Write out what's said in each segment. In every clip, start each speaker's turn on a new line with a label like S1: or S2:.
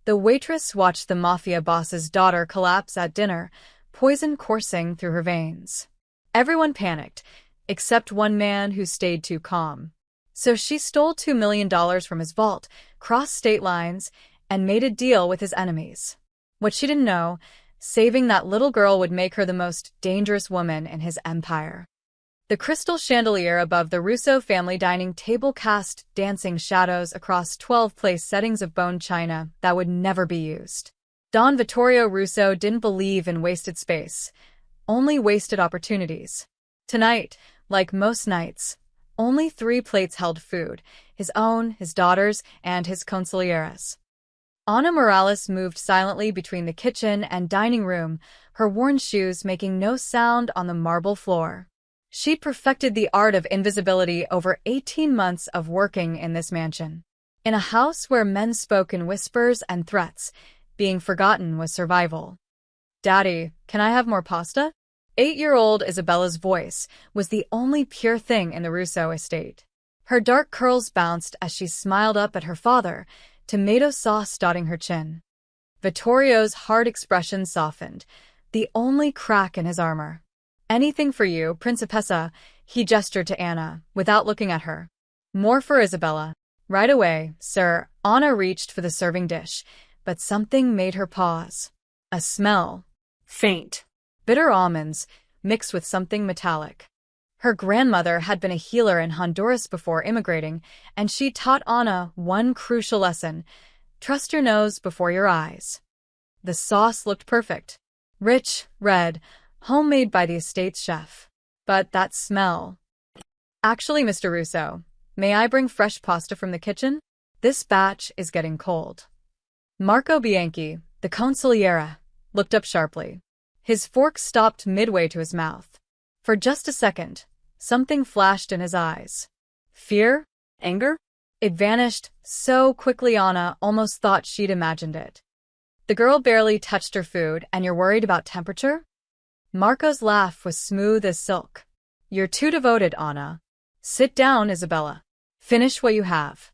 S1: The waitress watched the Mafia boss's daughter collapse at dinner, poison coursing through her veins. Everyone panicked, except one man who stayed too calm. So she stole $2 million from his vault, crossed state lines, and made a deal with his enemies. What she didn't know, saving that little girl would make her the most dangerous woman in his empire. The crystal chandelier above the Russo family dining table cast dancing shadows across 12 place settings of bone china that would never be used. Don Vittorio Russo didn't believe in wasted space, only wasted opportunities. Tonight, like most nights, only 3 plates held food, his own, his daughter's, and his consigliere's. Ana Morales moved silently between the kitchen and dining room, her worn shoes making no sound on the marble floor. She'd perfected the art of invisibility over 18 months of working in this mansion. In a house where men spoke in whispers and threats, being forgotten was survival. "Daddy, can I have more pasta?" 8-year-old Isabella's voice was the only pure thing in the Russo estate. Her dark curls bounced as she smiled up at her father, tomato sauce dotting her chin. Vittorio's hard expression softened, the only crack in his armor. "Anything for you, Principessa," he gestured to Anna, without looking at her. "More for Isabella." "Right away, sir." Anna reached for the serving dish, but something made her pause. A smell. Faint. Bitter almonds, mixed with something metallic. Her grandmother had been a healer in Honduras before immigrating, and she taught Anna one crucial lesson: trust your nose before your eyes. The sauce looked perfect. Rich, red, homemade by the estate's chef. But that smell. "Actually, Mr. Russo, may I bring fresh pasta from the kitchen? This batch is getting cold." Marco Bianchi, the consigliere, looked up sharply. His fork stopped midway to his mouth. For just a second, something flashed in his eyes. Fear? Anger? It vanished so quickly Anna almost thought she'd imagined it. "The girl barely touched her food, and you're worried about temperature?" Marco's laugh was smooth as silk. "You're too devoted, Anna. Sit down, Isabella. Finish what you have."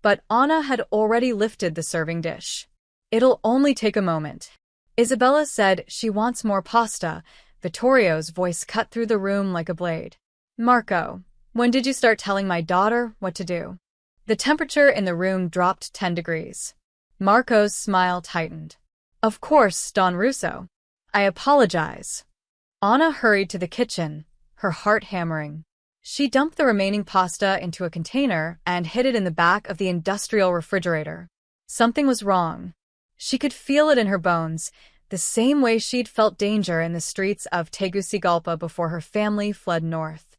S1: But Anna had already lifted the serving dish. "It'll only take a moment." Isabella said she wants more pasta. Vittorio's voice cut through the room like a blade. "Marco, when did you start telling my daughter what to do?" The temperature in the room dropped 10 degrees. Marco's smile tightened. "Of course, Don Russo. I apologize." Anna hurried to the kitchen, her heart hammering. She dumped the remaining pasta into a container and hid it in the back of the industrial refrigerator. Something was wrong. She could feel it in her bones, the same way she'd felt danger in the streets of Tegucigalpa before her family fled north.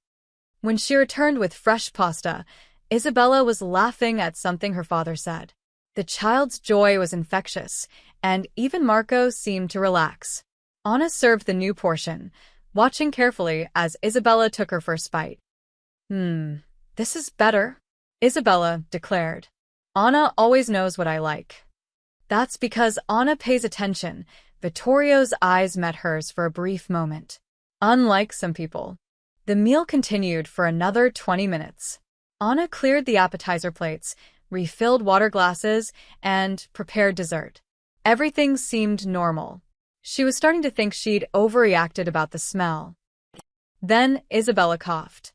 S1: When she returned with fresh pasta, Isabella was laughing at something her father said. The child's joy was infectious, and even Marco seemed to relax. Anna served the new portion, watching carefully as Isabella took her first bite. This is better," Isabella declared. "Anna always knows what I like." "That's because Anna pays attention." Vittorio's eyes met hers for a brief moment. "Unlike some people." The meal continued for another 20 minutes. Anna cleared the appetizer plates, refilled water glasses, and prepared dessert. Everything seemed normal. She was starting to think she'd overreacted about the smell. Then Isabella coughed.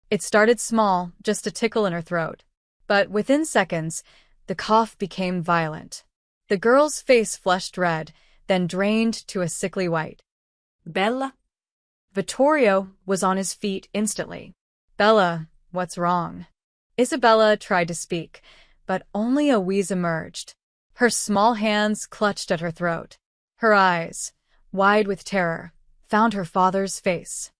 S1: It started small, just a tickle in her throat. But within seconds, the cough became violent. The girl's face flushed red, then drained to a sickly white. "Bella?" Vittorio was on his feet instantly. "Bella, what's wrong?" Isabella tried to speak, but only a wheeze emerged. Her small hands clutched at her throat. Her eyes, wide with terror, found her father's face.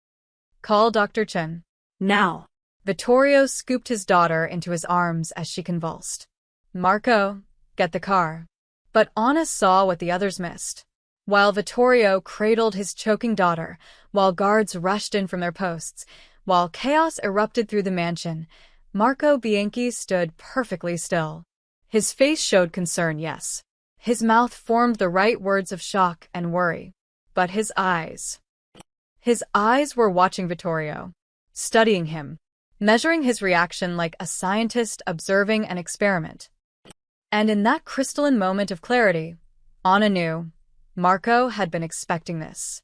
S1: "Call Dr. Chen. Now." Vittorio scooped his daughter into his arms as she convulsed. "Marco, get the car." But Anna saw what the others missed. While Vittorio cradled his choking daughter, while guards rushed in from their posts, while chaos erupted through the mansion, Marco Bianchi stood perfectly still. His face showed concern, yes. His mouth formed the right words of shock and worry. But his eyes were watching Vittorio, studying him, measuring his reaction like a scientist observing an experiment. And in that crystalline moment of clarity, Anna knew Marco had been expecting this.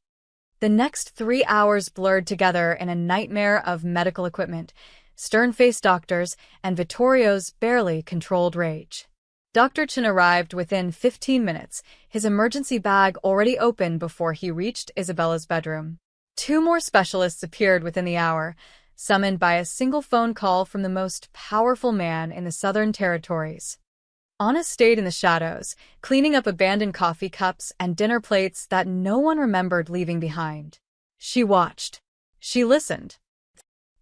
S1: The next 3 hours blurred together in a nightmare of medical equipment, stern-faced doctors, and Vittorio's barely controlled rage. Dr. Chin arrived within 15 minutes, his emergency bag already open before he reached Isabella's bedroom. 2 more specialists appeared within the hour, summoned by a single phone call from the most powerful man in the Southern Territories. Anna stayed in the shadows, cleaning up abandoned coffee cups and dinner plates that no one remembered leaving behind. She watched. She listened.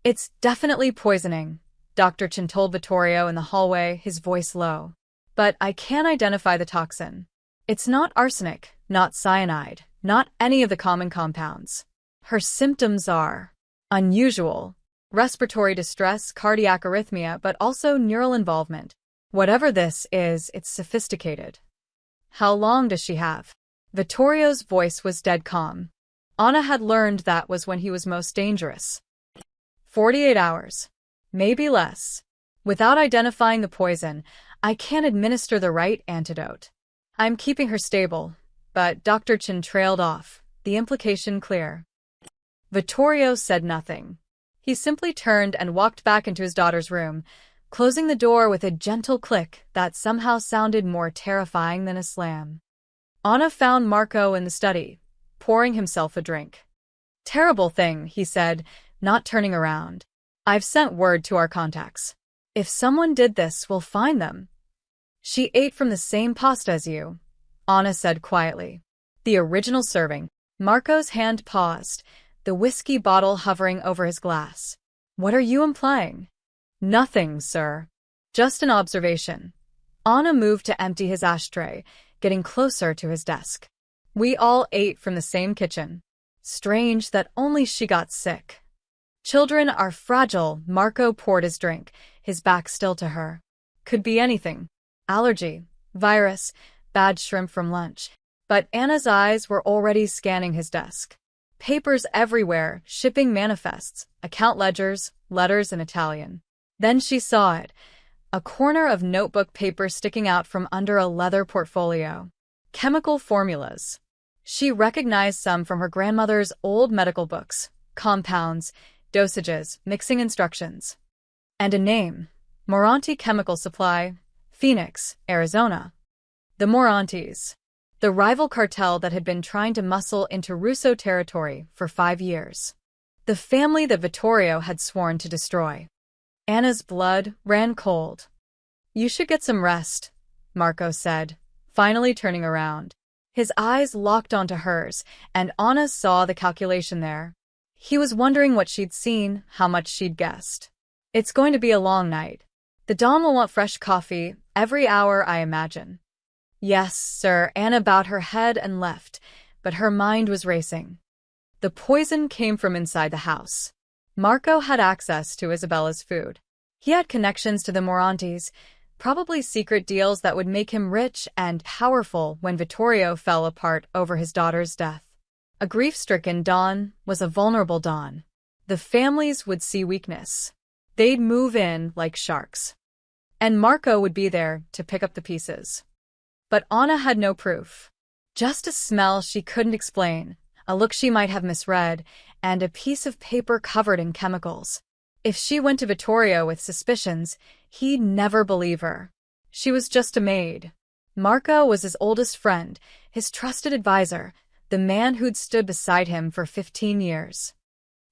S1: "It's definitely poisoning," Dr. Chin told Vittorio in the hallway, his voice low. "But I can't identify the toxin. It's not arsenic, not cyanide, not any of the common compounds. Her symptoms are unusual. Respiratory distress, cardiac arrhythmia, but also neural involvement. Whatever this is, it's sophisticated." "How long does she have?" Vittorio's voice was dead calm. Anna had learned that was when he was most dangerous. 48 hours. Maybe less. Without identifying the poison, I can't administer the right antidote. I'm keeping her stable, but Dr. Chin trailed off, the implication clear. Vittorio said nothing. He simply turned and walked back into his daughter's room, closing the door with a gentle click that somehow sounded more terrifying than a slam. Anna found Marco in the study, pouring himself a drink. "Terrible thing," he said, not turning around. "I've sent word to our contacts. If someone did this, we'll find them." "She ate from the same pasta as you," Anna said quietly. "The original serving." Marco's hand paused, the whiskey bottle hovering over his glass. "What are you implying?" "Nothing, sir. Just an observation." Anna moved to empty his ashtray, getting closer to his desk. "We all ate from the same kitchen. Strange that only she got sick." "Children are fragile." Marco poured his drink, his back still to her. "Could be anything. Allergy, virus, bad shrimp from lunch." But Anna's eyes were already scanning his desk. Papers everywhere, shipping manifests, account ledgers, letters in Italian. Then she saw it, a corner of notebook paper sticking out from under a leather portfolio. Chemical formulas. She recognized some from her grandmother's old medical books, compounds, dosages, mixing instructions. And a name, Moranti Chemical Supply, Phoenix, Arizona. The Morantis, the rival cartel that had been trying to muscle into Russo territory for 5 years. The family that Vittorio had sworn to destroy. Anna's blood ran cold. "You should get some rest," Marco said, finally turning around. His eyes locked onto hers, and Anna saw the calculation there. He was wondering what she'd seen, how much she'd guessed. "It's going to be a long night. The Dom will want fresh coffee every hour, I imagine." "Yes, sir." Anna bowed her head and left, but her mind was racing. The poison came from inside the house. Marco had access to Isabella's food. He had connections to the Morantis, probably secret deals that would make him rich and powerful when Vittorio fell apart over his daughter's death. A grief-stricken Don was a vulnerable Don. The families would see weakness. They'd move in like sharks. And Marco would be there to pick up the pieces. But Anna had no proof. Just a smell she couldn't explain, a look she might have misread, and a piece of paper covered in chemicals. If she went to Vittorio with suspicions, he'd never believe her. She was just a maid. Marco was his oldest friend, his trusted advisor, the man who'd stood beside him for 15 years.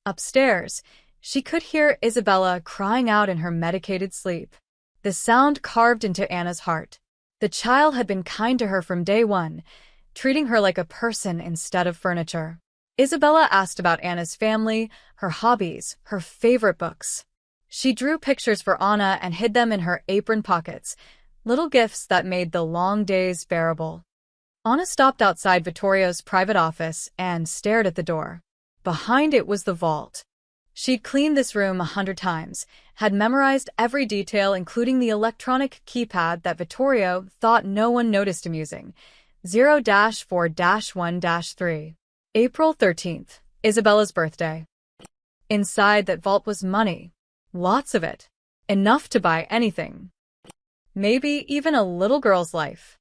S1: Upstairs, she could hear Isabella crying out in her medicated sleep. The sound carved into Anna's heart. The child had been kind to her from day one, treating her like a person instead of furniture. Isabella asked about Anna's family, her hobbies, her favorite books. She drew pictures for Anna and hid them in her apron pockets, little gifts that made the long days bearable. Anna stopped outside Vittorio's private office and stared at the door. Behind it was the vault. She'd cleaned this room 100 times, had memorized every detail including the electronic keypad that Vittorio thought no one noticed him using. 0-4-1-3. April 13th, Isabella's birthday. Inside that vault was money. Lots of it. Enough to buy anything. maybe even a little girl's life.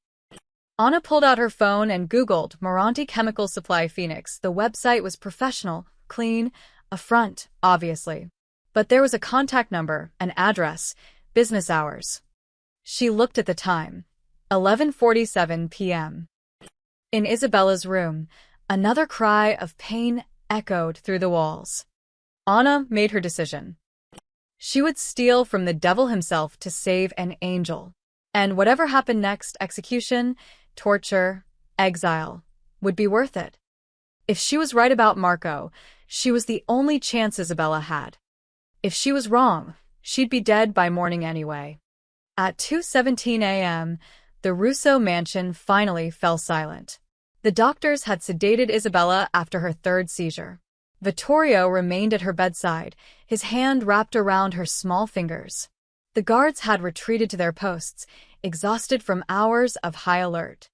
S1: Anna pulled out her phone and Googled Moranti Chemical Supply Phoenix. The website was professional, clean, a front, obviously. But there was a contact number, an address, business hours. She looked at the time. 11:47 p.m. In Isabella's room, another cry of pain echoed through the walls. Anna made her decision. She would steal from the devil himself to save an angel. And whatever happened next, execution, torture, exile, would be worth it. If she was right about Marco, she was the only chance Isabella had. If she was wrong, she'd be dead by morning anyway. At 2:17 a.m., the Russo mansion finally fell silent. The doctors had sedated Isabella after her third seizure. Vittorio remained at her bedside, his hand wrapped around her small fingers. The guards had retreated to their posts, exhausted from hours of high alert.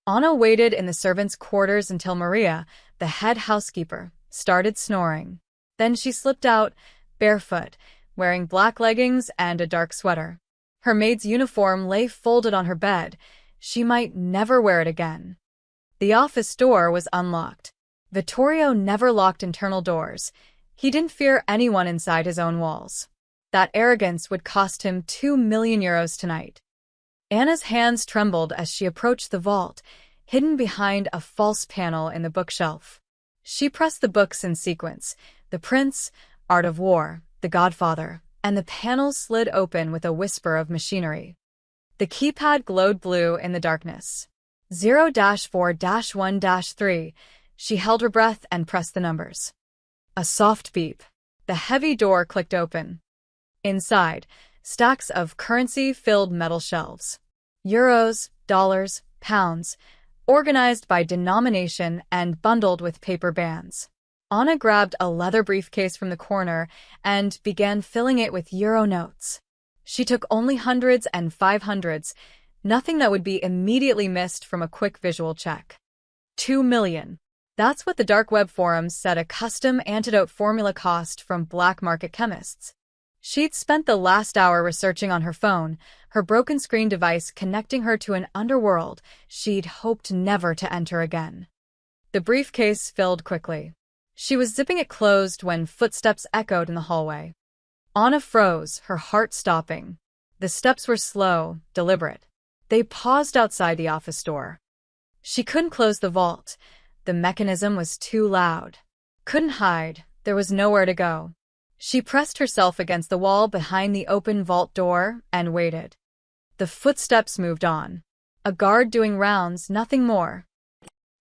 S1: Anna waited in the servants' quarters until Maria, the head housekeeper, started snoring. Then she slipped out, barefoot, wearing black leggings and a dark sweater. Her maid's uniform lay folded on her bed. She might never wear it again. The office door was unlocked. Vittorio never locked internal doors. He didn't fear anyone inside his own walls. That arrogance would cost him 2 million euros tonight. Anna's hands trembled as she approached the vault, hidden behind a false panel in the bookshelf. She pressed the books in sequence: The Prince, Art of War, The Godfather, and the panels slid open with a whisper of machinery. The keypad glowed blue in the darkness. 0-4-1-3. She held her breath and pressed the numbers. A soft beep. The heavy door clicked open. Inside, stacks of currency-filled metal shelves. Euros, dollars, pounds, organized by denomination and bundled with paper bands. Anna grabbed a leather briefcase from the corner and began filling it with euro notes. She took only hundreds and 500s, nothing that would be immediately missed from a quick visual check. 2 million. That's what the dark web forums said a custom antidote formula cost from black market chemists. She'd spent the last hour researching on her phone, her broken screen device connecting her to an underworld she'd hoped never to enter again. The briefcase filled quickly. She was zipping it closed when footsteps echoed in the hallway. Anna froze, her heart stopping. The steps were slow, deliberate. They paused outside the office door. She couldn't close the vault. The mechanism was too loud. Couldn't hide. There was nowhere to go. She pressed herself against the wall behind the open vault door and waited. The footsteps moved on. A guard doing rounds, nothing more.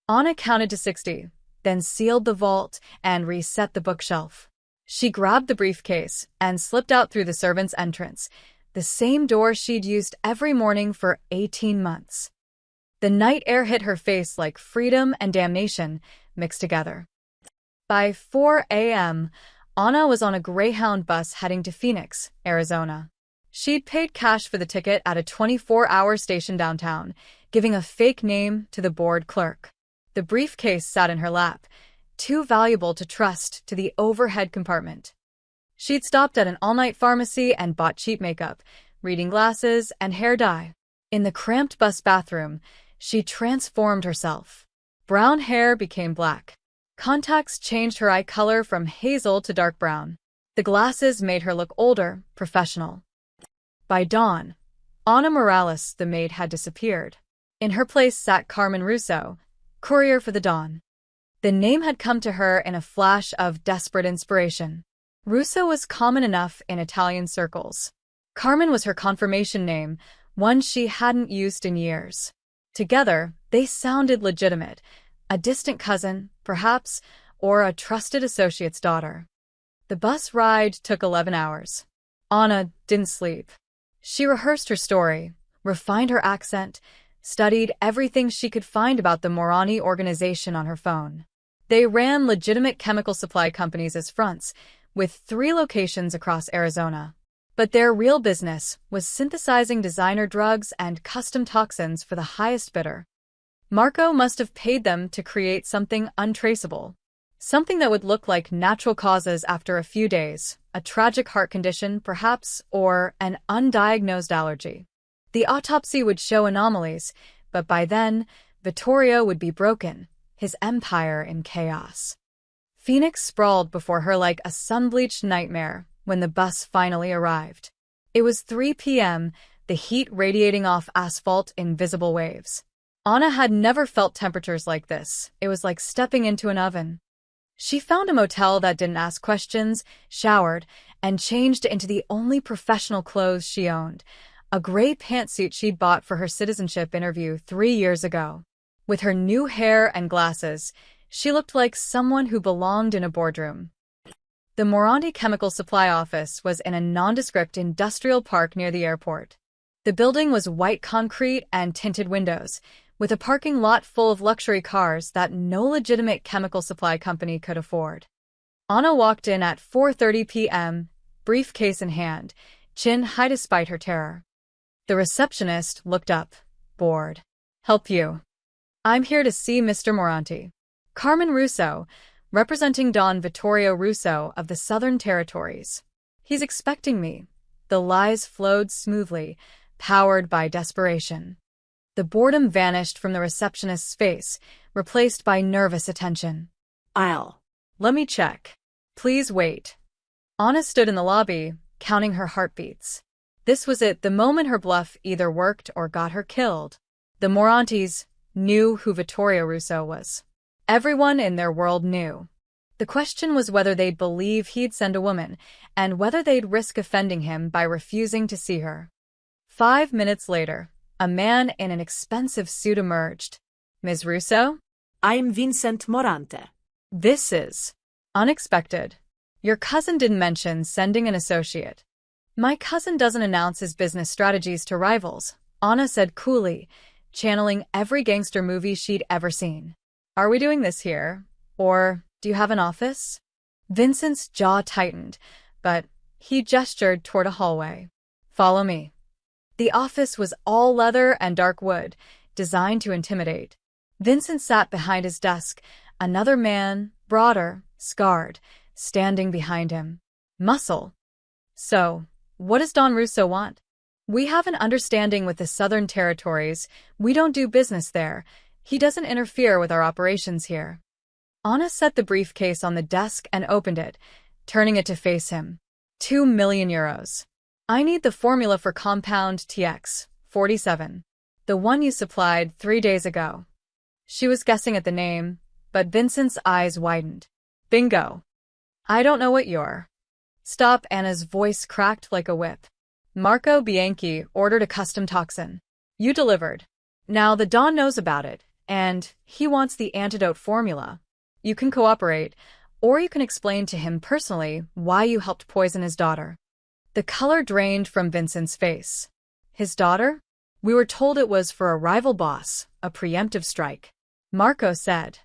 S1: Anna counted to 60, then sealed the vault and reset the bookshelf. She grabbed the briefcase and slipped out through the servants' entrance, the same door she'd used every morning for 18 months. The night air hit her face like freedom and damnation mixed together. By 4 a.m., Anna was on a Greyhound bus heading to Phoenix, Arizona. She'd paid cash for the ticket at a 24-hour station downtown, giving a fake name to the board clerk. The briefcase sat in her lap, too valuable to trust to the overhead compartment. She'd stopped at an all-night pharmacy and bought cheap makeup, reading glasses, and hair dye. In the cramped bus bathroom, she transformed herself. Brown hair became black. Contacts changed her eye color from hazel to dark brown. The glasses made her look older, professional. By dawn, Anna Morales, the maid, had disappeared. In her place sat Carmen Russo, courier for the Dawn. The name had come to her in a flash of desperate inspiration. Russo was common enough in Italian circles. Carmen was her confirmation name, one she hadn't used in years. Together, they sounded legitimate. A distant cousin, perhaps, or a trusted associate's daughter. The bus ride took 11 hours. Anna didn't sleep. She rehearsed her story, refined her accent, studied everything she could find about the Morani organization on her phone. They ran legitimate chemical supply companies as fronts, with 3 locations across Arizona. But their real business was synthesizing designer drugs and custom toxins for the highest bidder. Marco must have paid them to create something untraceable. Something that would look like natural causes after a few days, a tragic heart condition perhaps, or an undiagnosed allergy. The autopsy would show anomalies, but by then, Vittorio would be broken, his empire in chaos. Phoenix sprawled before her like a sun-bleached nightmare when the bus finally arrived. It was 3 p.m., the heat radiating off asphalt in visible waves. Anna had never felt temperatures like this. It was like stepping into an oven. She found a motel that didn't ask questions, showered, and changed into the only professional clothes she owned, a gray pantsuit she'd bought for her citizenship interview 3 years ago. With her new hair and glasses, she looked like someone who belonged in a boardroom. The Moranti Chemical Supply office was in a nondescript industrial park near the airport. The building was white concrete and tinted windows, with a parking lot full of luxury cars that no legitimate chemical supply company could afford. Anna walked in at 4:30 p.m., briefcase in hand, chin high despite her terror. The receptionist looked up, bored. "Help you?" "I'm here to see Mr. Moranti. Carmen Russo, representing Don Vittorio Russo of the Southern Territories. He's expecting me." The lies flowed smoothly, powered by desperation. The boredom vanished from the receptionist's face, replaced by nervous attention. Let me check. Please wait." Anna stood in the lobby, counting her heartbeats. This was it, the moment her bluff either worked or got her killed. The Morantis knew who Vittorio Russo was. Everyone in their world knew. The question was whether they'd believe he'd send a woman, and whether they'd risk offending him by refusing to see her. 5 minutes later, a man in an expensive suit emerged. "Ms. Russo?"
S2: "I'm Vincent Morante."
S1: "This is unexpected. Your cousin didn't mention sending an associate." "My cousin doesn't announce his business strategies to rivals," Anna said coolly, channeling every gangster movie she'd ever seen. "Are we doing this here? Or do you have an office?" Vincent's jaw tightened, but he gestured toward a hallway. "Follow me." The office was all leather and dark wood, designed to intimidate. Vincent sat behind his desk, another man, broader, scarred, standing behind him. Muscle. "So, what does Don Russo want?" "We have an understanding with the Southern Territories. We don't do business there. He doesn't interfere with our operations here." Anna set the briefcase on the desk and opened it, turning it to face him. 2 million euros. "I need the formula for compound TX, 47. The one you supplied 3 days ago." She was guessing at the name, but Vincent's eyes widened. "Bingo. I don't know what you're." "Stop," Anna's voice cracked like a whip. "Marco Bianchi ordered a custom toxin. You delivered. Now the Don knows about it, and he wants the antidote formula. You can cooperate, or you can explain to him personally why you helped poison his daughter." The color drained from Vincent's face. "His daughter? We were told it was for a rival boss, a preemptive strike." Marco said.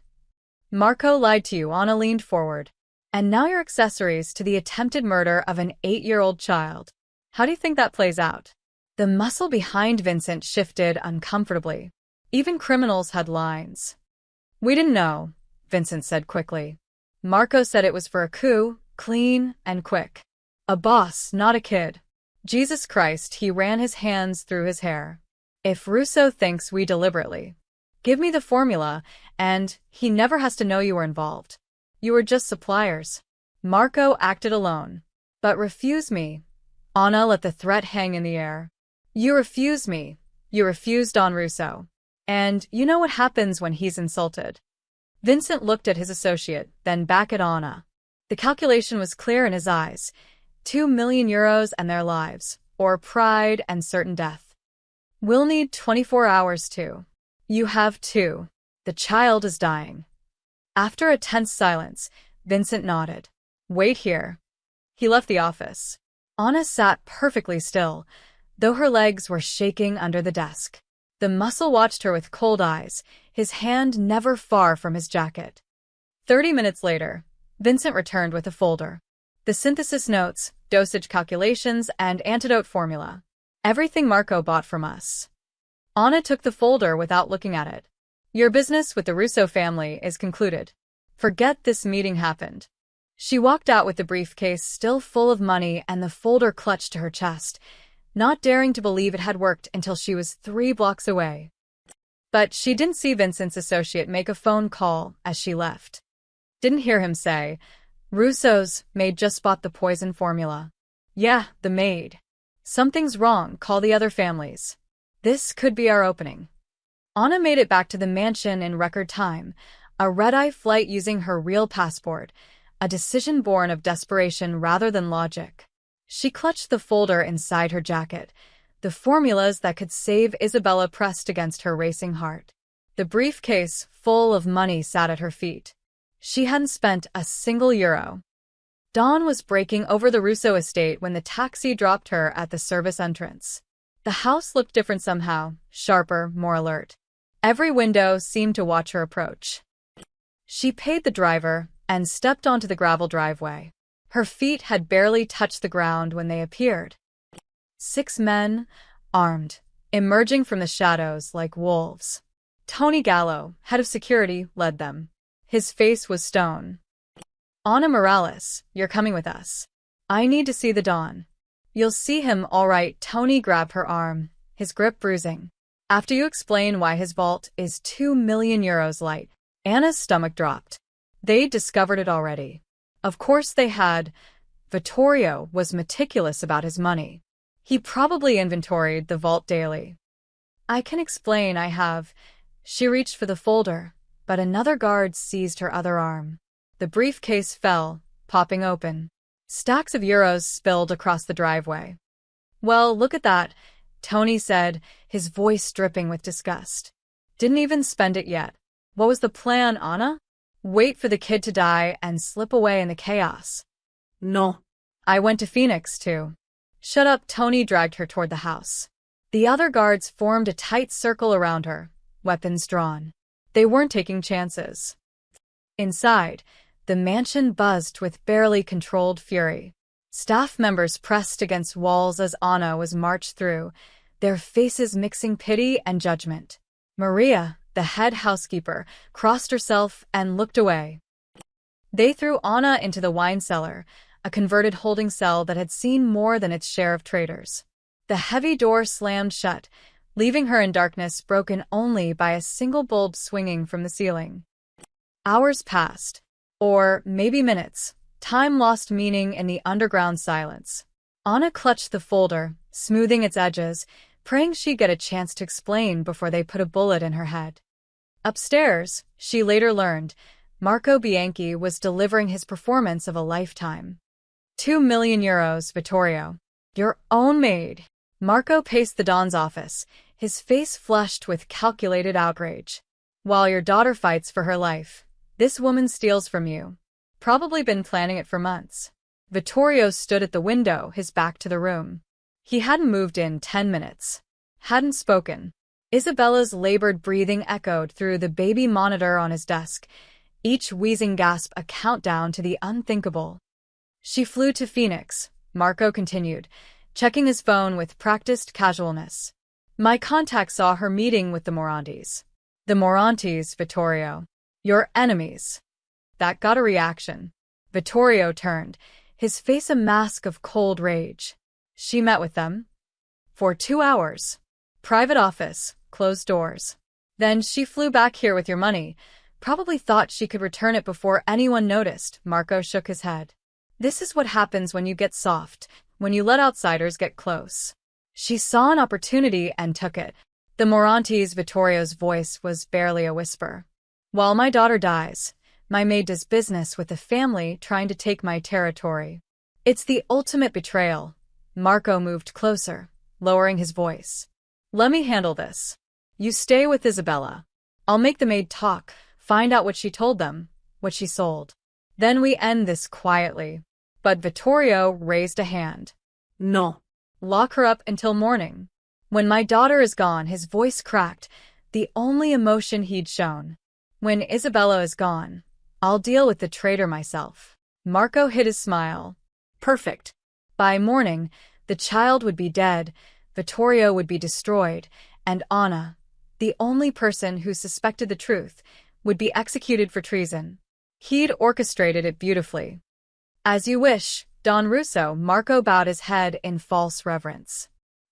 S1: "Marco lied to you," Anna leaned forward. "And now you're accessories to the attempted murder of an 8-year-old child. How do you think that plays out?" The muscle behind Vincent shifted uncomfortably. Even criminals had lines. "We didn't know," Vincent said quickly. "Marco said it was for a coup, clean and quick. A boss, not a kid." Jesus Christ, he ran his hands through his hair. "If Russo thinks we deliberately. Give me the formula, and he never has to know you were involved. You were just suppliers." Marco acted alone. "But refuse me." Anna let the threat hang in the air. "You refuse me. You refuse Don Russo. And you know what happens when he's insulted." Vincent looked at his associate, then back at Anna. The calculation was clear in his eyes. 2 million euros and their lives, or pride and certain death. "We'll need 24 hours to." "You have 2. The child is dying." After a tense silence, Vincent nodded. "Wait here." He left the office. Anna sat perfectly still, though her legs were shaking under the desk. The muscle watched her with cold eyes, his hand never far from his jacket. 30 minutes later, Vincent returned with a folder. The synthesis notes, dosage calculations, and antidote formula. Everything Marco bought from us. Anna took the folder without looking at it. "Your business with the Russo family is concluded. Forget this meeting happened." She walked out with the briefcase still full of money and the folder clutched to her chest. not daring to believe it had worked until she was 3 blocks away. But she didn't see Vincent's associate make a phone call as she left. Didn't hear him say, "Russo's maid just bought the poison formula." Yeah, the maid. Something's wrong, call the other families. This could be our opening. Anna made it back to the mansion in record time, a red-eye flight using her real passport, a decision born of desperation rather than logic. She clutched the folder inside her jacket, the formulas that could save Isabella pressed against her racing heart. The briefcase full of money sat at her feet. She hadn't spent a single euro. Dawn was breaking over the Russo estate when the taxi dropped her at the service entrance. The house looked different somehow, sharper, more alert. Every window seemed to watch her approach. She paid the driver and stepped onto the gravel driveway. Her feet had barely touched the ground when they appeared. 6 men, armed, emerging from the shadows like wolves. Tony Gallo, head of security, led them. His face was stone. "Ana Morales, you're coming with us. I need to see the Don." "You'll see him all right." Tony grabbed her arm, his grip bruising. "After you explain why his vault is 2 million euros light." Anna's stomach dropped. They'd discovered it already. Of course they had. Vittorio was meticulous about his money. He probably inventoried the vault daily. "I can explain, I have." She reached for the folder, but another guard seized her other arm. The briefcase fell, popping open. Stacks of euros spilled across the driveway. "Well, look at that," Tony said, his voice dripping with disgust. "Didn't even spend it yet. What was the plan, Anna? Wait for the kid to die and slip away in the chaos."
S2: No.
S1: "I went to Phoenix, too." "Shut up." Tony dragged her toward the house. The other guards formed a tight circle around her, weapons drawn. They weren't taking chances. Inside, the mansion buzzed with barely controlled fury. Staff members pressed against walls as Anna was marched through, their faces mixing pity and judgment. Maria, the head housekeeper, crossed herself and looked away. They threw Anna into the wine cellar, a converted holding cell that had seen more than its share of traitors. The heavy door slammed shut, leaving her in darkness broken only by a single bulb swinging from the ceiling. Hours passed. Or maybe minutes. Time lost meaning in the underground silence. Anna clutched the folder, smoothing its edges, praying she'd get a chance to explain before they put a bullet in her head. Upstairs, she later learned, Marco Bianchi was delivering his performance of a lifetime. 2 million euros, Vittorio. Your own maid. Marco paced the Don's office, his face flushed with calculated outrage. While your daughter fights for her life, this woman steals from you. Probably been planning it for months. Vittorio stood at the window, his back to the room. He hadn't moved in 10 minutes. Hadn't spoken. Isabella's labored breathing echoed through the baby monitor on his desk, each wheezing gasp a countdown to the unthinkable. She flew to Phoenix, Marco continued, checking his phone with practiced casualness. My contact saw her meeting with the Morantes. The Morantes, Vittorio. Your enemies. That got a reaction. Vittorio turned, his face a mask of cold rage. She met with them. For 2 hours. Private office, closed doors. Then she flew back here with your money. Probably thought she could return it before anyone noticed. Marco shook his head. This is what happens when you get soft, when you let outsiders get close. She saw an opportunity and took it. The Morantes, Vittorio's voice was barely a whisper. While my daughter dies, my maid does business with a family trying to take my territory. It's the ultimate betrayal. Marco moved closer, lowering his voice. Let me handle this. You stay with Isabella. I'll make the maid talk, find out what she told them, what she sold. Then we end this quietly. But Vittorio raised a hand.
S2: No.
S1: Lock her up until morning. When my daughter is gone, his voice cracked, the only emotion he'd shown. When Isabella is gone, I'll deal with the traitor myself. Marco hid his smile. Perfect. By morning, the child would be dead, Vittorio would be destroyed, and Anna, the only person who suspected the truth, would be executed for treason. He'd orchestrated it beautifully. As you wish, Don Russo. Marco bowed his head in false reverence.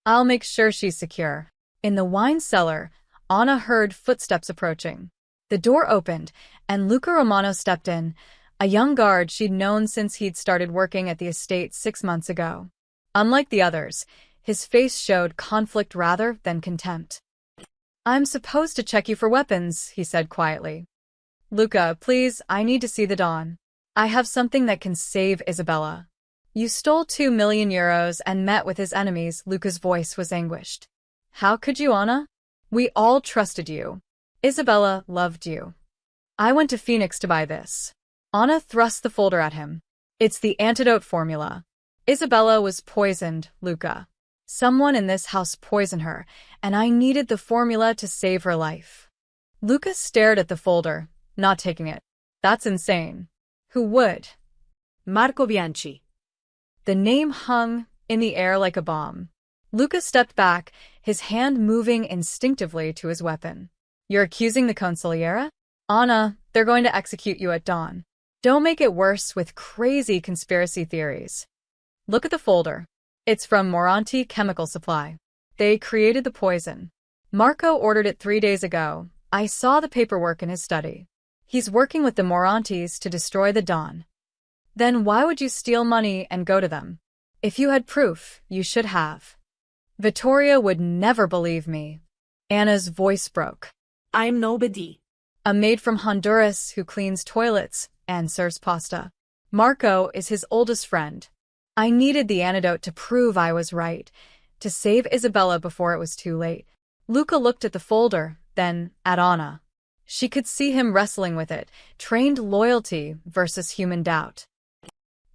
S1: I'll make sure she's secure. In the wine cellar, Anna heard footsteps approaching. The door opened, and Luca Romano stepped in, a young guard she'd known since he'd started working at the estate 6 months ago. Unlike the others, his face showed conflict rather than contempt. I'm supposed to check you for weapons, he said quietly. Luca, please, I need to see the Don. I have something that can save Isabella. You stole 2 million euros and met with his enemies. Luca's voice was anguished. How could you, Anna? We all trusted you. Isabella loved you. I went to Phoenix to buy this. Anna thrust the folder at him. It's the antidote formula. Isabella was poisoned, Luca. Someone in this house poisoned her, and I needed the formula to save her life. Luca stared at the folder, not taking it. That's insane. Who would?
S2: Marco Bianchi.
S1: The name hung in the air like a bomb. Luca stepped back, his hand moving instinctively to his weapon. You're accusing the consigliere? Anna, they're going to execute you at dawn. Don't make it worse with crazy conspiracy theories. Look at the folder. It's from Moranti Chemical Supply. They created the poison. Marco ordered it 3 days ago. I saw the paperwork in his study. He's working with the Morantis to destroy the Don. Then why would you steal money and go to them? If you had proof, you should have. Vittoria would never believe me. Anna's voice broke.
S2: I'm nobody.
S1: A maid from Honduras who cleans toilets and serves pasta. Marco is his oldest friend. I needed the antidote to prove I was right, to save Isabella before it was too late. Luca looked at the folder, then at Anna. She could see him wrestling with it, trained loyalty versus human doubt.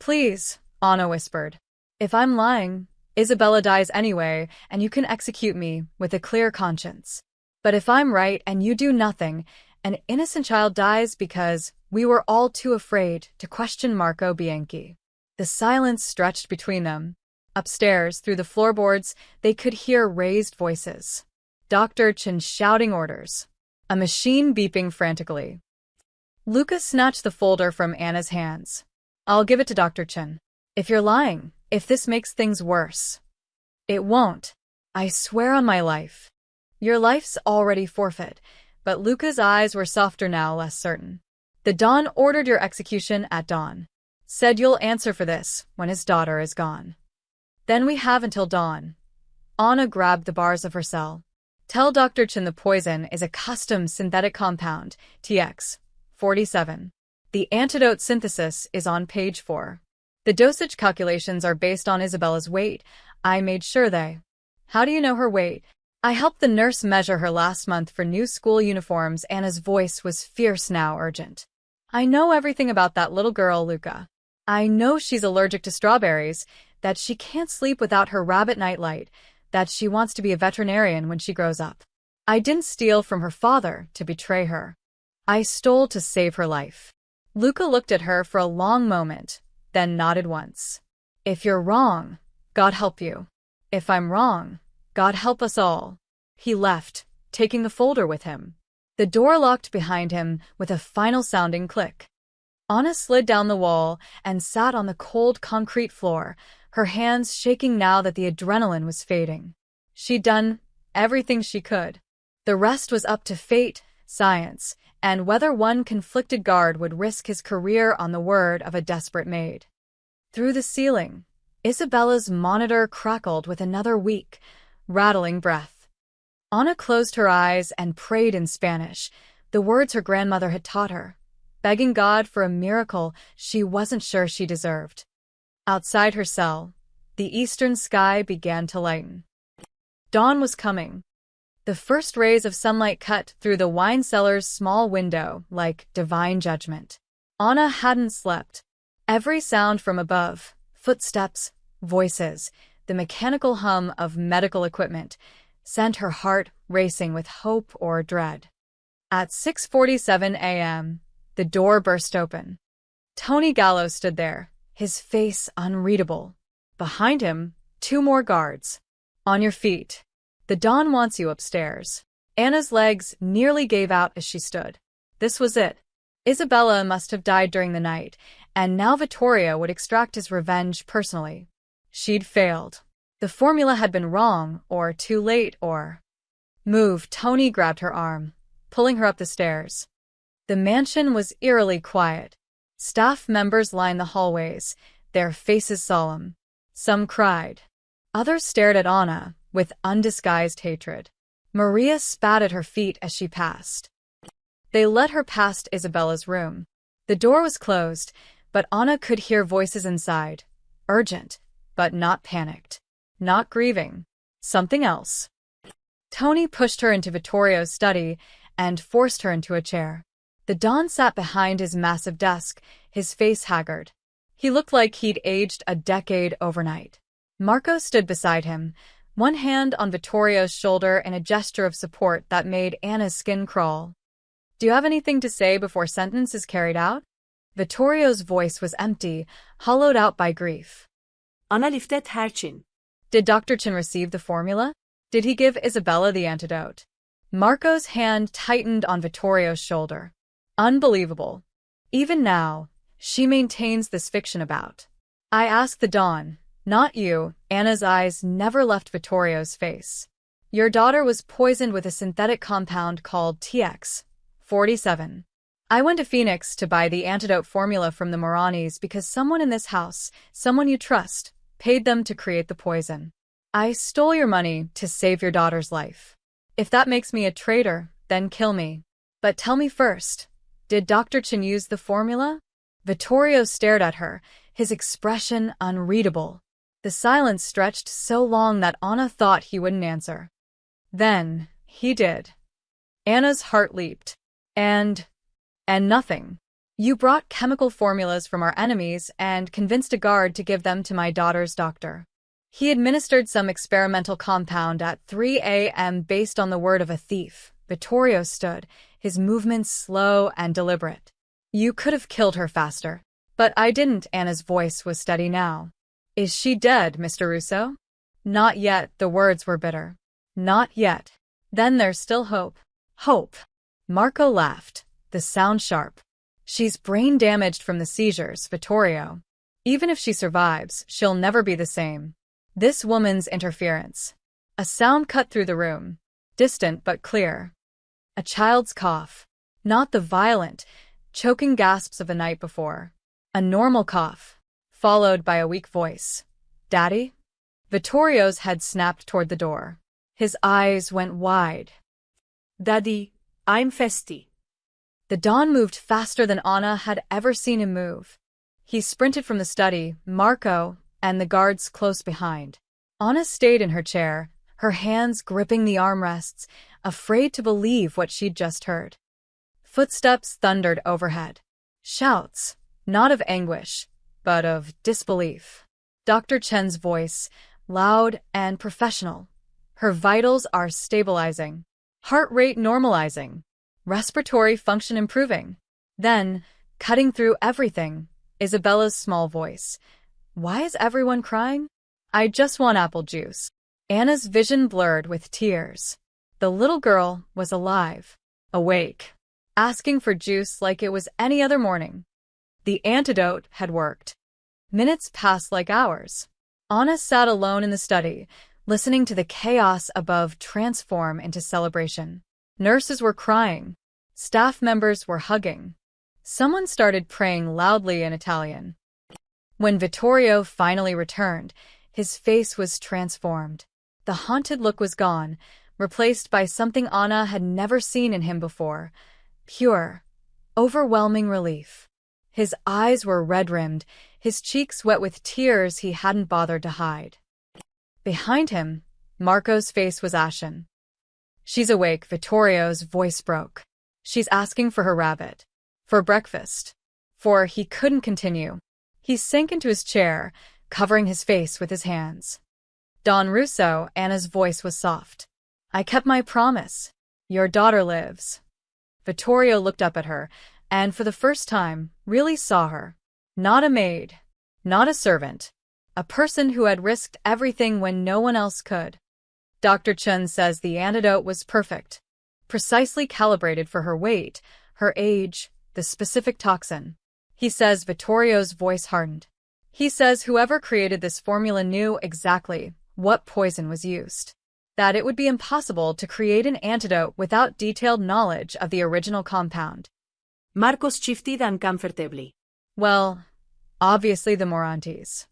S1: Please, Anna whispered. If I'm lying, Isabella dies anyway, and you can execute me with a clear conscience. But if I'm right and you do nothing, an innocent child dies because we were all too afraid to question Marco Bianchi. The silence stretched between them. Upstairs, through the floorboards, they could hear raised voices. Dr. Chen shouting orders. A machine beeping frantically. Luca snatched the folder from Anna's hands. I'll give it to Dr. Chen. If you're lying, if this makes things worse. It won't. I swear on my life. Your life's already forfeit, but Luca's eyes were softer now, less certain. The Don ordered your execution at dawn. Said you'll answer for this when his daughter is gone. Then we have until dawn. Anna grabbed the bars of her cell. Tell Dr. Chen the poison is a custom synthetic compound, TX 47. The antidote synthesis is on page 4. The dosage calculations are based on Isabella's weight. I made sure they. How do you know her weight? I helped the nurse measure her last month for new school uniforms. Anna's voice was fierce now, urgent. I know everything about that little girl, Luca. I know she's allergic to strawberries, that she can't sleep without her rabbit nightlight, that she wants to be a veterinarian when she grows up. I didn't steal from her father to betray her. I stole to save her life. Luca looked at her for a long moment, then nodded once. If you're wrong, God help you. If I'm wrong, God help us all. He left, taking the folder with him. The door locked behind him with a final sounding click. Anna slid down the wall and sat on the cold concrete floor, her hands shaking now that the adrenaline was fading. She'd done everything she could. The rest was up to fate, science, and whether one conflicted guard would risk his career on the word of a desperate maid. Through the ceiling, Isabella's monitor crackled with another weak, rattling breath. Anna closed her eyes and prayed in Spanish, the words her grandmother had taught her, begging God for a miracle she wasn't sure she deserved. Outside her cell, the eastern sky began to lighten. Dawn was coming. The first rays of sunlight cut through the wine cellar's small window like divine judgment. Anna hadn't slept. Every sound from above, footsteps, voices, the mechanical hum of medical equipment, sent her heart racing with hope or dread. At 6:47 a.m., the door burst open. Tony Gallo stood there, his face unreadable. Behind him, 2 more guards. On your feet. The Don wants you upstairs. Anna's legs nearly gave out as she stood. This was it. Isabella must have died during the night, and now Vittoria would extract his revenge personally. She'd failed. The formula had been wrong, or too late, or... Move, Tony grabbed her arm, pulling her up the stairs. The mansion was eerily quiet. Staff members lined the hallways, their faces solemn. Some cried. Others stared at Anna with undisguised hatred. Maria spat at her feet as she passed. They led her past Isabella's room. The door was closed, but Anna could hear voices inside. Urgent, but not panicked. Not grieving. Something else. Tony pushed her into Vittorio's study and forced her into a chair. The Don sat behind his massive desk, his face haggard. He looked like he'd aged a decade overnight. Marco stood beside him, one hand on Vittorio's shoulder in a gesture of support that made Anna's skin crawl. "Do you have anything to say before sentence is carried out?" Vittorio's voice was empty, hollowed out by grief.
S2: Ana liftet herçin.
S1: Did Dr. Chin receive the formula? Did he give Isabella the antidote? Marco's hand tightened on Vittorio's shoulder. Unbelievable. Even now, she maintains this fiction about. "I asked the Don, not you." Anna's eyes never left Vittorio's face. "Your daughter was poisoned with a synthetic compound called TX-47. I went to Phoenix to buy the antidote formula from the Moranis because someone in this house, someone you trust, paid them to create the poison. I stole your money to save your daughter's life. If that makes me a traitor, then kill me. But tell me first, did Dr. Chin use the formula?" Vittorio stared at her, his expression unreadable. The silence stretched so long that Anna thought he wouldn't answer. Then, he did. Anna's heart leaped. And nothing. "You brought chemical formulas from our enemies and convinced a guard to give them to my daughter's doctor. He administered some experimental compound at 3 a.m. based on the word of a thief." Vittorio stood, his movements slow and deliberate. "You could have killed her faster. But I didn't." Anna's voice was steady now. "Is she dead, Mr. Russo?" "Not yet." The words were bitter. "Not yet. Then there's still hope." "Hope." Marco laughed, the sound sharp. "She's brain damaged from the seizures, Vittorio. Even if she survives, she'll never be the same." This woman's interference. A sound cut through the room, distant but clear. A child's cough. Not the violent, choking gasps of the night before. A normal cough, followed by a weak voice. "Daddy?" Vittorio's head snapped toward the door. His eyes went wide.
S2: Daddy, I'm Festi.
S1: The Don moved faster than Anna had ever seen him move. He sprinted from the study, Marco, and the guards close behind. Anna stayed in her chair, her hands gripping the armrests, afraid to believe what she'd just heard. Footsteps thundered overhead. Shouts, not of anguish, but of disbelief. Dr. Chen's voice, loud and professional. "Her vitals are stabilizing. Heart rate normalizing. Respiratory function improving." Then, cutting through everything, Isabella's small voice. "Why is everyone crying?" "I just want apple juice." Anna's vision blurred with tears. The little girl was alive, awake, asking for juice like it was any other morning. The antidote had worked. Minutes passed like hours. Anna sat alone in the study, listening to the chaos above transform into celebration. Nurses were crying. Staff members were hugging. Someone started praying loudly in Italian. When Vittorio finally returned, his face was transformed. The haunted look was gone, replaced by something Anna had never seen in him before. Pure, overwhelming relief. His eyes were red-rimmed, his cheeks wet with tears he hadn't bothered to hide. Behind him, Marco's face was ashen. "She's awake," Vittorio's voice broke. "She's asking for her rabbit. For breakfast." For he couldn't continue. He sank into his chair, covering his face with his hands. "Don Russo," Anna's voice was soft. "I kept my promise. Your daughter lives." Vittorio looked up at her, and for the first time, really saw her. Not a maid. Not a servant. A person who had risked everything when no one else could. Dr. Chun says the antidote was perfect. Precisely calibrated for her weight, her age, the specific toxin. He says Vittorio's voice hardened. He says whoever created this formula knew exactly what poison was used, that it would be impossible to create an antidote without detailed knowledge of the original compound.
S2: Marcos shifted uncomfortably.
S1: Well, obviously the Morantes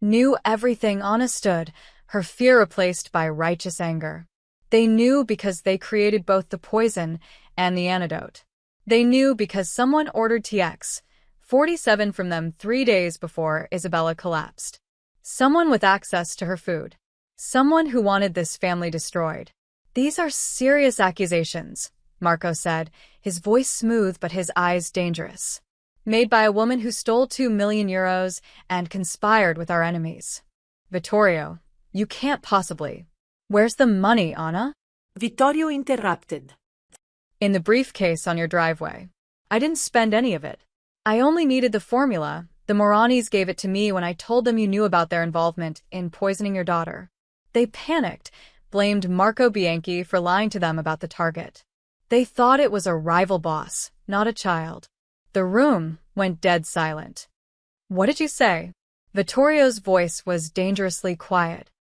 S1: knew everything. Anna stood, her fear replaced by righteous anger. They knew because they created both the poison and the antidote. They knew because someone ordered TX-47 from them 3 days before Isabella collapsed. Someone with access to her food. Someone who wanted this family destroyed. These are serious accusations, Marco said, his voice smooth but his eyes dangerous. Made by a woman who stole €2 million and conspired with our enemies. Vittorio, you can't possibly. Where's the money, Anna?
S2: Vittorio interrupted.
S1: In the briefcase on your driveway. I didn't spend any of it. I only needed the formula. The Moranis gave it to me when I told them you knew about their involvement in poisoning your daughter. They panicked, blamed Marco Bianchi for lying to them about the target. They thought it was a rival boss, not a child. The room went dead silent. What did you say? Vittorio's voice was dangerously quiet.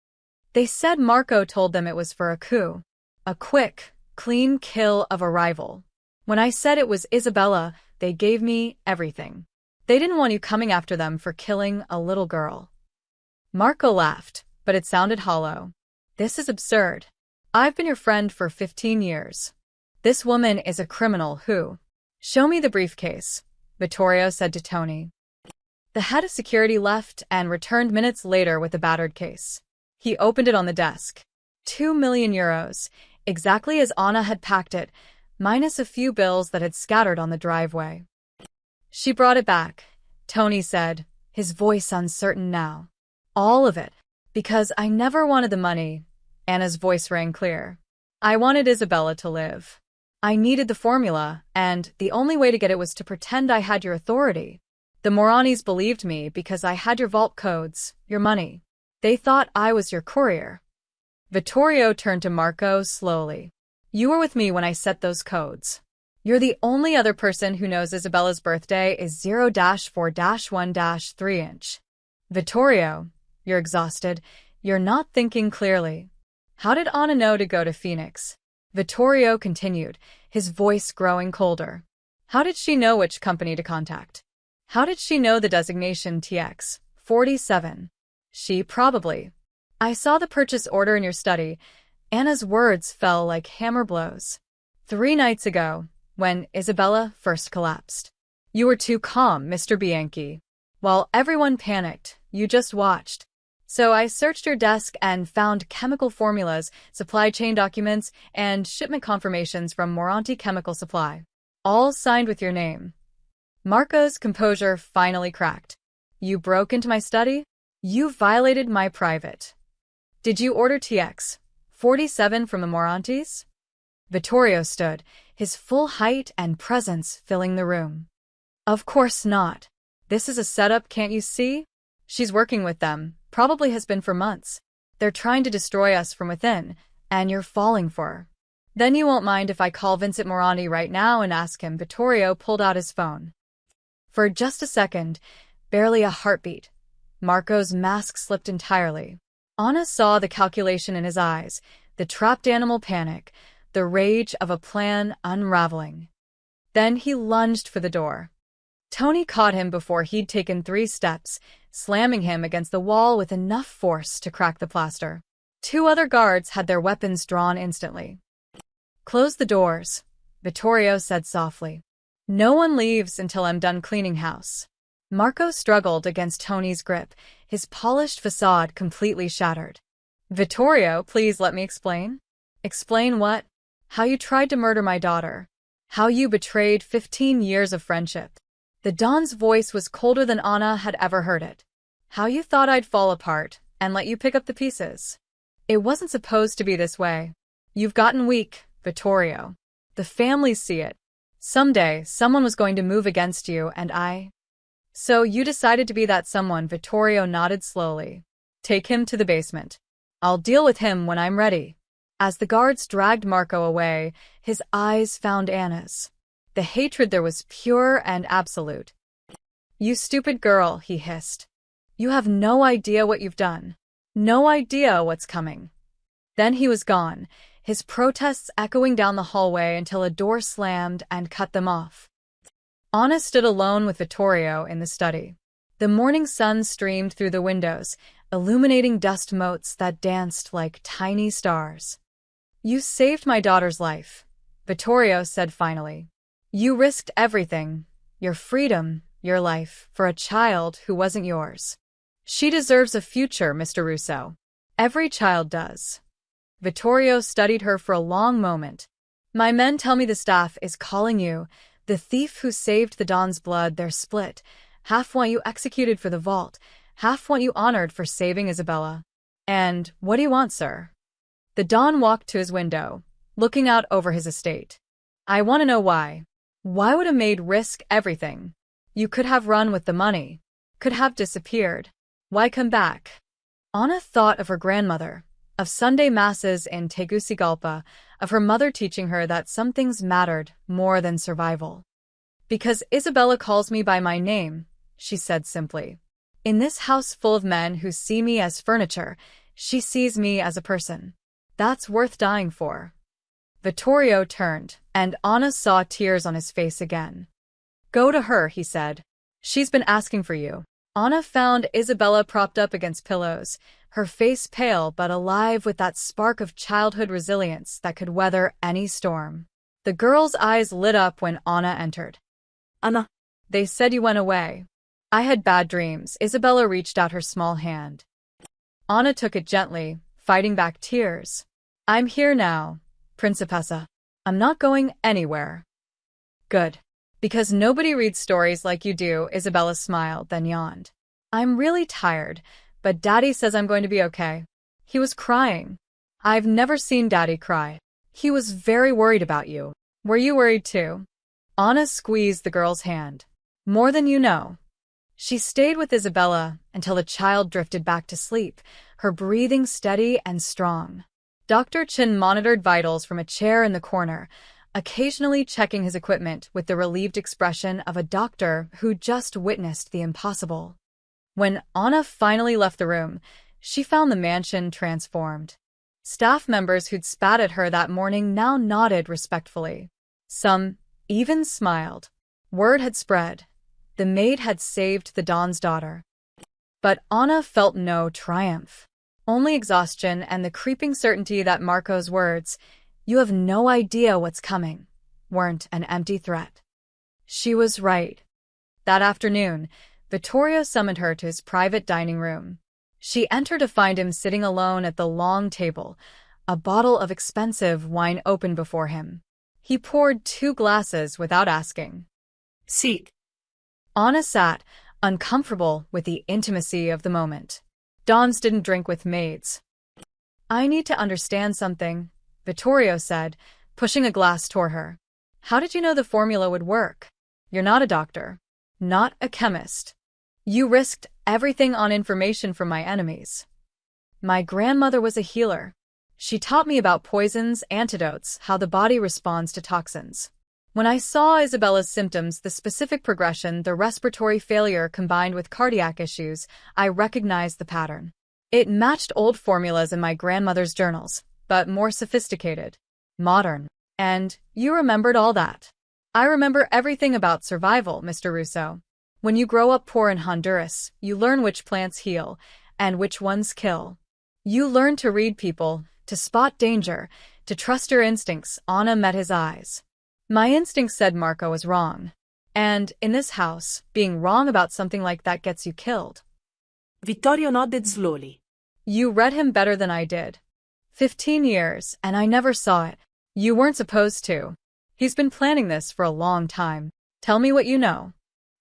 S1: They said Marco told them it was for a coup. A quick, clean kill of a rival. When I said it was Isabella, they gave me everything. They didn't want you coming after them for killing a little girl. Marco laughed, but it sounded hollow. This is absurd. I've been your friend for 15 years. This woman is a criminal who... Show me the briefcase, Vittorio said to Tony. The head of security left and returned minutes later with a battered case. He opened it on the desk. €2 million, exactly as Anna had packed it, minus a few bills that had scattered on the driveway. She brought it back, Tony said, his voice uncertain now. All of it. Because I never wanted the money. Anna's voice rang clear. I wanted Isabella to live. I needed the formula, and the only way to get it was to pretend I had your authority. The Moranis believed me because I had your vault codes, your money. They thought I was your courier. Vittorio turned to Marco slowly. You were with me when I set those codes. You're the only other person who knows Isabella's birthday is 0-4-1-3". Vittorio, you're exhausted. You're not thinking clearly. How did Anna know to go to Phoenix? Vittorio continued, his voice growing colder. How did she know which company to contact? How did she know the designation TX-47? She probably. I saw the purchase order in your study. Anna's words fell like hammer blows. 3 nights ago, when Isabella first collapsed. You were too calm, Mr. Bianchi. While everyone panicked, you just watched. So I searched your desk and found chemical formulas, supply chain documents, and shipment confirmations from Moranti Chemical Supply. All signed with your name. Marco's composure finally cracked. You broke into my study? You violated my private. Did you order TX-47 from the Morantis? Vittorio stood, his full height and presence filling the room. Of course not. This is a setup, can't you see? She's working with them, probably has been for months. They're trying to destroy us from within, and you're falling for her. Then you won't mind if I call Vincent Moranti right now and ask him. Vittorio pulled out his phone. For just a second, barely a heartbeat, Marco's mask slipped entirely. Anna saw the calculation in his eyes, the trapped animal panic, the rage of a plan unraveling. Then he lunged for the door. Tony caught him before he'd taken 3 steps, slamming him against the wall with enough force to crack the plaster. 2 other guards had their weapons drawn instantly. Close the doors, Vittorio said softly. No one leaves until I'm done cleaning house. Marco struggled against Tony's grip, his polished facade completely shattered. Vittorio, please let me explain. Explain what? How you tried to murder my daughter. How you betrayed 15 years of friendship. The Don's voice was colder than Anna had ever heard it. How you thought I'd fall apart and let you pick up the pieces. It wasn't supposed to be this way. You've gotten weak, Vittorio. The families see it. Someday, someone was going to move against you and I... So you decided to be that someone. Vittorio nodded slowly. Take him to the basement. I'll deal with him when I'm ready. As the guards dragged Marco away, his eyes found Anna's. The hatred there was pure and absolute. You stupid girl, he hissed. You have no idea what you've done. No idea what's coming. Then he was gone, his protests echoing down the hallway until a door slammed and cut them off. Anna stood alone with Vittorio in the study. The morning sun streamed through the windows, illuminating dust motes that danced like tiny stars. "You saved my daughter's life," Vittorio said finally. "You risked everything, your freedom, your life, for a child who wasn't yours. She deserves a future, Mr. Russo. Every child does." Vittorio studied her for a long moment. "My men tell me the staff is calling you. The thief who saved the Don's blood, they're split. Half want you executed for the vault, half want you honored for saving Isabella. And what do you want, sir?" The Don walked to his window, looking out over his estate. "I want to know why. Why would a maid risk everything? You could have run with the money, could have disappeared. Why come back?" Anna thought of her grandmother, of Sunday masses in Tegucigalpa, of her mother teaching her that some things mattered more than survival. "Because Isabella calls me by my name," she said simply. "In this house full of men who see me as furniture, she sees me as a person. That's worth dying for." Vittorio turned, and Anna saw tears on his face again. "Go to her," he said. "She's been asking for you." Anna found Isabella propped up against pillows, her face pale but alive with that spark of childhood resilience that could weather any storm. The girl's eyes lit up when Anna entered.
S2: "Anna."
S1: "They said you went away." "I had bad dreams." Isabella reached out her small hand. Anna took it gently, fighting back tears. "I'm here now, Principessa. I'm not going anywhere." "Good. Because nobody reads stories like you do." Isabella smiled, then yawned. "I'm really tired, but Daddy says I'm going to be okay." He was crying. I've never seen Daddy cry. He was very worried about you. Were you worried too? Anna squeezed the girl's hand. "More than you know." She stayed with Isabella until the child drifted back to sleep, her breathing steady and strong. Dr. Chin monitored vitals from a chair in the corner, occasionally checking his equipment with the relieved expression of a doctor who just witnessed the impossible. When Anna finally left the room, she found the mansion transformed. Staff members who'd spat at her that morning now nodded respectfully. Some even smiled. Word had spread. The maid had saved the Don's daughter. But Anna felt no triumph. Only exhaustion and the creeping certainty that Marco's words, "You have no idea what's coming," weren't an empty threat. She was right. That afternoon, Vittorio summoned her to his private dining room. She entered to find him sitting alone at the long table, a bottle of expensive wine open before him. He poured 2 glasses without asking.
S2: "Sit."
S1: Anna sat, uncomfortable with the intimacy of the moment. Dons didn't drink with maids. "I need to understand something," Vittorio said, pushing a glass toward her. "How did you know the formula would work? You're not a doctor. Not a chemist. You risked everything on information from my enemies." "My grandmother was a healer. She taught me about poisons, antidotes, how the body responds to toxins. When I saw Isabella's symptoms, the specific progression, the respiratory failure combined with cardiac issues, I recognized the pattern. It matched old formulas in my grandmother's journals, but more sophisticated, modern. And you remembered all that." "I remember everything about survival, Mr. Russo. When you grow up poor in Honduras, you learn which plants heal and which ones kill. You learn to read people, to spot danger, to trust your instincts." Anna met his eyes. "My instincts said Marco was wrong. And in this house, being wrong about something like that gets you killed."
S2: Vittorio nodded slowly.
S1: "You read him better than I did. 15 years, and I never saw it. You weren't supposed to. He's been planning this for a long time. Tell me what you know."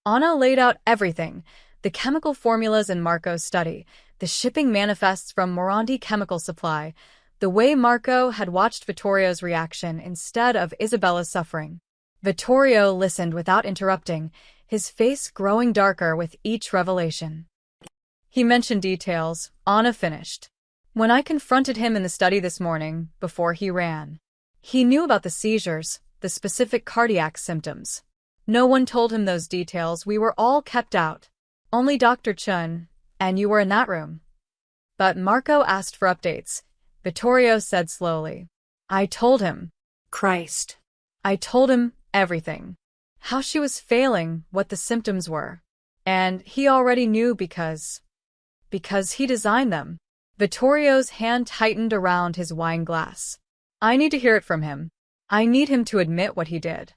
S1: Anna laid out everything, the chemical formulas in Marco's study, the shipping manifests from Morandi Chemical Supply, the way Marco had watched Vittorio's reaction instead of Isabella's suffering. Vittorio listened without interrupting, his face growing darker with each revelation. He mentioned details. Anna finished. "When I confronted him in the study this morning, before he ran, he knew about the seizures, the specific cardiac symptoms. No one told him those details. We were all kept out. Only Dr. Chun, and you were in that room." But Marco asked for updates. Vittorio said slowly. I told him.
S2: Christ.
S1: I told him everything. How she was failing, what the symptoms were. And he already knew because he designed them. Vittorio's hand tightened around his wine glass. I need to hear it from him. I need him to admit what he did.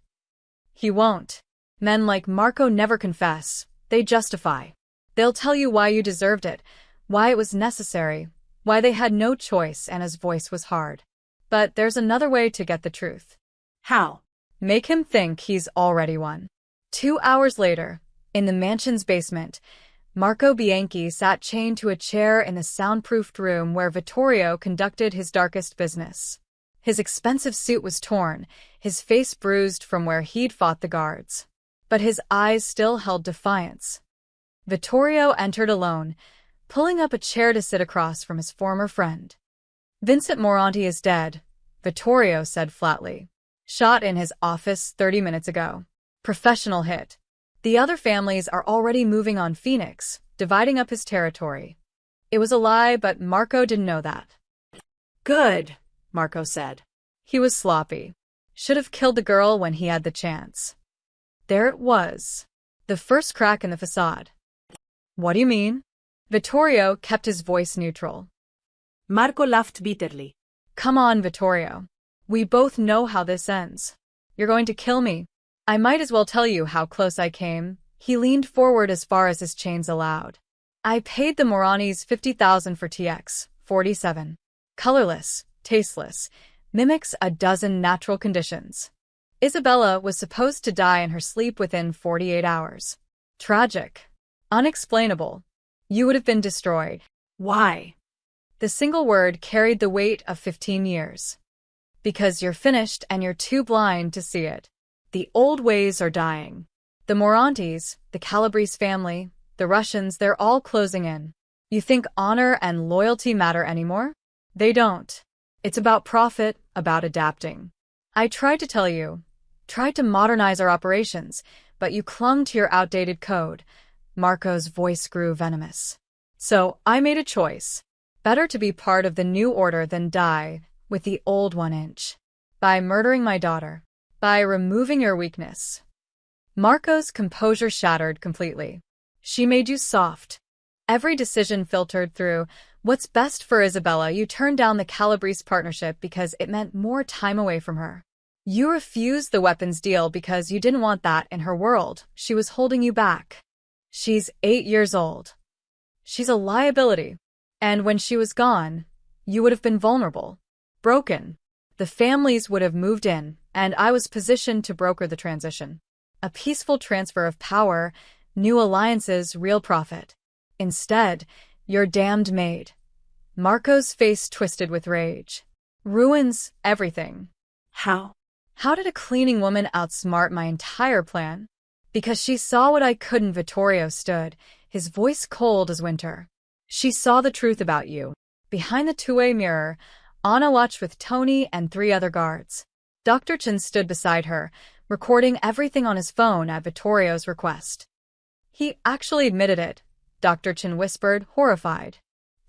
S1: He won't. Men like Marco never confess. They justify. They'll tell you why you deserved it, why it was necessary, why they had no choice, and his voice was hard. But there's another way to get the truth.
S2: How?
S1: Make him think he's already won. 2 hours later, in the mansion's basement, Marco Bianchi sat chained to a chair in the soundproofed room where Vittorio conducted his darkest business. His expensive suit was torn, his face bruised from where he'd fought the guards. But his eyes still held defiance. Vittorio entered alone, pulling up a chair to sit across from his former friend. Vincent Moranti is dead, Vittorio said flatly. Shot in his office 30 minutes ago. Professional hit. The other families are already moving on Phoenix, dividing up his territory. It was a lie, but Marco didn't know that.
S2: Good, Marco said.
S1: He was sloppy. Should have killed the girl when he had the chance. There it was. The first crack in the facade. What do you mean? Vittorio kept his voice neutral.
S2: Marco laughed bitterly.
S1: Come on, Vittorio. We both know how this ends. You're going to kill me. I might as well tell you how close I came. He leaned forward as far as his chains allowed. I paid the Moranis $50,000 for TX 47. Colorless, tasteless, mimics a dozen natural conditions. Isabella was supposed to die in her sleep within 48 hours. Tragic. Unexplainable. You would have been destroyed.
S2: Why?
S1: The single word carried the weight of 15 years. Because you're finished and you're too blind to see it. The old ways are dying. The Morantis, the Calabrese family, the Russians, they're all closing in. You think honor and loyalty matter anymore? They don't. It's about profit, about adapting. I tried to tell you, tried to modernize our operations, but you clung to your outdated code. Marco's voice grew venomous. So I made a choice. Better to be part of the new order than die with the old 1 inch. By murdering my daughter. By removing your weakness. Marco's composure shattered completely. She made you soft. Every decision filtered through what's best for Isabella. You turned down the Calabrese partnership because it meant more time away from her. You refused the weapons deal because you didn't want that in her world. She was holding you back. She's 8 years old. She's a liability. And when she was gone, you would have been vulnerable. Broken. The families would have moved in, and I was positioned to broker the transition. A peaceful transfer of power, new alliances, real profit. Instead, you're damned Maid. Marco's face twisted with rage. Ruins everything.
S2: How?
S1: How did a cleaning woman outsmart my entire plan? Because she saw what I couldn't. Vittorio stood, his voice cold as winter. She saw the truth about you. Behind the two-way mirror, Anna watched with Tony and 3 other guards. Dr. Chen stood beside her, recording everything on his phone at Vittorio's request. He actually admitted it, Dr. Chen whispered, horrified.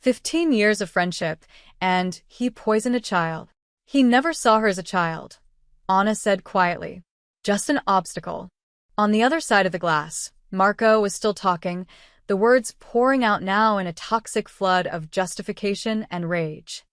S1: 15 years of friendship, and he poisoned a child. He never saw her as a child, Anna said quietly. Just an obstacle. On the other side of the glass, Marco was still talking, the words pouring out now in a toxic flood of justification and rage.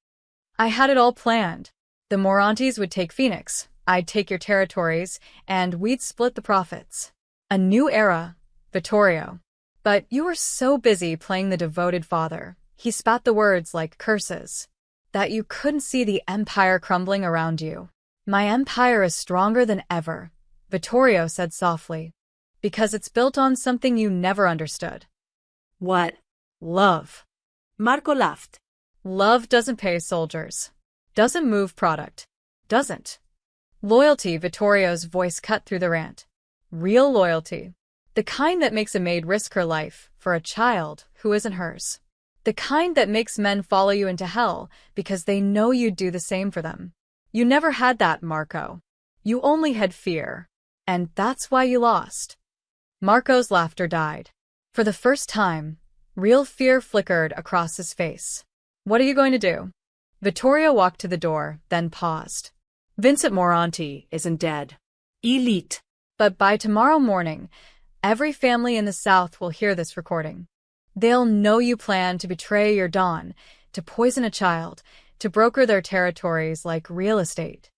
S1: I had it all planned. The Morantis would take Phoenix, I'd take your territories, and we'd split the profits. A new era, Vittorio. But you were so busy playing the devoted father, he spat the words like curses, that you couldn't see the empire crumbling around you. My empire is stronger than ever, Vittorio said softly. Because it's built on something you never understood.
S2: What?
S1: Love.
S2: Marco laughed.
S1: Love doesn't pay soldiers. Doesn't move product. Doesn't. Loyalty, Vittorio's voice cut through the rant. Real loyalty. The kind that makes a maid risk her life for a child who isn't hers. The kind that makes men follow you into hell because they know you'd do the same for them. You never had that, Marco. You only had fear. And that's why you lost. Marco's laughter died. For the first time, real fear flickered across his face. What are you going to do? Vittorio walked to the door, then paused.
S2: Vincent Moranti isn't dead. Elite.
S1: But by tomorrow morning, every family in the South will hear this recording. They'll know you plan to betray your Don, to poison a child, to broker their territories like real estate.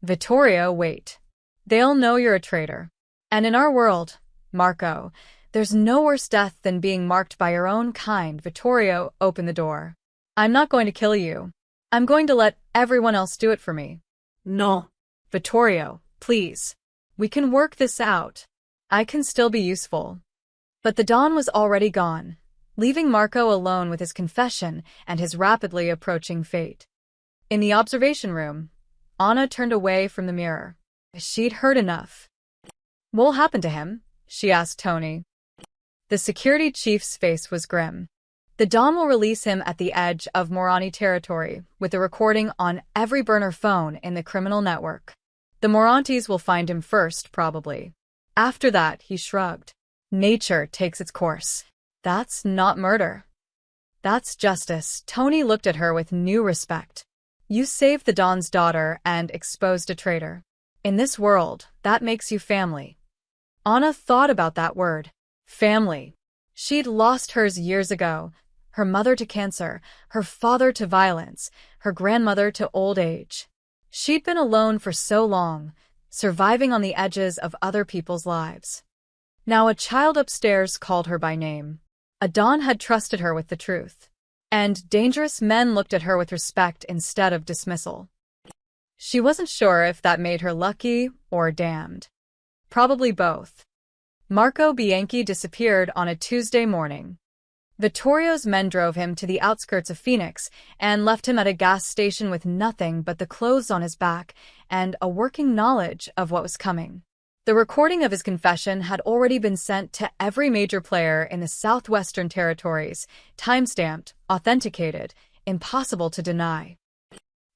S1: Vittorio, wait. They'll know you're a traitor. And in our world, Marco, there's no worse death than being marked by your own kind. Vittorio, open the door. I'm not going to kill you. I'm going to let everyone else do it for me.
S2: No.
S1: Vittorio, please. We can work this out. I can still be useful. But the Don was already gone, leaving Marco alone with his confession and his rapidly approaching fate. In the observation room, Anna turned away from the mirror. She'd heard enough. What'll happen to him? She asked Tony. The security chief's face was grim. The Don will release him at the edge of Morani territory, with the recording on every burner phone in the criminal network. The Morantis will find him first, probably. After that, he shrugged. Nature takes its course. That's not murder. That's justice. Tony looked at her with new respect. You saved the Don's daughter and exposed a traitor. In this world, that makes you family. Anna thought about that word. Family. She'd lost hers years ago. Her mother to cancer, her father to violence, her grandmother to old age. She'd been alone for so long, surviving on the edges of other people's lives. Now a child upstairs called her by name. A Don had trusted her with the truth. And dangerous men looked at her with respect instead of dismissal. She wasn't sure if that made her lucky or damned. Probably both. Marco Bianchi disappeared on a Tuesday morning. Vittorio's men drove him to the outskirts of Phoenix and left him at a gas station with nothing but the clothes on his back and a working knowledge of what was coming. The recording of his confession had already been sent to every major player in the Southwestern Territories, time-stamped, authenticated, impossible to deny.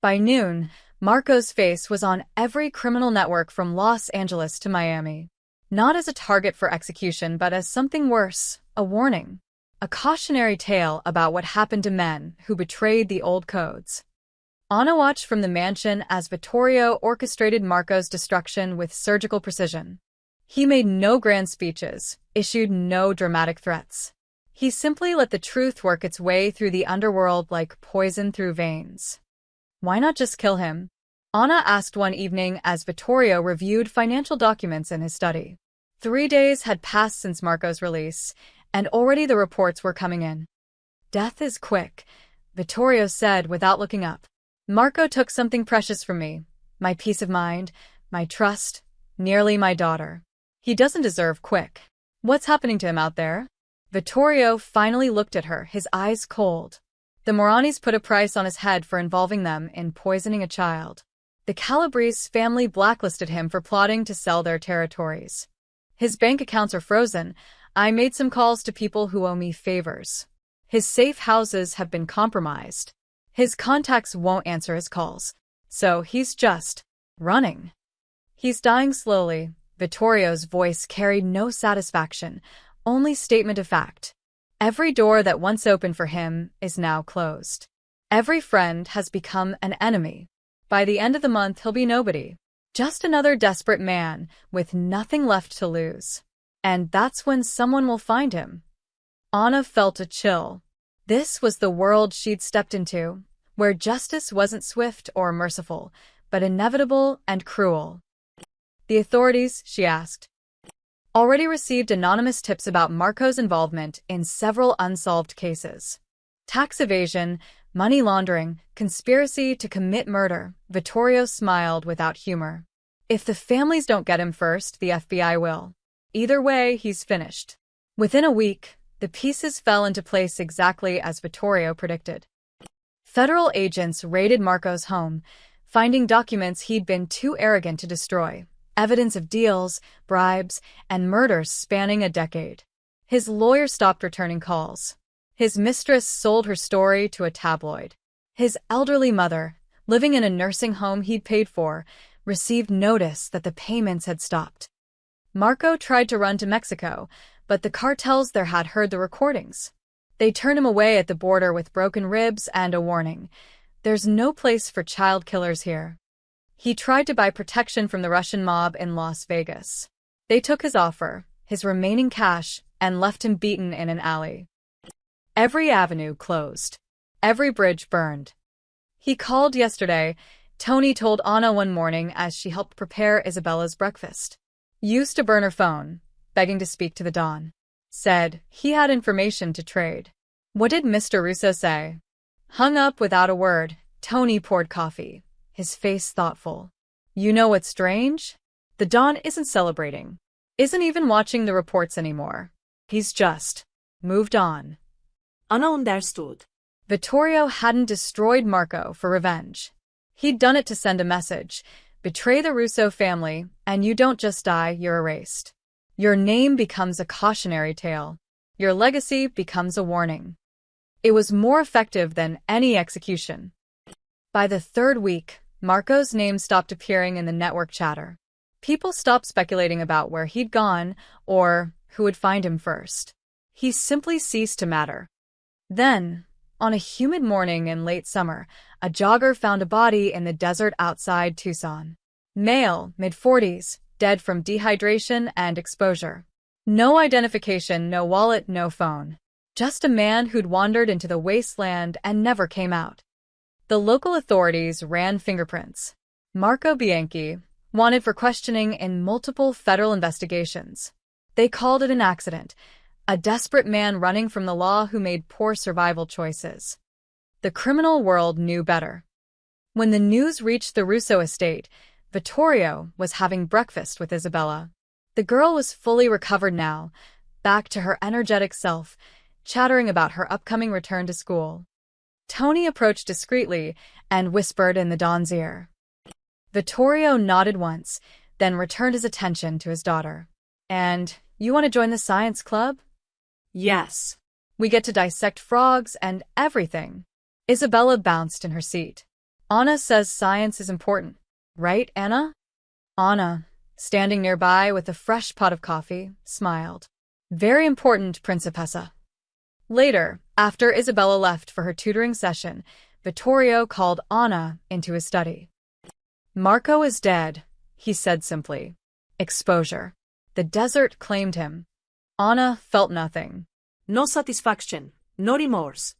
S1: By noon, Marco's face was on every criminal network from Los Angeles to Miami. Not as a target for execution, but as something worse, a warning. A cautionary tale about what happened to men who betrayed the old codes. Anna watched from the mansion as Vittorio orchestrated Marco's destruction with surgical precision. He made no grand speeches, issued no dramatic threats. He simply let the truth work its way through the underworld like poison through veins. Why not just kill him? Anna asked one evening as Vittorio reviewed financial documents in his study. 3 days had passed since Marco's release, and already the reports were coming in. Death is quick, Vittorio said without looking up. Marco took something precious from me, my peace of mind, my trust, nearly my daughter. He doesn't deserve quick. What's happening to him out there? Vittorio finally looked at her, his eyes cold. The Moranis put a price on his head for involving them in poisoning a child. The Calabrese family blacklisted him for plotting to sell their territories. His bank accounts are frozen. I made some calls to people who owe me favors. His safe houses have been compromised. His contacts won't answer his calls. So he's just running. He's dying slowly. Vittorio's voice carried no satisfaction, only statement of fact. Every door that once opened for him is now closed. Every friend has become an enemy. By the end of the month, he'll be nobody. Just another desperate man with nothing left to lose. And that's when someone will find him. Anna felt a chill. This was the world she'd stepped into, where justice wasn't swift or merciful, but inevitable and cruel. The authorities, she asked, already received anonymous tips about Marco's involvement in several unsolved cases. Tax evasion, money laundering, conspiracy to commit murder. Vittorio smiled without humor. If the families don't get him first, the FBI will. Either way, he's finished. Within a week, the pieces fell into place exactly as Vittorio predicted. Federal agents raided Marco's home, finding documents he'd been too arrogant to destroy, evidence of deals, bribes, and murders spanning a decade. His lawyer stopped returning calls. His mistress sold her story to a tabloid. His elderly mother, living in a nursing home he'd paid for, received notice that the payments had stopped. Marco tried to run to Mexico, but the cartels there had heard the recordings. They turn him away at the border with broken ribs and a warning. There's no place for child killers here. He tried to buy protection from the Russian mob in Las Vegas. They took his offer, his remaining cash, and left him beaten in an alley. Every avenue closed. Every bridge burned. He called yesterday, Tony told Anna one morning as she helped prepare Isabella's breakfast. Used to burn her phone, begging to speak to the Don. Said he had information to trade. What did Mr. Russo say? Hung up without a word. Tony poured coffee, his face thoughtful. You know what's strange? The Don isn't celebrating. Isn't even watching the reports anymore. He's just moved on.
S2: Anna understood.
S1: Vittorio hadn't destroyed Marco for revenge. He'd done it to send a message. Betray the Russo family, and you don't just die, you're erased. Your name becomes a cautionary tale. Your legacy becomes a warning. It was more effective than any execution. By the third week, Marco's name stopped appearing in the network chatter. People stopped speculating about where he'd gone or who would find him first. He simply ceased to matter. Then, on a humid morning in late summer, a jogger found a body in the desert outside Tucson. Male, mid-40s, dead from dehydration and exposure. No identification, no wallet, no phone. Just a man who'd wandered into the wasteland and never came out. The local authorities ran fingerprints. Marco Bianchi, wanted for questioning in multiple federal investigations. They called it an accident, a desperate man running from the law who made poor survival choices. The criminal world knew better. When the news reached the Russo estate, Vittorio was having breakfast with Isabella. The girl was fully recovered now, back to her energetic self, chattering about her upcoming return to school. Tony approached discreetly and whispered in the Don's ear. Vittorio nodded once, then returned his attention to his daughter. And you want to join the science club?
S2: Yes.
S1: We get to dissect frogs and everything. Isabella bounced in her seat. Anna says science is important. Right, Anna? Anna, standing nearby with a fresh pot of coffee, smiled. Very important, Principessa. Later, after Isabella left for her tutoring session, Vittorio called Anna into his study. Marco is dead, he said simply. Exposure. The desert claimed him. Anna felt nothing.
S2: No satisfaction, no remorse.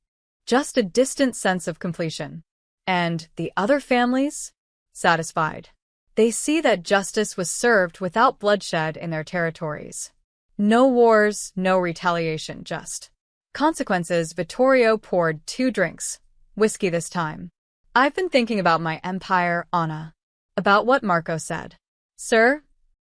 S1: Just a distant sense of completion. And the other families? Satisfied. They see that justice was served without bloodshed in their territories. No wars, no retaliation, just consequences. Vittorio poured 2 drinks, whiskey this time. I've been thinking about my empire, Anna. About what Marco said. Sir?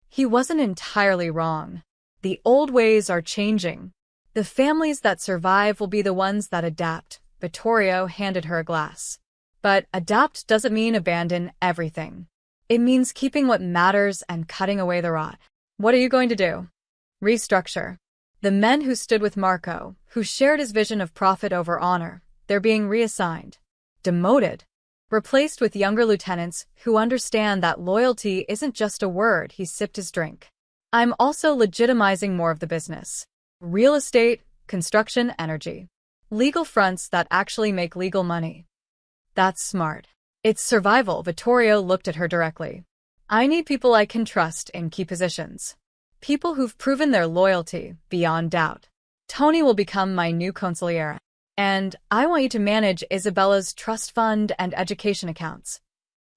S1: He wasn't entirely wrong. The old ways are changing. The families that survive will be the ones that adapt. Vittorio handed her a glass. But adapt doesn't mean abandon everything. It means keeping what matters and cutting away the rot. What are you going to do? Restructure. The men who stood with Marco, who shared his vision of profit over honor, they're being reassigned. Demoted. Replaced with younger lieutenants who understand that loyalty isn't just a word. He sipped his drink. I'm also legitimizing more of the business. Real estate, construction, energy. Legal fronts that actually make legal money. That's smart. It's survival. Vittorio looked at her directly. I need people I can trust in key positions. People who've proven their loyalty beyond doubt. Tony will become my new consigliere. And I want you to manage Isabella's trust fund and education accounts.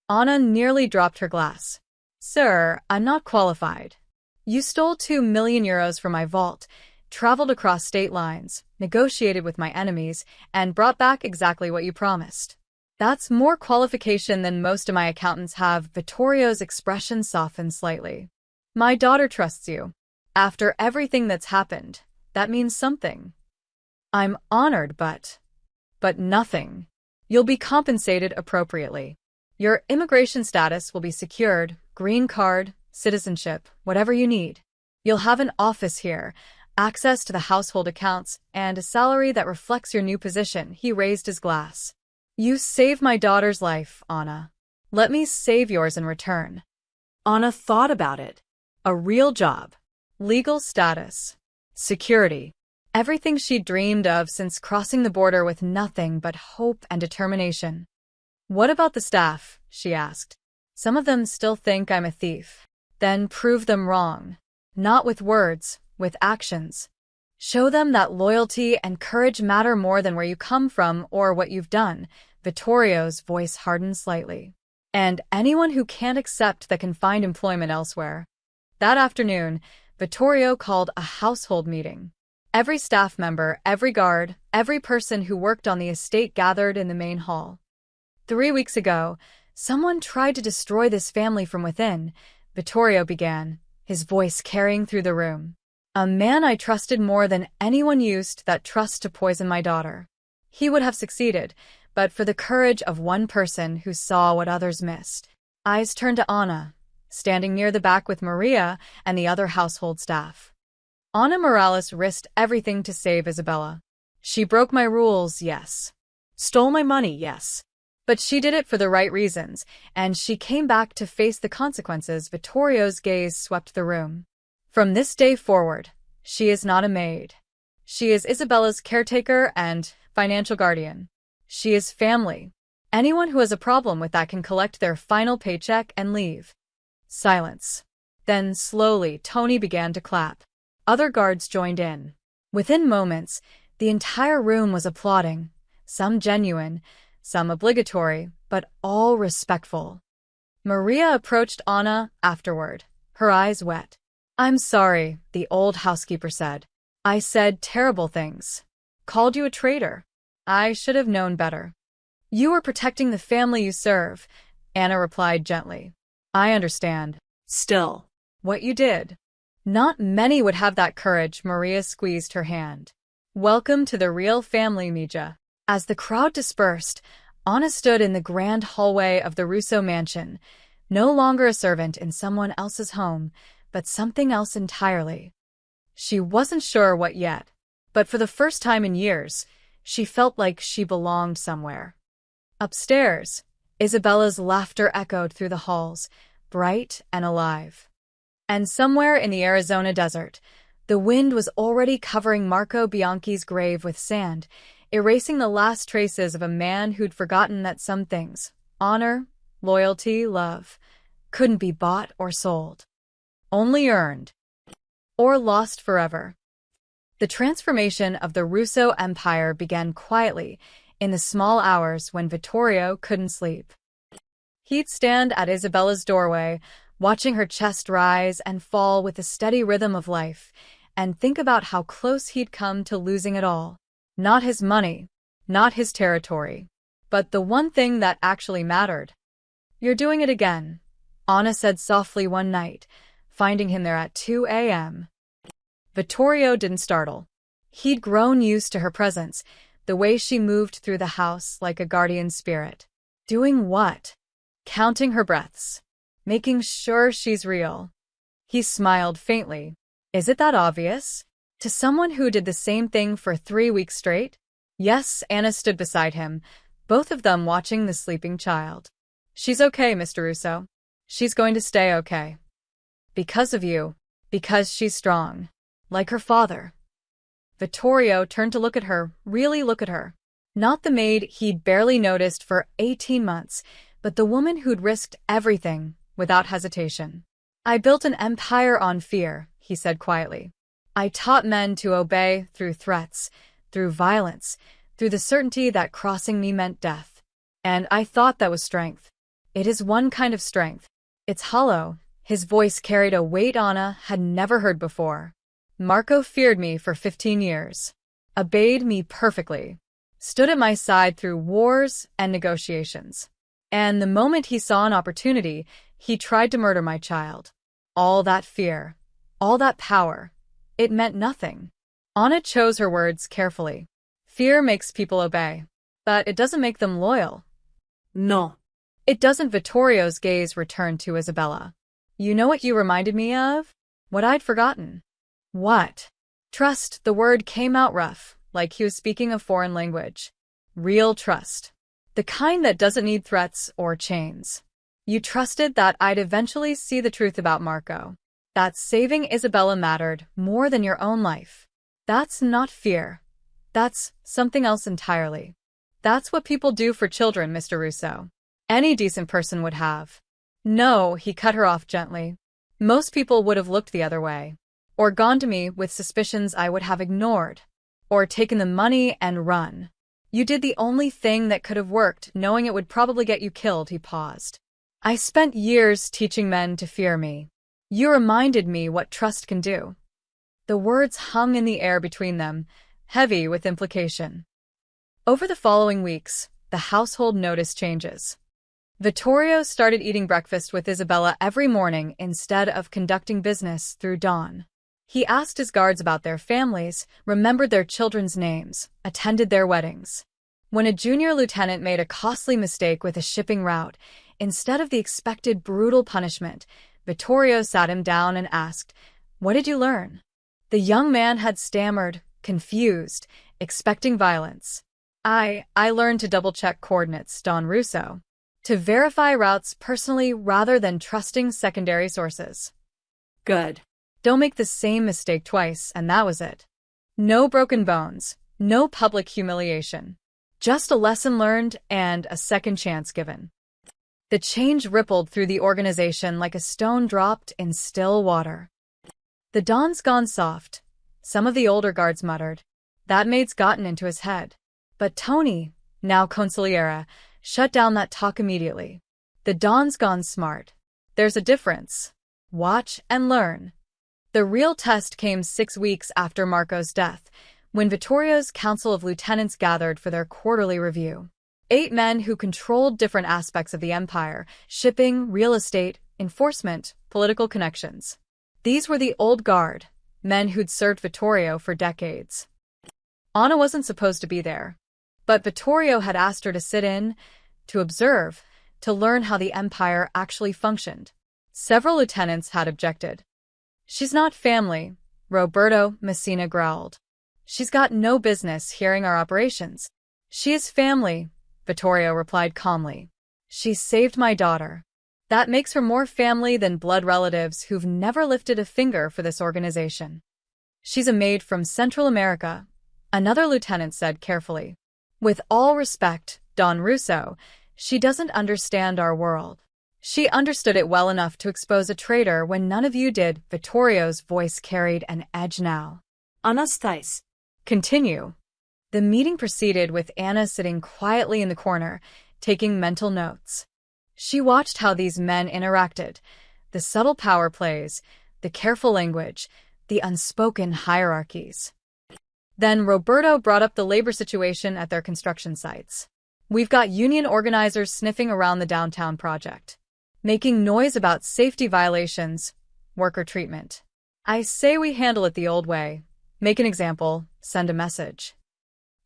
S1: Anna nearly dropped her glass. Sir, I'm not qualified. You stole 2 million euros from my vault, traveled across state lines, negotiated with my enemies, and brought back exactly what you promised. That's more qualification than most of my accountants have. Vittorio's expression softened slightly. My daughter trusts you. After everything that's happened, that means something. I'm honored, but nothing. You'll be compensated appropriately. Your immigration status will be secured, green card, citizenship, whatever you need. You'll have an office here, access to the household accounts, and a salary that reflects your new position. He raised his glass. You saved my daughter's life, Anna. Let me save yours in return.
S2: Anna thought about it.
S1: A real job. Legal status. Security. Everything she'd dreamed of since crossing the border with nothing but hope and determination. "What about the staff?" she asked. "Some of them still think I'm a thief." "Then prove them wrong. Not with words, with actions. Show them that loyalty and courage matter more than where you come from or what you've done." Vittorio's voice hardened slightly. "And anyone who can't accept that can find employment elsewhere." That afternoon, Vittorio called a household meeting. Every staff member, every guard, every person who worked on the estate gathered in the main hall. 3 weeks ago, someone tried to destroy this family from within, Vittorio began, his voice carrying through the room. "A man I trusted more than anyone used that trust to poison my daughter. He would have succeeded, but for the courage of one person who saw what others missed." Eyes turned to Anna, standing near the back with Maria and the other household staff. Ana Morales risked everything to save Isabella. She broke my rules, yes.
S2: Stole my money, yes.
S1: But she did it for the right reasons, and she came back to face the consequences. Vittorio's gaze swept the room. "From this day forward, she is not a maid. She is Isabella's caretaker and financial guardian. She is family. Anyone who has a problem with that can collect their final paycheck and leave." Silence. Then, slowly, Tony began to clap. Other guards joined in. Within moments, the entire room was applauding, some genuine, some obligatory, but all respectful. Maria approached Anna afterward, her eyes wet. "I'm sorry," the old housekeeper said. "I said terrible things. Called you a traitor. I should have known better." "You are protecting the family you serve," Anna replied gently. "I understand.
S2: Still,
S1: What you did. Not many would have that courage." Maria squeezed her hand. "Welcome to the real family, Mija." As the crowd dispersed, Anna stood in the grand hallway of the Russo mansion, no longer a servant in someone else's home, but something else entirely. She wasn't sure what yet, but for the first time in years, she felt like she belonged somewhere. Upstairs, Isabella's laughter echoed through the halls, bright and alive. And somewhere in the Arizona desert, the wind was already covering Marco Bianchi's grave with sand, erasing the last traces of a man who'd forgotten that some things, honor, loyalty, love, couldn't be bought or sold. Only earned. Or lost forever. The transformation of the Russo Empire began quietly, in the small hours when Vittorio couldn't sleep. He'd stand at Isabella's doorway, watching her chest rise and fall with the steady rhythm of life, and think about how close he'd come to losing it all. Not his money, not his territory, but the one thing that actually mattered. "You're doing it again," Anna said softly one night, finding him there at 2 a.m. Vittorio didn't startle. He'd grown used to her presence, the way she moved through the house like a guardian spirit. Doing what? Counting her breaths. Making sure she's real. He smiled faintly. "Is it that obvious? To someone who did the same thing for 3 weeks straight?" "Yes." Anna stood beside him, both of them watching the sleeping child. "She's okay, Mr. Russo. She's going to stay okay. Because of you. Because she's strong. Like her father." Vittorio turned to look at her, really look at her. Not the maid he'd barely noticed for 18 months, but the woman who'd risked everything, without hesitation. "I built an empire on fear," he said quietly. "I taught men to obey through threats, through violence, through the certainty that crossing me meant death. And I thought that was strength. It is one kind of strength. It's hollow." His voice carried a weight Anna had never heard before. "Marco feared me for 15 years. Obeyed me perfectly. Stood at my side through wars and negotiations. And the moment he saw an opportunity, he tried to murder my child. All that fear, all that power, it meant nothing." Anna chose her words carefully. "Fear makes people obey, but it doesn't make them loyal."
S2: No.
S1: "It doesn't." Vittorio's gaze returned to Isabella. "You know what you reminded me of? What I'd forgotten." "What?" "Trust." The word came out rough, like he was speaking a foreign language. "Real trust. The kind that doesn't need threats or chains. You trusted that I'd eventually see the truth about Marco. That saving Isabella mattered more than your own life. That's not fear. That's something else entirely. That's what people do for children, Mr. Russo. Any decent person would have. No, he cut her off gently. Most people would have looked the other way. Or gone to me with suspicions I would have ignored. Or taken the money and run. You did the only thing that could have worked, knowing it would probably get you killed, he paused. I spent years teaching men to fear me. You reminded me what trust can do. The words hung in the air between them, heavy with implication. Over the following weeks, the household noticed changes. Vittorio started eating breakfast with Isabella every morning instead of conducting business through dawn. He asked his guards about their families, remembered their children's names, attended their weddings. When a junior lieutenant made a costly mistake with a shipping route, instead of the expected brutal punishment, Vittorio sat him down and asked, "What did you learn?" The young man had stammered, confused, expecting violence. I learned to double-check coordinates, Don Russo. To verify routes personally rather than trusting secondary sources.
S2: Good.
S1: Don't make the same mistake twice, and that was it. No broken bones, no public humiliation. Just a lesson learned and a second chance given. The change rippled through the organization like a stone dropped in still water. The dawn's gone soft, some of the older guards muttered. That maid's gotten into his head. But Tony, now consigliere, shut down that talk immediately. The dawn's gone smart. There's a difference. Watch and learn. The real test came 6 weeks after Marco's death, when Vittorio's Council of Lieutenants gathered for their quarterly review. 8 men who controlled different aspects of the empire: shipping, real estate, enforcement, political connections. These were the old guard, men who'd served Vittorio for decades. Anna wasn't supposed to be there, but Vittorio had asked her to sit in, to observe, to learn how the empire actually functioned. Several lieutenants had objected. She's not family, Roberto Messina growled. She's got no business hearing our operations. She is family, Vittorio replied calmly. She saved my daughter. That makes her more family than blood relatives who've never lifted a finger for this organization. She's a maid from Central America, another lieutenant said carefully. With all respect, Don Russo, she doesn't understand our world. She understood it well enough to expose a traitor when none of you did. Vittorio's voice carried an edge now.
S2: Anastais.
S1: Continue. The meeting proceeded with Anna sitting quietly in the corner, taking mental notes. She watched how these men interacted, the subtle power plays, the careful language, the unspoken hierarchies. Then Roberto brought up the labor situation at their construction sites. We've got union organizers sniffing around the downtown project, making noise about safety violations, worker treatment. I say we handle it the old way. Make an example, send a message.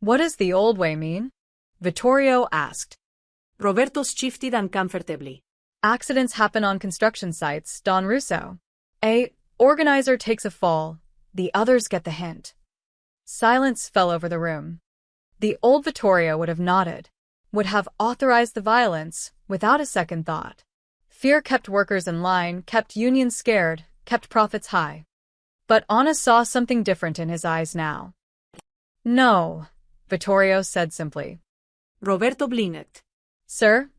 S1: What does the old way mean? Vittorio asked.
S2: Roberto's shifted uncomfortably.
S1: Accidents happen on construction sites, Don Russo. A organizer takes a fall, the others get the hint. Silence fell over the room. The old Vittorio would have nodded, would have authorized the violence without a second thought. Fear kept workers in line, kept unions scared, kept profits high. But Anna saw something different in his eyes now. No, Vittorio said simply.
S2: Roberto blinked.
S1: Sir?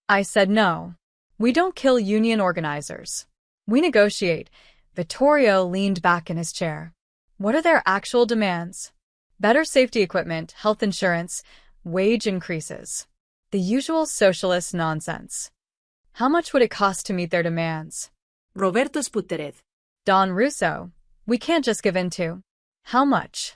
S1: I said no. We don't kill union organizers. We negotiate. Vittorio leaned back in his chair. What are their actual demands? Better safety equipment, health insurance, wage increases. The usual socialist nonsense. How much would it cost to meet their demands?
S2: Roberto sputtered.
S1: Don Russo, we can't just give in to. How much?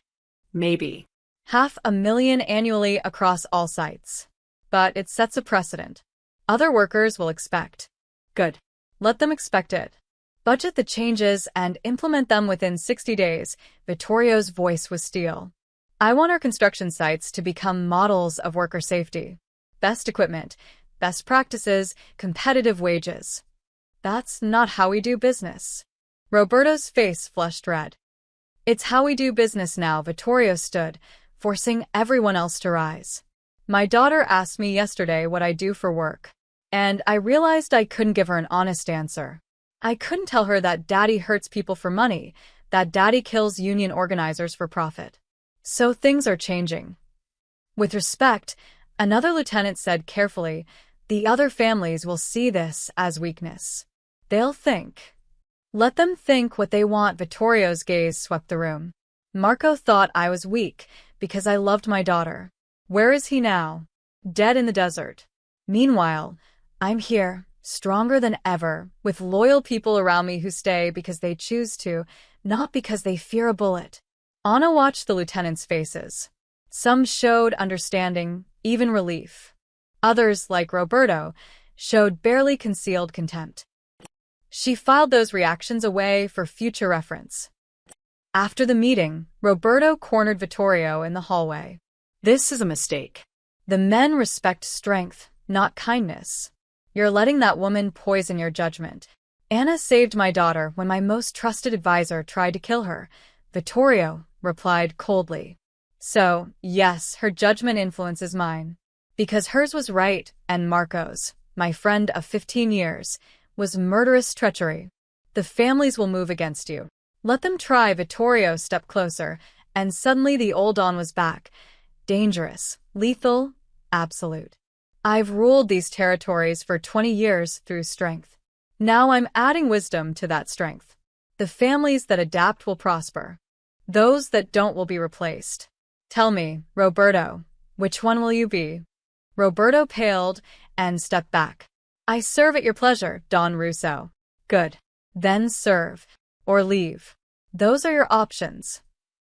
S2: Maybe.
S1: $500,000 annually across all sites. But it sets a precedent. Other workers will expect. Good. Let them expect it. Budget the changes and implement them within 60 days. Vittorio's voice was steel. I want our construction sites to become models of worker safety. Best equipment, best practices, competitive wages. That's not how we do business. Roberto's face flushed red. It's how we do business now. Vittorio stood, forcing everyone else to rise. My daughter asked me yesterday what I do for work, and I realized I couldn't give her an honest answer. I couldn't tell her that Daddy hurts people for money, that daddy kills union organizers for profit. So things are changing. With respect, another lieutenant said carefully, the other families will see this as weakness. They'll think. Let them think what they want. Vittorio's gaze swept the room. Marco thought I was weak because I loved my daughter. Where is he now? Dead in the desert. Meanwhile, I'm here, stronger than ever, with loyal people around me who stay because they choose to, not because they fear a bullet. Anna watched the lieutenants' faces. Some showed understanding, even relief. Others, like Roberto, showed barely concealed contempt. She filed those reactions away for future reference. After the meeting, Roberto cornered Vittorio in the hallway.
S2: This is a mistake.
S1: The men respect strength, not kindness. You're letting that woman poison your judgment. Anna saved my daughter when my most trusted advisor tried to kill her, Vittorio replied coldly. So, yes, her judgment influences mine. Because hers was right, and Marco's, my friend of 15 years, was murderous treachery. The families will move against you. Let them try. Vittorio stepped closer, and suddenly the old Don was back. Dangerous, lethal, absolute. I've ruled these territories for 20 years through strength. Now I'm adding wisdom to that strength. The families that adapt will prosper. Those that don't will be replaced. Tell me, Roberto, which one will you be? Roberto paled and stepped back. I serve at your pleasure, Don Russo. Good. Then serve. Or leave. Those are your options.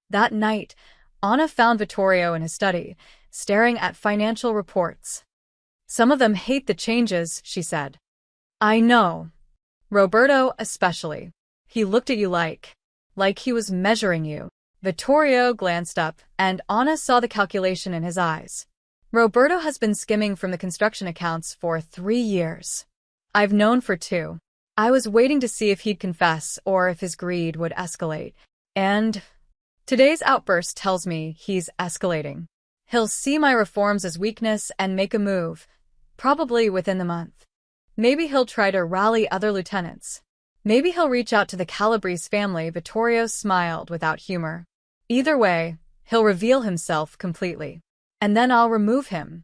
S1: That night, Anna found Vittorio in his study, staring at financial reports. Some of them hate the changes, she said. I know. Roberto especially. He looked at you like he was measuring you. Vittorio glanced up, and Anna saw the calculation in his eyes. Roberto has been skimming from the construction accounts for 3 years. I've known for 2. I was waiting to see if he'd confess or if his greed would escalate. And today's outburst tells me he's escalating. He'll see my reforms as weakness and make a move, probably within the month. Maybe he'll try to rally other lieutenants. Maybe he'll reach out to the Calabrese family. Vittorio smiled without humor. Either way, he'll reveal himself completely. And then I'll remove him.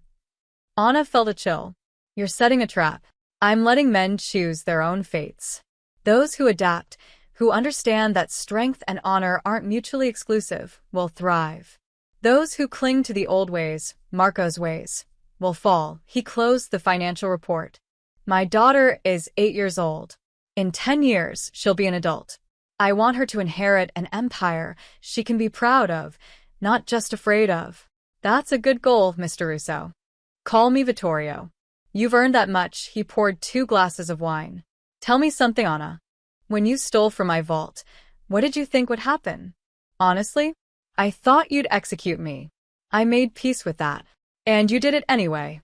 S1: Anna felt a chill. You're setting a trap. I'm letting men choose their own fates. Those who adapt, who understand that strength and honor aren't mutually exclusive, will thrive. Those who cling to the old ways, Marco's ways, will fall. He closed the financial report. My daughter is 8 years old. In 10 years, she'll be an adult. I want her to inherit an empire she can be proud of, not just afraid of. That's a good goal, Mr. Russo. Call me Vittorio. You've earned that much. He poured 2 glasses of wine. Tell me something, Anna. When you stole from my vault, what did you think would happen? Honestly, I thought you'd execute me. I made peace with that. And you did it anyway.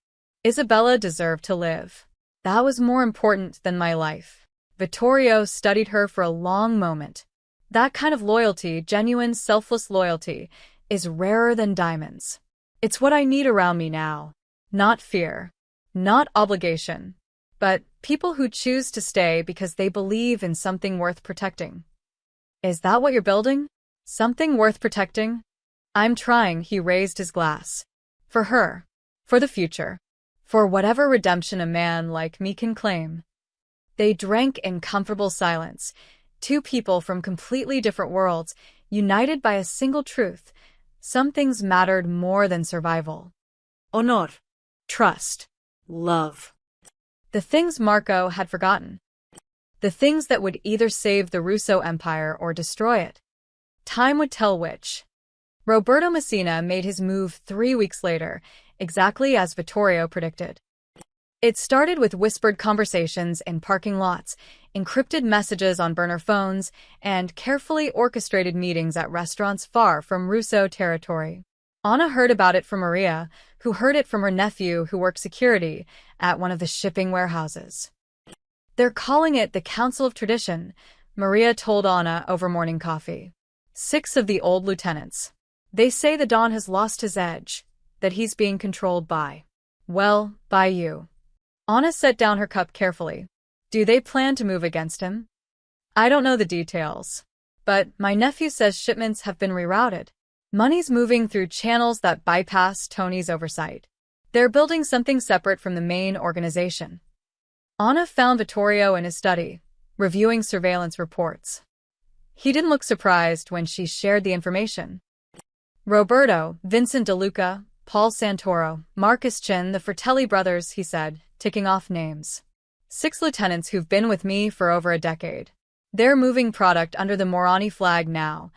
S1: Isabella deserved to live. That was more important than my life. Vittorio studied her for a long moment. That kind of loyalty, genuine, selfless loyalty, is rarer than diamonds. It's what I need around me now. Not fear. Not obligation. But people who choose to stay because they believe in something worth protecting. Is that what you're building? Something worth protecting? I'm trying. He raised his glass. For her. For the future. For whatever redemption a man like me can claim. They drank in comfortable silence. 2 people from completely different worlds, united by a single truth. Some things mattered more than survival.
S2: Honor. Trust. Love.
S1: The things Marco had forgotten. The things that would either save the Russo Empire or destroy it. Time would tell which. Roberto Messina made his move 3 weeks later, exactly as Vittorio predicted. It started with whispered conversations in parking lots, encrypted messages on burner phones, and carefully orchestrated meetings at restaurants far from Russo territory. Anna heard about it from Maria, who heard it from her nephew who worked security at one of the shipping warehouses. They're calling it the Council of Tradition, Maria told Anna over morning coffee. 6 of the old lieutenants. They say the Don has lost his edge, that he's being controlled by you. Anna set down her cup carefully. Do they plan to move against him? I don't know the details. But my nephew says shipments have been rerouted. Money's moving through channels that bypass Tony's oversight. They're building something separate from the main organization. Anna found Vittorio in his study, reviewing surveillance reports. He didn't look surprised when she shared the information. Roberto, Vincent De Luca, Paul Santoro, Marcus Chin, the Fratelli brothers, he said, ticking off names. 6 lieutenants who've been with me for over a decade. They're moving product under the Morani flag now,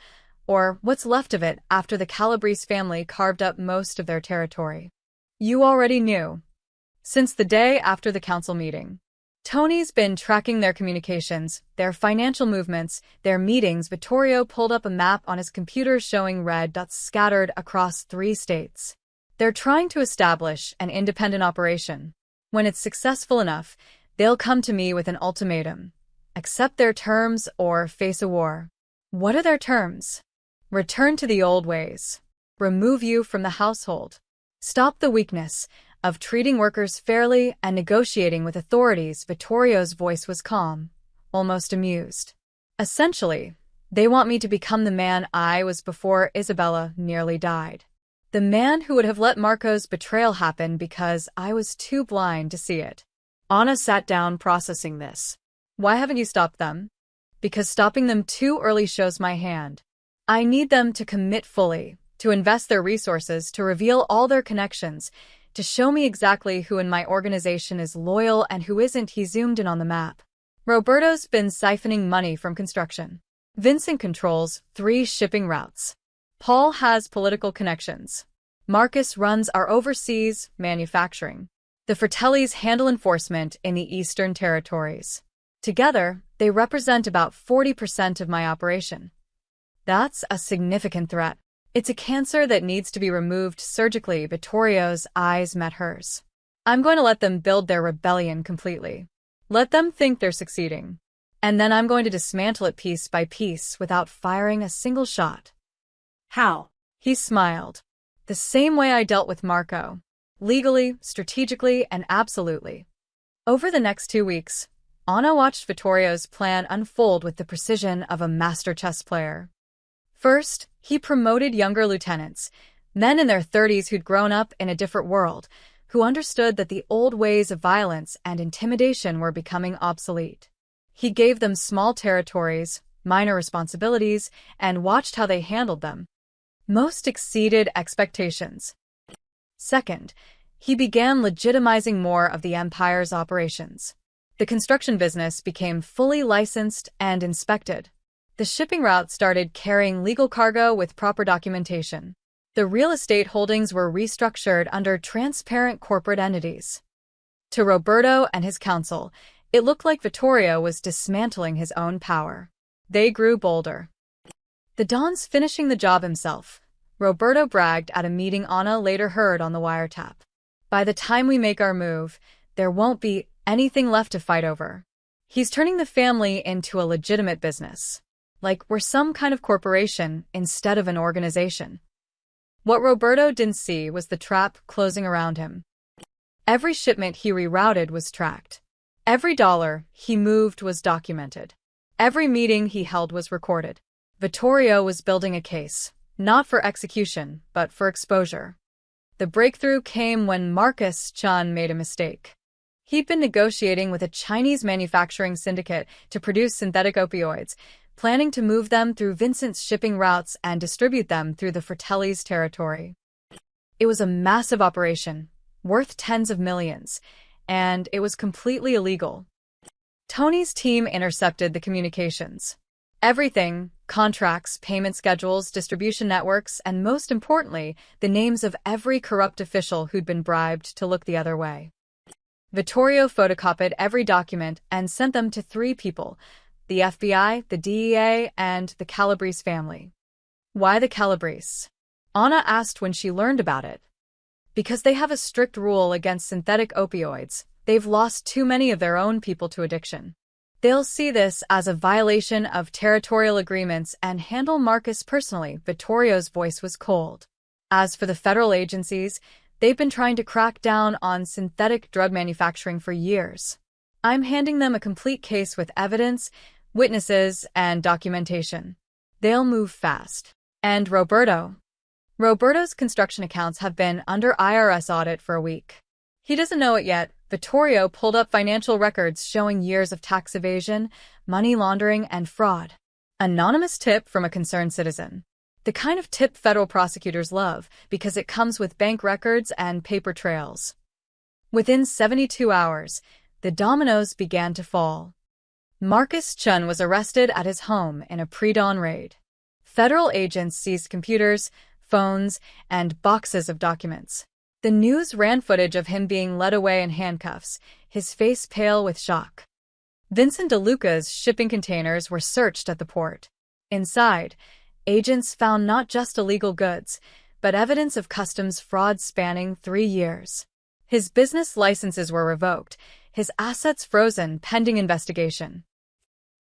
S1: or what's left of it after the Calabrese family carved up most of their territory. You already knew. Since the day after the council meeting. Tony's been tracking their communications, their financial movements, their meetings. Vittorio pulled up a map on his computer showing red dots scattered across 3 states. They're trying to establish an independent operation. When it's successful enough, they'll come to me with an ultimatum. Accept their terms or face a war. What are their terms? Return to the old ways. Remove you from the household. Stop the weakness of treating workers fairly and negotiating with authorities. Vittorio's voice was calm, almost amused. Essentially, they want me to become the man I was before Isabella nearly died. The man who would have let Marco's betrayal happen because I was too blind to see it.
S2: Anna sat down processing this.
S1: Why haven't you stopped them? Because stopping them too early shows my hand. I need them to commit fully, to invest their resources, to reveal all their connections, to show me exactly who in my organization is loyal and who isn't. He zoomed in on the map. Roberto's been siphoning money from construction. Vincent controls 3 shipping routes. Paul has political connections. Marcus runs our overseas manufacturing. The Fratellis handle enforcement in the Eastern Territories. Together, they represent about 40% of my operation. That's a significant threat. It's a cancer that needs to be removed surgically. Vittorio's eyes met hers. I'm going to let them build their rebellion completely. Let them think they're succeeding. And then I'm going to dismantle it piece by piece without firing a single shot.
S2: How?
S1: He smiled. The same way I dealt with Marco. Legally, strategically, and absolutely. Over the next 2 weeks, Anna watched Vittorio's plan unfold with the precision of a master chess player. First, he promoted younger lieutenants, men in their 30s who'd grown up in a different world, who understood that the old ways of violence and intimidation were becoming obsolete. He gave them small territories, minor responsibilities, and watched how they handled them. Most exceeded expectations. Second, he began legitimizing more of the empire's operations. The construction business became fully licensed and inspected. The shipping route started carrying legal cargo with proper documentation. The real estate holdings were restructured under transparent corporate entities. To Roberto and his council, it looked like Vittorio was dismantling his own power. They grew bolder. The Don's finishing the job himself, Roberto bragged at a meeting Anna later heard on the wiretap. By the time we make our move, there won't be anything left to fight over. He's turning the family into a legitimate business. Like we're some kind of corporation instead of an organization. What Roberto didn't see was the trap closing around him. Every shipment he rerouted was tracked. Every dollar he moved was documented. Every meeting he held was recorded. Vittorio was building a case, not for execution, but for exposure. The breakthrough came when Marcus Chan made a mistake. He'd been negotiating with a Chinese manufacturing syndicate to produce synthetic opioids, planning to move them through Vincent's shipping routes and distribute them through the Fratelli's territory. It was a massive operation, worth tens of millions, and it was completely illegal. Tony's team intercepted the communications. Everything, contracts, payment schedules, distribution networks, and most importantly, the names of every corrupt official who'd been bribed to look the other way. Vittorio photocopied every document and sent them to 3 people, the FBI, the DEA, and the Calabrese family. Why the Calabrese? Anna asked when she learned about it. Because they have a strict rule against synthetic opioids, they've lost too many of their own people to addiction. They'll see this as a violation of territorial agreements and handle Marcus personally. Vittorio's voice was cold. As for the federal agencies, they've been trying to crack down on synthetic drug manufacturing for years. I'm handing them a complete case with evidence, witnesses, and documentation. They'll move fast. And Roberto? Roberto's construction accounts have been under IRS audit for a week. He doesn't know it yet. Vittorio pulled up financial records showing years of tax evasion, money laundering, and fraud. Anonymous tip from a concerned citizen. The kind of tip federal prosecutors love because it comes with bank records and paper trails. Within 72 hours, the dominoes began to fall. Marcus Chun was arrested at his home in a pre-dawn raid. Federal agents seized computers, phones, and boxes of documents. The news ran footage of him being led away in handcuffs, his face pale with shock. Vincent DeLuca's shipping containers were searched at the port. Inside, agents found not just illegal goods, but evidence of customs fraud spanning 3 years. His business licenses were revoked, his assets frozen pending investigation.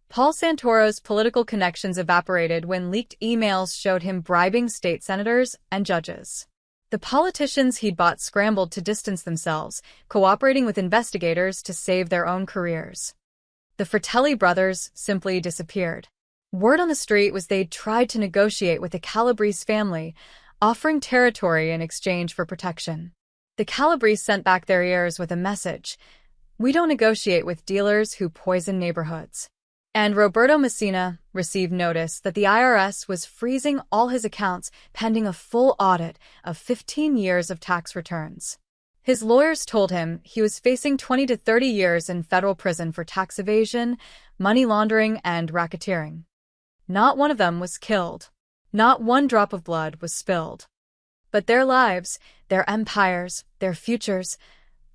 S1: Paul Santoro's political connections evaporated when leaked emails showed him bribing state senators and judges. The politicians he'd bought scrambled to distance themselves, cooperating with investigators to save their own careers. The Fratelli brothers simply disappeared. Word on the street was they'd tried to negotiate with the Calabrese family, offering territory in exchange for protection. The Calabrese sent back their ears with a message: "We don't negotiate with dealers who poison neighborhoods." And Roberto Messina received notice that the IRS was freezing all his accounts pending a full audit of 15 years of tax returns. His lawyers told him he was facing 20 to 30 years in federal prison for tax evasion, money laundering, and racketeering. Not one of them was killed. Not one drop of blood was spilled. But their lives, their empires, their futures,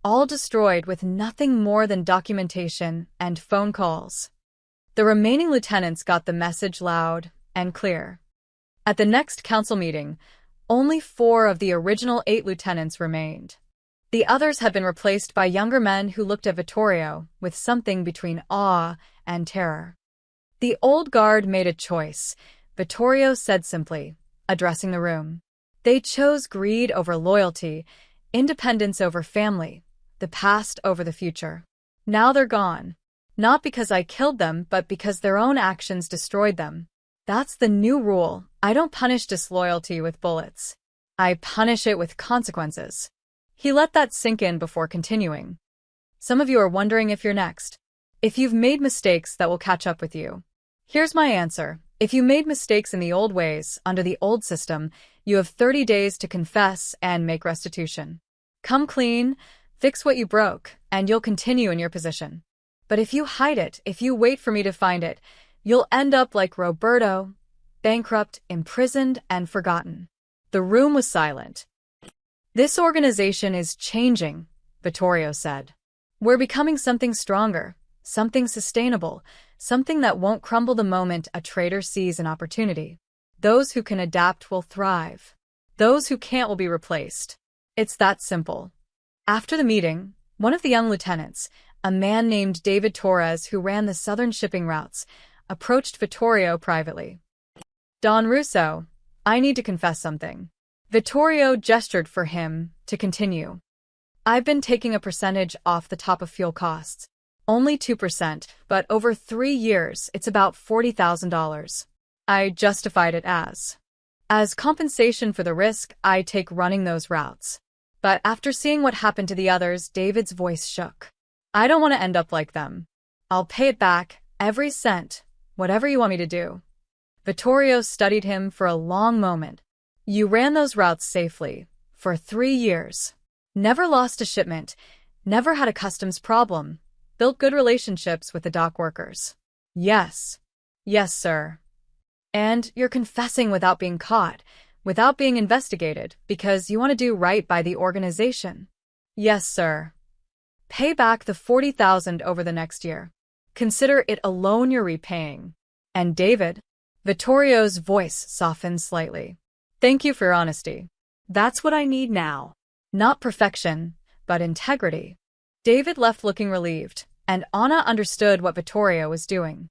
S1: all destroyed with nothing more than documentation and phone calls. The remaining lieutenants got the message loud and clear. At the next council meeting, only 4 of the original 8 lieutenants remained. The others had been replaced by younger men who looked at Vittorio with something between awe and terror. The old guard made a choice, Vittorio said simply, addressing the room. They chose greed over loyalty, independence over family, the past over the future. Now they're gone. Not because I killed them, but because their own actions destroyed them. That's the new rule. I don't punish disloyalty with bullets. I punish it with consequences. He let that sink in before continuing. Some of you are wondering if you're next. If you've made mistakes that will catch up with you. Here's my answer. If you made mistakes in the old ways, under the old system, you have 30 days to confess and make restitution. Come clean, fix what you broke, and you'll continue in your position. But if you hide it, if you wait for me to find it, you'll end up like Roberto, bankrupt, imprisoned, and forgotten. The room was silent. This organization is changing, Vittorio said. We're becoming something stronger, something sustainable, something that won't crumble the moment a traitor sees an opportunity. Those who can adapt will thrive. Those who can't will be replaced. It's that simple. After the meeting, one of the young lieutenants, a man named David Torres who ran the southern shipping routes, approached Vittorio privately. Don Russo, I need to confess something. Vittorio gestured for him to continue. I've been taking a percentage off the top of fuel costs. Only 2%, but over 3 years, it's about $40,000. I justified it as compensation for the risk I take running those routes. But after seeing what happened to the others, David's voice shook. I don't want to end up like them. I'll pay it back, every cent, whatever you want me to do. Vittorio studied him for a long moment. You ran those routes safely, for 3 years. Never lost a shipment, never had a customs problem, built good relationships with the dock workers. Yes. Yes, sir. And you're confessing without being caught, without being investigated, because you want to do right by the organization. Yes, sir. Pay back the $40,000 over the next year. Consider it a loan you're repaying. And David? Vittorio's voice softened slightly. Thank you for your honesty. That's what I need now. Not perfection, but integrity. David left looking relieved, and Anna understood what Vittorio was doing.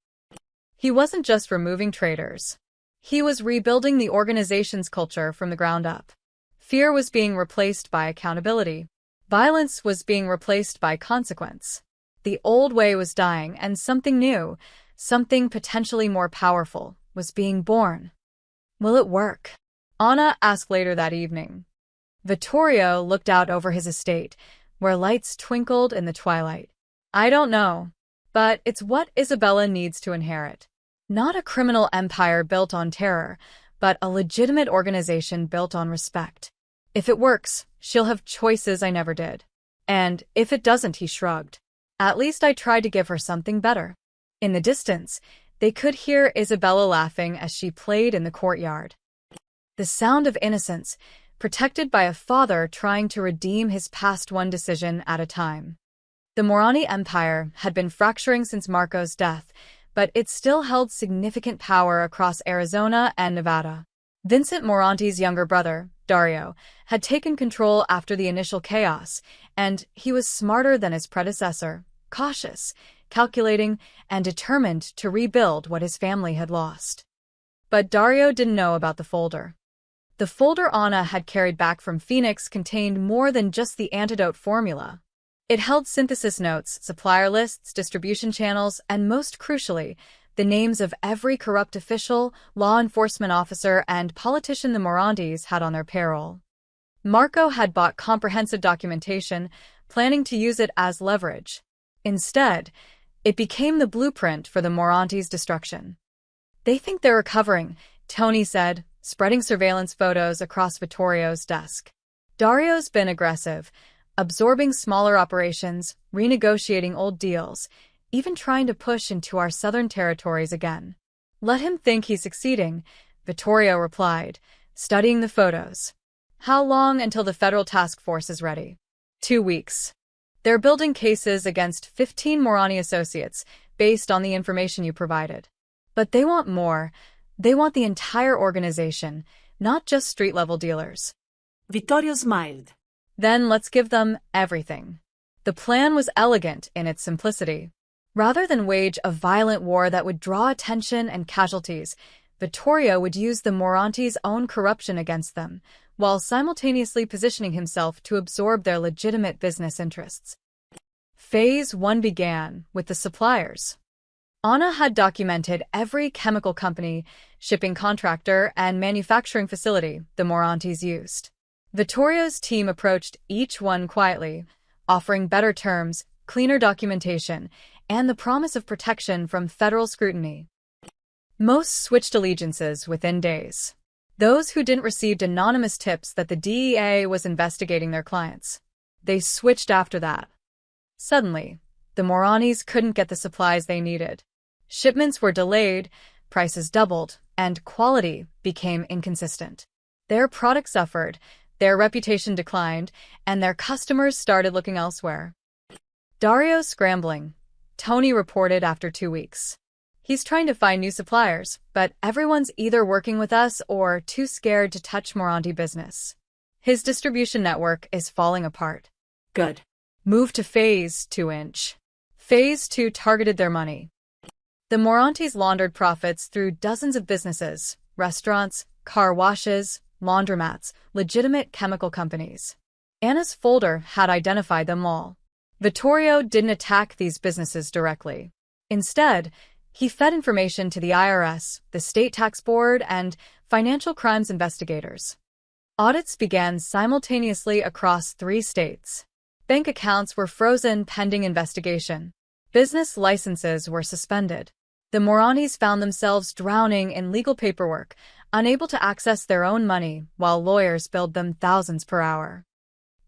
S1: He wasn't just removing traitors. He was rebuilding the organization's culture from the ground up. Fear was being replaced by accountability. Violence was being replaced by consequence. The old way was dying, and something new, something potentially more powerful, was being born. Will it work? Anna asked later that evening. Vittorio looked out over his estate, where lights twinkled in the twilight. I don't know, but it's what Isabella needs to inherit. Not a criminal empire built on terror, but a legitimate organization built on respect. If it works, she'll have choices I never did. And if it doesn't, he shrugged. At least I tried to give her something better. In the distance, they could hear Isabella laughing as she played in the courtyard. The sound of innocence, protected by a father trying to redeem his past one decision at a time. The Morani Empire had been fracturing since Marco's death, but it still held significant power across Arizona and Nevada. Vincent Moranti's younger brother, Dario, had taken control after the initial chaos, and he was smarter than his predecessor, cautious, calculating, and determined to rebuild what his family had lost. But Dario didn't know about the folder. The folder Anna had carried back from Phoenix contained more than just the antidote formula. It held synthesis notes, supplier lists, distribution channels, and most crucially, the names of every corrupt official, law enforcement officer, and politician the Morantis had on their payroll. Marco had bought comprehensive documentation, planning to use it as leverage. Instead, it became the blueprint for the Morantis' destruction. They think they're recovering, Tony said, spreading surveillance photos across Vittorio's desk. Dario's been aggressive, absorbing smaller operations, renegotiating old deals, even trying to push into our southern territories again. Let him think he's succeeding, Vittorio replied, studying the photos. How long until the federal task force is ready? 2 weeks. They're building cases against 15 Morani associates based on the information you provided. But they want more. They want the entire organization, not just street-level dealers.
S2: Vittorio smiled.
S1: Then let's give them everything. The plan was elegant in its simplicity. Rather than wage a violent war that would draw attention and casualties, Vittorio would use the Morantis' own corruption against them, while simultaneously positioning himself to absorb their legitimate business interests. Phase 1 began with the suppliers. Anna had documented every chemical company, shipping contractor, and manufacturing facility the Morantis used. Vittorio's team approached each one quietly, offering better terms, cleaner documentation, and the promise of protection from federal scrutiny. Most switched allegiances within days. Those who didn't receive anonymous tips that the DEA was investigating their clients. They switched after that. Suddenly, the Moranis couldn't get the supplies they needed. Shipments were delayed, prices doubled, and quality became inconsistent. Their product suffered, their reputation declined, and their customers started looking elsewhere. Dario's scrambling, Tony reported after 2 weeks. He's trying to find new suppliers, but everyone's either working with us or too scared to touch Moranti business. His distribution network is falling apart.
S2: Good.
S1: Move to Phase 2-inch. Phase 2 targeted their money. The Morantis laundered profits through dozens of businesses, restaurants, car washes, laundromats, legitimate chemical companies. Anna's folder had identified them all. Vittorio didn't attack these businesses directly. Instead, he fed information to the IRS, the State Tax Board, and financial crimes investigators. Audits began simultaneously across 3 states. Bank accounts were frozen pending investigation. Business licenses were suspended. The Moranis found themselves drowning in legal paperwork, unable to access their own money while lawyers billed them thousands per hour.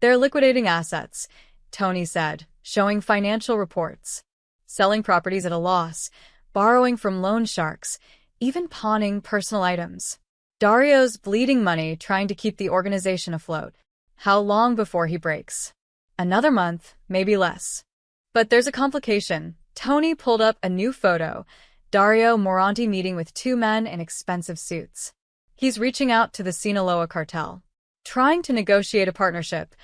S1: They're liquidating assets, Tony said, showing financial reports. Selling properties at a loss, borrowing from loan sharks, even pawning personal items. Dario's bleeding money trying to keep the organization afloat. How long before he breaks? Another month, maybe less. But there's a complication. Tony pulled up a new photo. Dario Moranti meeting with 2 men in expensive suits. He's reaching out to the Sinaloa cartel, trying to negotiate a partnership,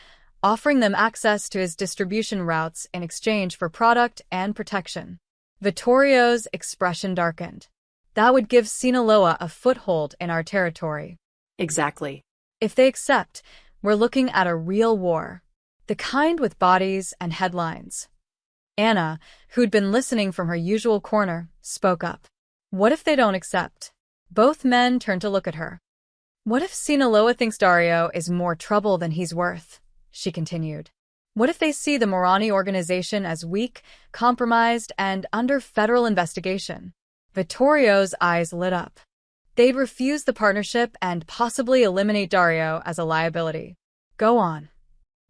S1: offering them access to his distribution routes in exchange for product and protection. Vittorio's expression darkened. That would give Sinaloa a foothold in our territory.
S2: Exactly.
S1: If they accept, we're looking at a real war. The kind with bodies and headlines. Anna, who'd been listening from her usual corner, spoke up. What if they don't accept? Both men turned to look at her. What if Sinaloa thinks Dario is more trouble than he's worth? She continued. What if they see the Morani organization as weak, compromised, and under federal investigation? Vittorio's eyes lit up. They'd refuse the partnership and possibly eliminate Dario as a liability. Go on.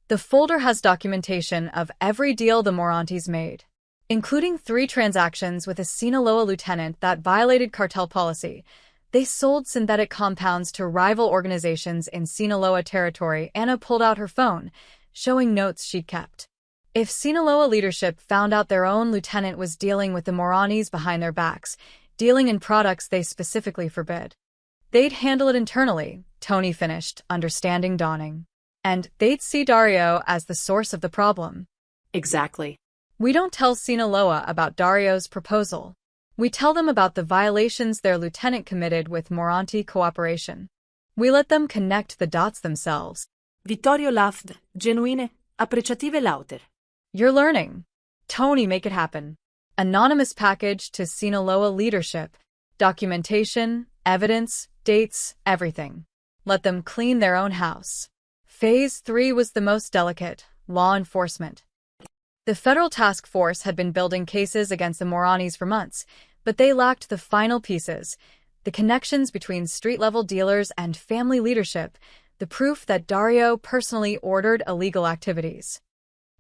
S1: The folder has documentation of every deal the Morantes made, including 3 transactions with a Sinaloa lieutenant that violated cartel policy. They sold synthetic compounds to rival organizations in Sinaloa territory. Anna pulled out her phone, showing notes she'd kept. If Sinaloa leadership found out their own lieutenant was dealing with the Moranis behind their backs, dealing in products they specifically forbid, they'd handle it internally, Tony finished, understanding dawning. And they'd see Dario as the source of the problem.
S2: Exactly.
S1: We don't tell Sinaloa about Dario's proposal. We tell them about the violations their lieutenant committed with Moranti cooperation. We let them connect the dots themselves.
S2: Vittorio laughed, genuine, appreciative lauter.
S1: You're learning. Tony, make it happen. Anonymous package to Sinaloa leadership. Documentation, evidence, dates, everything. Let them clean their own house. Phase 3 was the most delicate, law enforcement. The federal task force had been building cases against the Moranis for months, but they lacked the final pieces, the connections between street-level dealers and family leadership, the proof that Dario personally ordered illegal activities.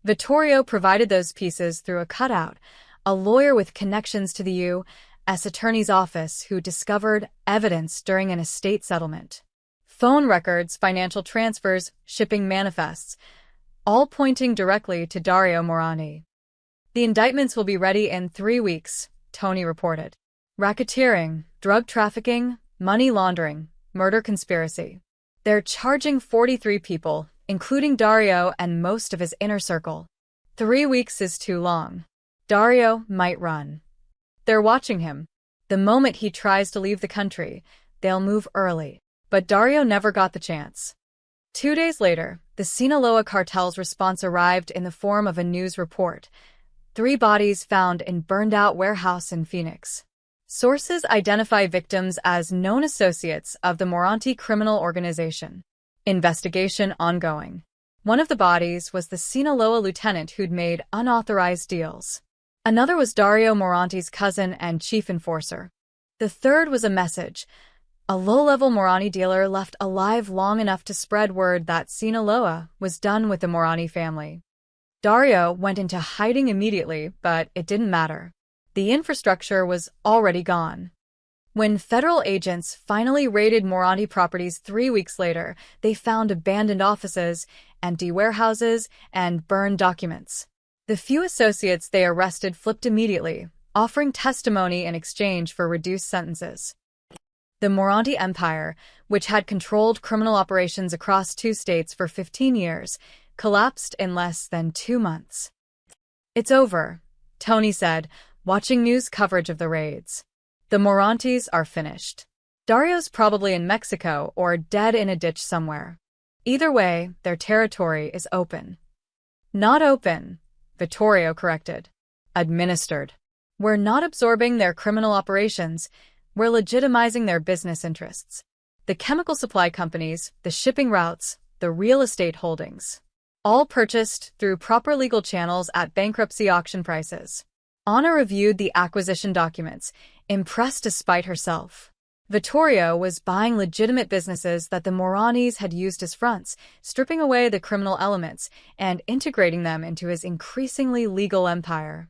S1: Vittorio provided those pieces through a cutout, a lawyer with connections to the U.S. Attorney's Office who discovered evidence during an estate settlement. Phone records, financial transfers, shipping manifests, all pointing directly to Dario Morani. The indictments will be ready in 3 weeks, Tony reported. Racketeering, drug trafficking, money laundering, murder conspiracy. They're charging 43 people, including Dario and most of his inner circle. 3 weeks is too long. Dario might run. They're watching him. The moment he tries to leave the country, they'll move early. But Dario never got the chance. 2 days later, the Sinaloa cartel's response arrived in the form of a news report. 3 bodies found in burned-out warehouse in Phoenix. Sources identify victims as known associates of the Moranti criminal organization. Investigation ongoing. One of the bodies was the Sinaloa lieutenant who'd made unauthorized deals. Another was Dario Moranti's cousin and chief enforcer. The third was a message. A low-level Morani dealer left alive long enough to spread word that Sinaloa was done with the Morani family. Dario went into hiding immediately, but it didn't matter. The infrastructure was already gone. When federal agents finally raided Morani properties 3 weeks later, they found abandoned offices, empty warehouses, and burned documents. The few associates they arrested flipped immediately, offering testimony in exchange for reduced sentences. The Moranti Empire, which had controlled criminal operations across 2 states for 15 years, collapsed in less than 2 months. It's over, Tony said, watching news coverage of the raids. The Morantis are finished. Dario's probably in Mexico or dead in a ditch somewhere. Either way, their territory is open. Not open, Vittorio corrected. Administered. We're not absorbing their criminal operations. We're legitimizing their business interests. The chemical supply companies, the shipping routes, the real estate holdings. All purchased through proper legal channels at bankruptcy auction prices. Anna reviewed the acquisition documents, impressed despite herself. Vittorio was buying legitimate businesses that the Moranis had used as fronts, stripping away the criminal elements and integrating them into his increasingly legal empire.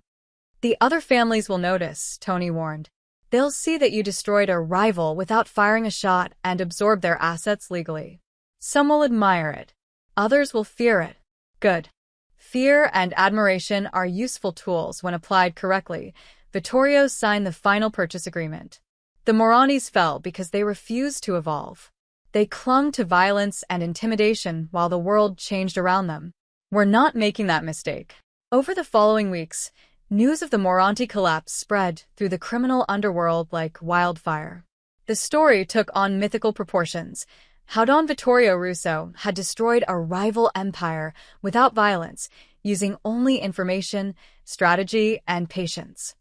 S1: The other families will notice, Tony warned. They'll see that you destroyed a rival without firing a shot and absorbed their assets legally. Some will admire it. Others will fear it. Good. Fear and admiration are useful tools when applied correctly. Vittorio signed the final purchase agreement. The Moranis fell because they refused to evolve. They clung to violence and intimidation while the world changed around them. We're not making that mistake. Over the following weeks, news of the Moranti collapse spread through the criminal underworld like wildfire. The story took on mythical proportions. How Don Vittorio Russo had destroyed a rival empire without violence, using only information, strategy, and patience.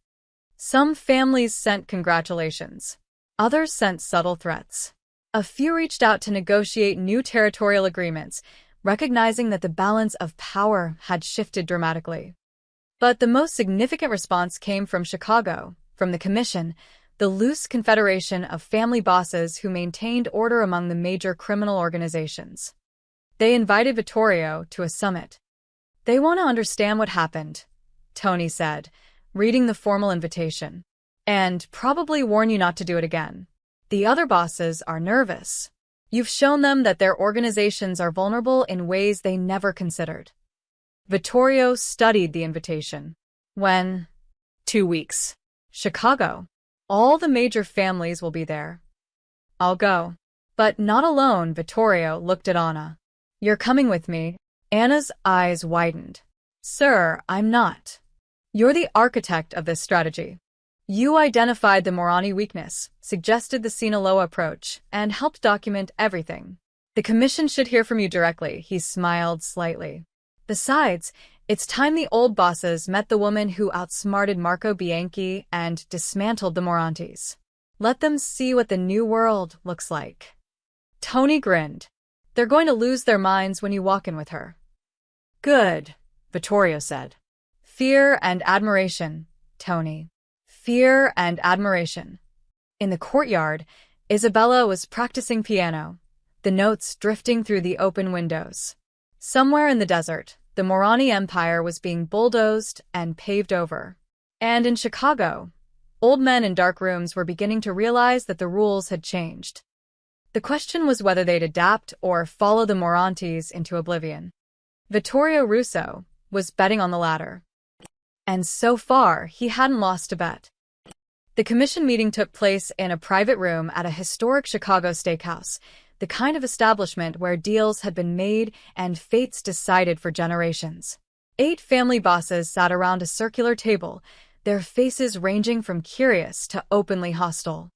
S1: Some families sent congratulations. Others sent subtle threats. A few reached out to negotiate new territorial agreements, recognizing that the balance of power had shifted dramatically. But the most significant response came from Chicago, from the Commission, the loose confederation of family bosses who maintained order among the major criminal organizations. They invited Vittorio to a summit. "They want to understand what happened," Tony said, reading the formal invitation. "And probably warn you not to do it again. The other bosses are nervous. You've shown them that their organizations are vulnerable in ways they never considered." Vittorio studied the invitation. "When?" "2 weeks. Chicago. All the major families will be there." "I'll go." "But not alone," Vittorio looked at Anna. "You're coming with me." Anna's eyes widened. "Sir, I'm not. You're the architect of this strategy. You identified the Morani weakness, suggested the Sinaloa approach, and helped document everything. The Commission should hear from you directly." He smiled slightly. "Besides, it's time the old bosses met the woman who outsmarted Marco Bianchi and dismantled the Morantes. Let them see what the new world looks like." Tony grinned. "They're going to lose their minds when you walk in with her." "Good," Vittorio said. "Fear and admiration, Tony. Fear and admiration." In the courtyard, Isabella was practicing piano, the notes drifting through the open windows. Somewhere in the desert, the Morani Empire was being bulldozed and paved over. And in Chicago, old men in dark rooms were beginning to realize that the rules had changed. The question was whether they'd adapt or follow the Morantes into oblivion. Vittorio Russo was betting on the latter. And so far, he hadn't lost a bet. The Commission meeting took place in a private room at a historic Chicago steakhouse, the kind of establishment where deals had been made and fates decided for generations. 8 family bosses sat around a circular table, their faces ranging from curious to openly hostile.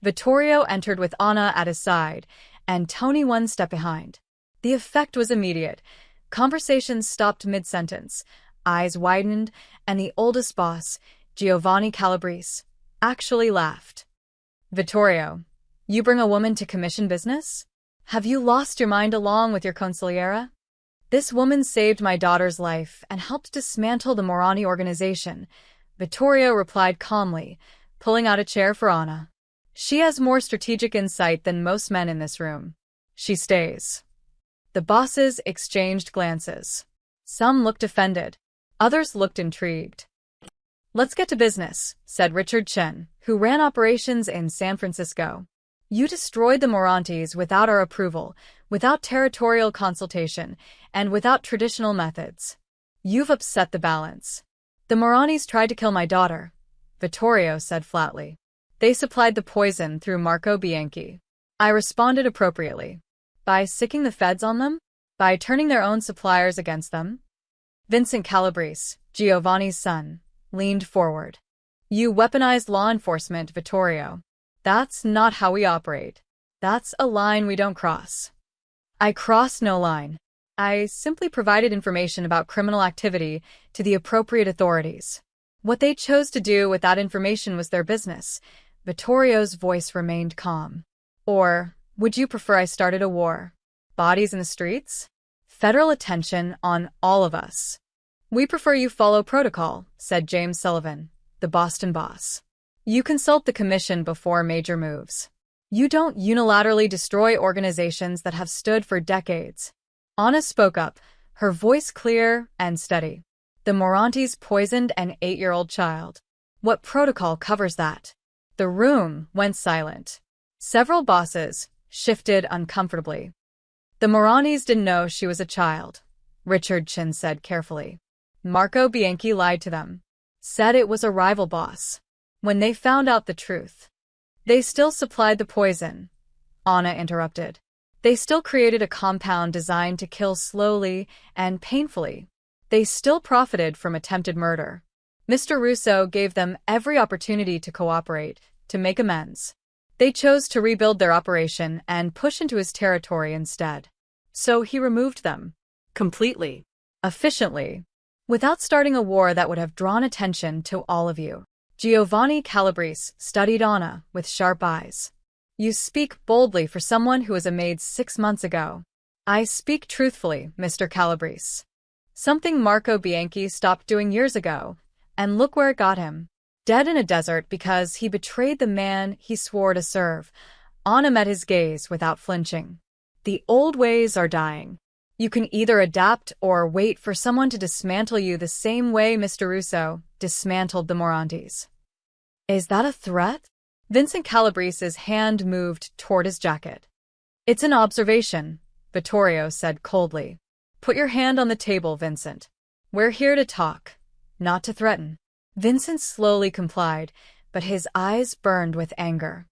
S1: Vittorio entered with Anna at his side, and Tony one step behind. The effect was immediate. Conversations stopped mid-sentence, eyes widened, and the oldest boss, Giovanni Calabrese, actually laughed. "Vittorio, you bring a woman to commission business? Have you lost your mind along with your consigliera?" "This woman saved my daughter's life and helped dismantle the Morani organization," Vittorio replied calmly, pulling out a chair for Anna. "She has more strategic insight than most men in this room. She stays." The bosses exchanged glances. Some looked offended. Others looked intrigued. "Let's get to business," said Richard Chen, who ran operations in San Francisco. "You destroyed the Morantes without our approval, without territorial consultation, and without traditional methods. You've upset the balance." "The Moranis tried to kill my daughter," Vittorio said flatly. "They supplied the poison through Marco Bianchi. I responded appropriately. By sicking the feds on them? By turning their own suppliers against them?" Vincent Calabrese, Giovanni's son, leaned forward. "You weaponized law enforcement, Vittorio. That's not how we operate. That's a line we don't cross." "I crossed no line. I simply provided information about criminal activity to the appropriate authorities. What they chose to do with that information was their business." Vittorio's voice remained calm. "Or would you prefer I started a war? Bodies in the streets? Federal attention on all of us." "We prefer you follow protocol," said James Sullivan, the Boston boss. "You consult the Commission before major moves. You don't unilaterally destroy organizations that have stood for decades." Anna spoke up, her voice clear and steady. "The Morantes poisoned an 8-year-old child. What protocol covers that?" The room went silent. Several bosses shifted uncomfortably. "The Moranis didn't know she was a child," Richard Chen said carefully. "Marco Bianchi lied to them. Said it was a rival boss. When they found out the truth, they still supplied the poison," Anna interrupted. "They still created a compound designed to kill slowly and painfully. They still profited from attempted murder. Mr. Russo gave them every opportunity to cooperate, to make amends. They chose to rebuild their operation and push into his territory instead. So he removed them. Completely. Efficiently. Without starting a war that would have drawn attention to all of you." Giovanni Calabrese studied Anna with sharp eyes. You speak boldly for someone who was a maid 6 months ago. I speak truthfully, Mr. Calabrese. Something Marco Bianchi stopped doing years ago, and look where it got him. Dead in a desert because he betrayed the man he swore to serve. Anna met his gaze without flinching. The old ways are dying. You can either adapt or wait for someone to dismantle you the same way Mr. Russo dismantled the Morantes. Is that a threat? Vincent Calabrese's hand moved toward his jacket. It's an observation, Vittorio said coldly. Put your hand on the table, Vincent. We're here to talk, not to threaten. Vincent slowly complied, but his eyes burned with anger.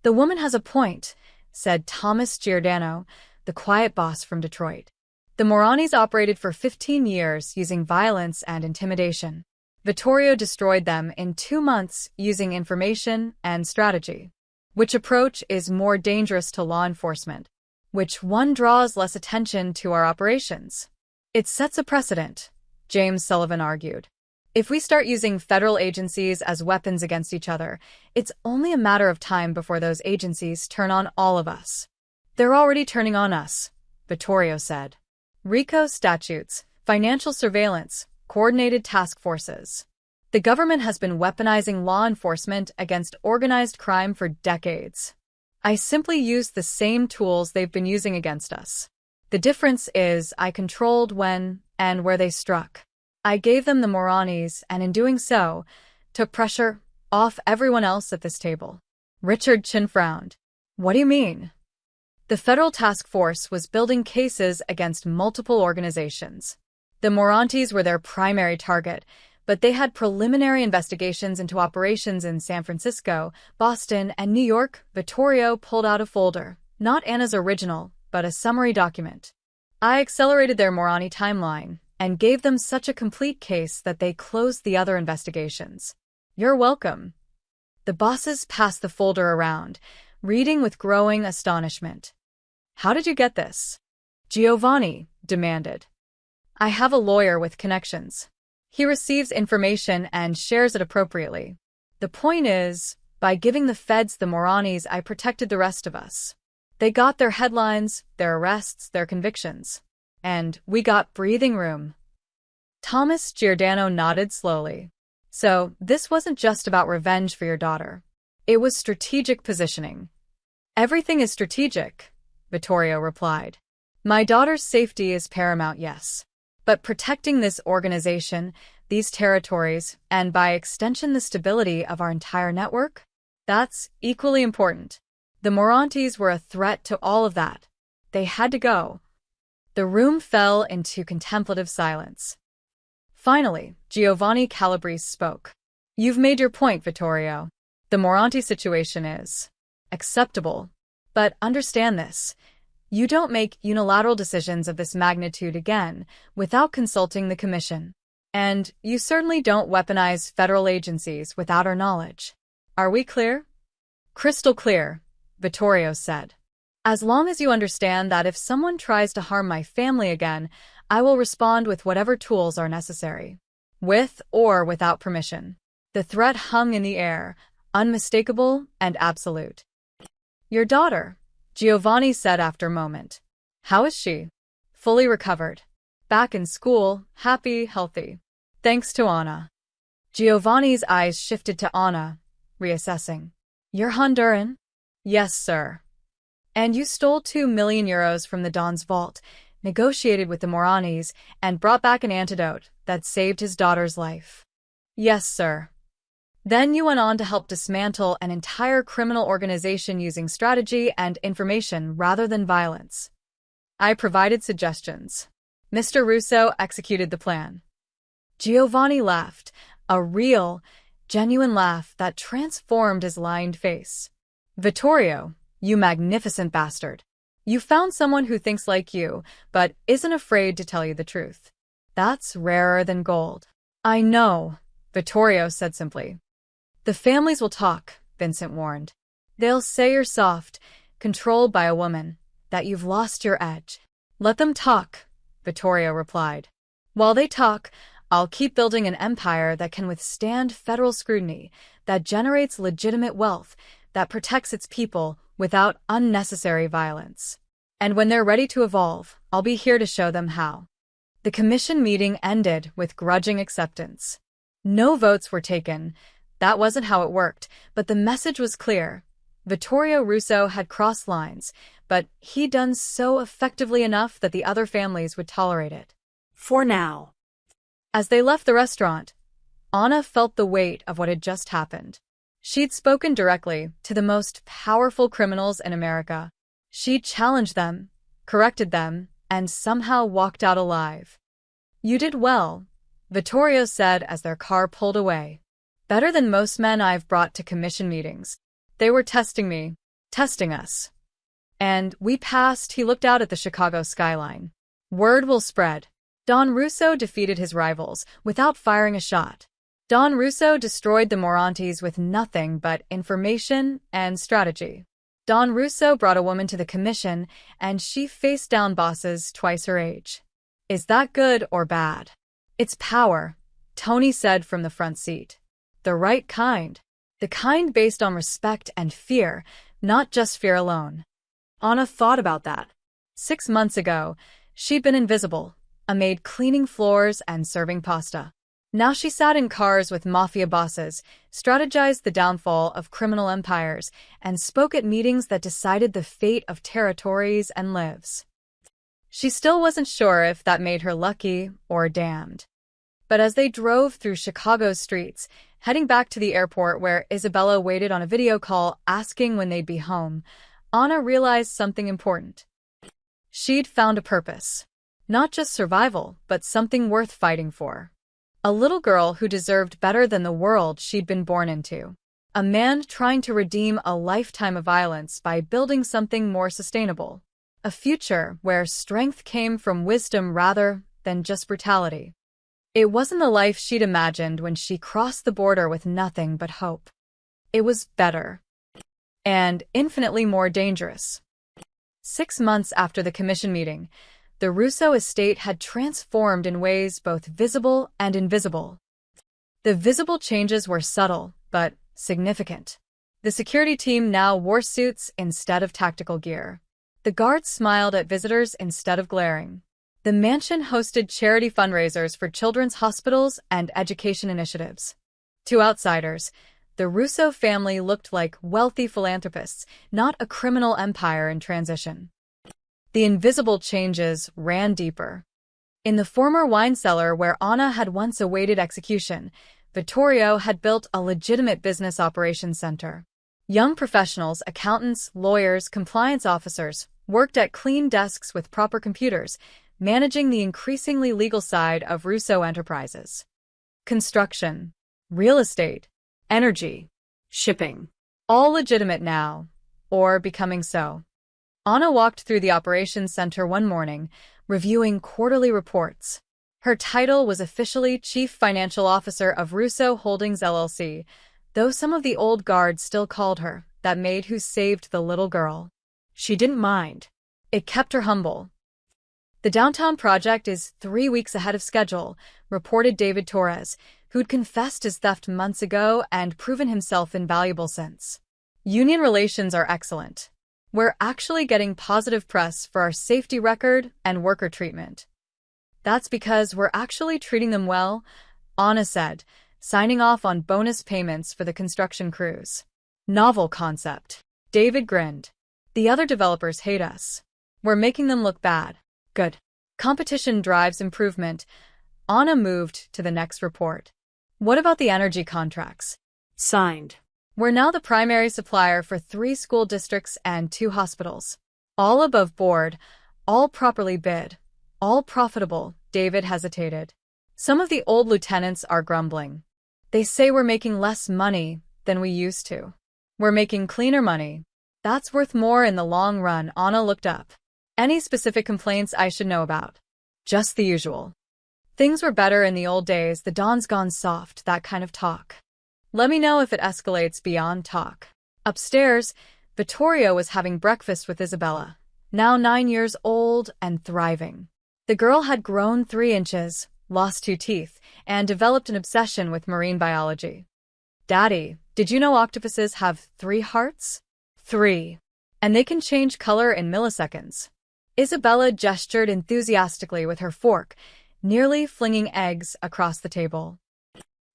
S1: The woman has a point, said Thomas Giordano, the quiet boss from Detroit. The Morantes operated for 15 years using violence and intimidation. Vittorio destroyed them in 2 months using information and strategy. Which approach is more dangerous to law enforcement? Which one draws less attention to our operations? It sets a precedent, James Sullivan argued. If we start using federal agencies as weapons against each other, it's only a matter of time before those agencies turn on all of us. They're already turning on us, Vittorio said. RICO statutes, financial surveillance, coordinated task forces. The government has been weaponizing law enforcement against organized crime for decades. I simply used the same tools they've been using against us. The difference is I controlled when and where they struck. I gave them the Morantes, and in doing so, took pressure off everyone else at this table. Richard Chin frowned. What do you mean? The federal task force was building cases against multiple organizations. The Morantes were their primary target, but they had preliminary investigations into operations in San Francisco, Boston, and New York. Vittorio pulled out a folder, not Anna's original, but a summary document. I accelerated their Moranti timeline and gave them such a complete case that they closed the other investigations. You're welcome. The bosses passed the folder around, reading with growing astonishment. How did you get this? Giovanni demanded. I have a lawyer with connections. He receives information and shares it appropriately. The point is, by giving the feds the Morantes, I protected the rest of us. They got their headlines, their arrests, their convictions. And we got breathing room. Thomas Giordano nodded slowly. So, this wasn't just about revenge for your daughter. It was strategic positioning. Everything is strategic, Vittorio replied. My daughter's safety is paramount, yes. But protecting this organization, these territories, and by extension the stability of our entire network? That's equally important. The Morantes were a threat to all of that. They had to go. The room fell into contemplative silence. Finally, Giovanni Calabrese spoke. You've made your point, Vittorio. The Moranti situation is acceptable. But understand this. You don't make unilateral decisions of this magnitude again without consulting the Commission. And you certainly don't weaponize federal agencies without our knowledge. Are we clear? Crystal clear, Vittorio said. As long as you understand that if someone tries to harm my family again, I will respond with whatever tools are necessary. With or without permission. The threat hung in the air, unmistakable and absolute. Your daughter, Giovanni said after a moment. How is she? Fully recovered. Back in school, happy, healthy. Thanks to Anna. Giovanni's eyes shifted to Anna, reassessing. You're Honduran? Yes, sir. And you stole 2 million euros from the Don's vault, negotiated with the Morantes, and brought back an antidote that saved his daughter's life. Yes, sir. Then you went on to help dismantle an entire criminal organization using strategy and information rather than violence. I provided suggestions. Mr. Russo executed the plan. Giovanni laughed, a real, genuine laugh that transformed his lined face. Vittorio, you magnificent bastard. You found someone who thinks like you, but isn't afraid to tell you the truth. That's rarer than gold. I know, Vittorio said simply. The families will talk, Vincent warned. They'll say you're soft, controlled by a woman, that you've lost your edge. Let them talk, Vittorio replied. While they talk, I'll keep building an empire that can withstand federal scrutiny, that generates legitimate wealth, that protects its people without unnecessary violence. And when they're ready to evolve, I'll be here to show them how. The commission meeting ended with grudging acceptance. No votes were taken. That wasn't how it worked, but the message was clear. Vittorio Russo had crossed lines, but he'd done so effectively enough that the other families would tolerate it.
S2: For now.
S1: As they left the restaurant, Anna felt the weight of what had just happened. She'd spoken directly to the most powerful criminals in America. She'd challenged them, corrected them, and somehow walked out alive. "You did well," Vittorio said as their car pulled away. "Better than most men I've brought to commission meetings. They were testing me, testing us. And we passed." He looked out at the Chicago skyline. "Word will spread." Don Russo defeated his rivals without firing a shot. Don Russo destroyed the Morantes with nothing but information and strategy. Don Russo brought a woman to the commission, and she faced down bosses twice her age. Is that good or bad? It's power, Tony said from the front seat. The right kind. The kind based on respect and fear, not just fear alone. Anna thought about that. 6 months ago, she'd been invisible, a maid cleaning floors and serving pasta. Now she sat in cars with mafia bosses, strategized the downfall of criminal empires, and spoke at meetings that decided the fate of territories and lives. She still wasn't sure if that made her lucky or damned. But as they drove through Chicago's streets, heading back to the airport where Isabella waited on a video call asking when they'd be home, Anna realized something important. She'd found a purpose. Not just survival, but something worth fighting for. A little girl who deserved better than the world she'd been born into. A man trying to redeem a lifetime of violence by building something more sustainable. A future where strength came from wisdom rather than just brutality. It wasn't the life she'd imagined when she crossed the border with nothing but hope. It was better. And infinitely more dangerous. 6 months after the commission meeting, the Russo estate had transformed in ways both visible and invisible. The visible changes were subtle, but significant. The security team now wore suits instead of tactical gear. The guards smiled at visitors instead of glaring. The mansion hosted charity fundraisers for children's hospitals and education initiatives. To outsiders, the Russo family looked like wealthy philanthropists, not a criminal empire in transition. The invisible changes ran deeper. In the former wine cellar where Anna had once awaited execution, Vittorio had built a legitimate business operations center. Young professionals, accountants, lawyers, compliance officers, worked at clean desks with proper computers, managing the increasingly legal side of Russo enterprises. Construction, real estate, energy, shipping. All legitimate now, or becoming so. Anna walked through the operations center one morning, reviewing quarterly reports. Her title was officially Chief Financial Officer of Russo Holdings LLC, though some of the old guard still called her that maid who saved the little girl. She didn't mind. It kept her humble. The downtown project is 3 weeks ahead of schedule, reported David Torres, who'd confessed his theft months ago and proven himself invaluable since. Union relations are excellent. We're actually getting positive press for our safety record and worker treatment. That's because we're actually treating them well, Anna said, signing off on bonus payments for the construction crews. Novel concept. David grinned. The other developers hate us. We're making them look bad. Good. Competition drives improvement. Anna moved to the next report. What about the energy contracts?
S2: Signed.
S1: We're now the primary supplier for 3 school districts and 2 hospitals. All above board, all properly bid, all profitable, David hesitated. Some of the old lieutenants are grumbling. They say we're making less money than we used to. We're making cleaner money. That's worth more in the long run. Anna looked up. Any specific complaints I should know about? Just the usual. Things were better in the old days, the dawn's gone soft, that kind of talk. Let me know if it escalates beyond talk. Upstairs, Vittorio was having breakfast with Isabella, now 9 years old and thriving. The girl had grown 3 inches, lost 2 teeth, and developed an obsession with marine biology. Daddy, did you know octopuses have 3 hearts? 3. And they can change color in milliseconds. Isabella gestured enthusiastically with her fork, nearly flinging eggs across the table.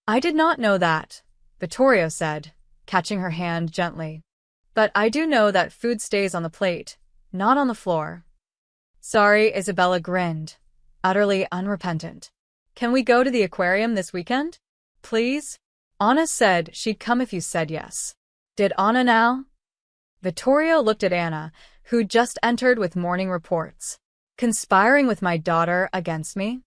S1: I did not know that, Vittorio said, catching her hand gently. But I do know that food stays on the plate, not on the floor. Sorry, Isabella grinned, utterly unrepentant. Can we go to the aquarium this weekend? Please? Anna said she'd come if you said yes. Did Anna now? Vittorio looked at Anna, who'd just entered with morning reports. Conspiring with my daughter against me?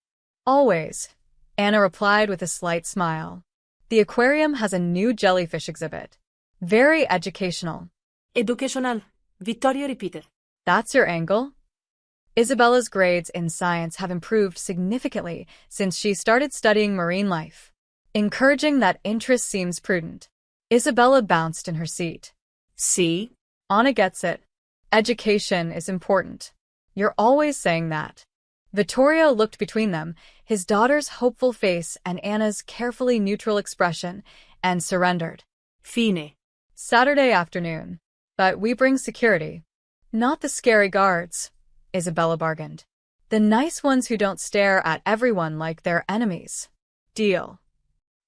S1: Always, Anna replied with a slight smile. The aquarium has a new jellyfish exhibit. Very educational.
S2: Educational, Vittorio repeated.
S1: That's your angle? Isabella's grades in science have improved significantly since she started studying marine life. Encouraging that interest seems prudent. Isabella bounced in her seat.
S2: See?
S1: Anna gets it. Education is important. You're always saying that. Vittorio looked between them, his daughter's hopeful face and Anna's carefully neutral expression, and surrendered.
S2: Fine.
S1: Saturday afternoon. But we bring security. Not the scary guards, Isabella bargained. The nice ones who don't stare at everyone like they're enemies. Deal.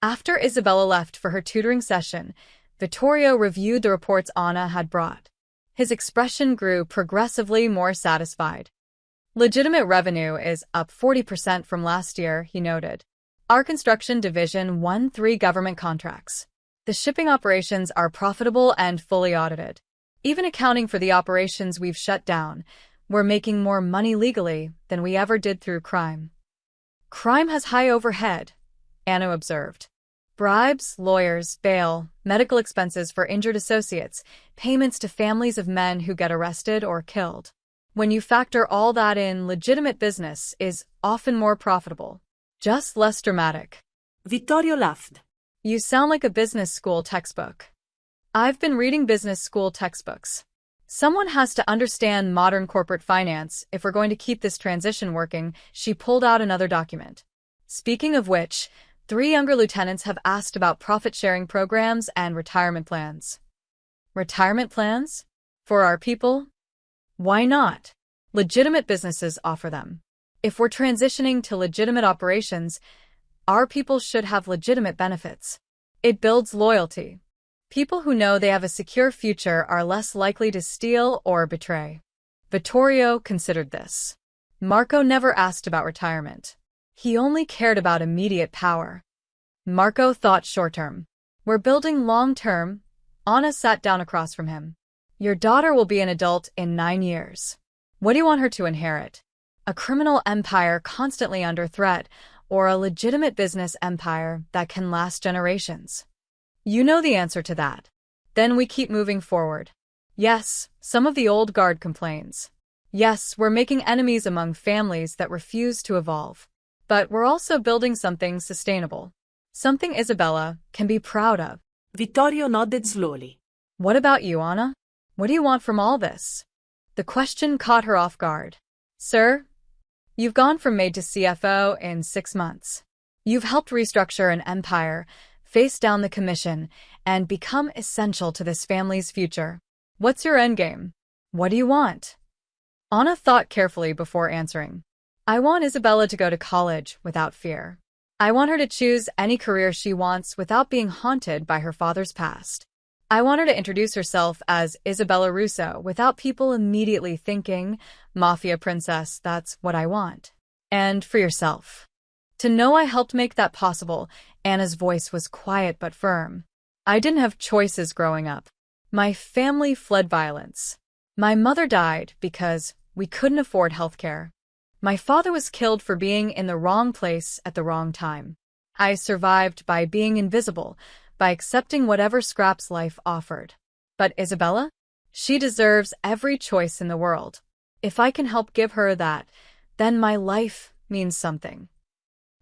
S1: After Isabella left for her tutoring session, Vittorio reviewed the reports Anna had brought. His expression grew progressively more satisfied. Legitimate revenue is up 40% from last year, he noted. Our construction division won 3 government contracts. The shipping operations are profitable and fully audited. Even accounting for the operations we've shut down, we're making more money legally than we ever did through crime. Crime has high overhead, Anna observed. Bribes, lawyers, bail, medical expenses for injured associates, payments to families of men who get arrested or killed. When you factor all that in, legitimate business is often more profitable. Just less dramatic.
S2: Vittorio laughed.
S1: You sound like a business school textbook. I've been reading business school textbooks. Someone has to understand modern corporate finance if we're going to keep this transition working. She pulled out another document. Speaking of which, 3 younger lieutenants have asked about profit-sharing programs and retirement plans. Retirement plans? For our people? Why not? Legitimate businesses offer them. If we're transitioning to legitimate operations, our people should have legitimate benefits. It builds loyalty. People who know they have a secure future are less likely to steal or betray. Vittorio considered this. Marco never asked about retirement. He only cared about immediate power. Marco thought short-term. We're building long-term. Anna sat down across from him. Your daughter will be an adult in 9 years. What do you want her to inherit? A criminal empire constantly under threat, or a legitimate business empire that can last generations? You know the answer to that. Then we keep moving forward. Yes, some of the old guard complains. Yes, we're making enemies among families that refuse to evolve. But we're also building something sustainable. Something Isabella can be proud of.
S2: Vittorio nodded slowly.
S1: What about you, Anna? What do you want from all this? The question caught her off guard. Sir, you've gone from maid to CFO in 6 months. You've helped restructure an empire, face down the commission, and become essential to this family's future. What's your endgame? What do you want? Anna thought carefully before answering. I want Isabella to go to college without fear. I want her to choose any career she wants without being haunted by her father's past. I want her to introduce herself as Isabella Russo without people immediately thinking, Mafia princess, that's what I want. And for yourself. To know I helped make that possible, Anna's voice was quiet but firm. I didn't have choices growing up. My family fled violence. My mother died because we couldn't afford healthcare. My father was killed for being in the wrong place at the wrong time. I survived by being invisible, by accepting whatever scraps life offered. But Isabella? She deserves every choice in the world. If I can help give her that, then my life means something.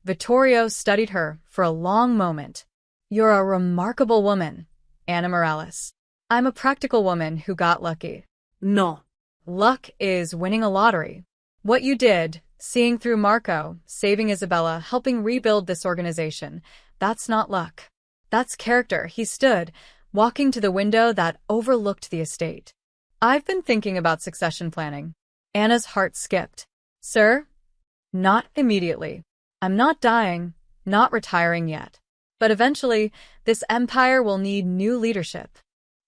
S1: Vittorio studied her for a long moment. You're a remarkable woman, Anna Morales. I'm a practical woman who got lucky.
S2: No.
S1: Luck is winning a lottery. What you did, Seeing through Marco, saving Isabella, helping rebuild this organization. That's not luck. That's character. He stood, walking to the window that overlooked the estate. I've been thinking about succession planning. Anna's heart skipped. Sir? Not immediately. I'm not dying, not retiring yet. But eventually, this empire will need new leadership.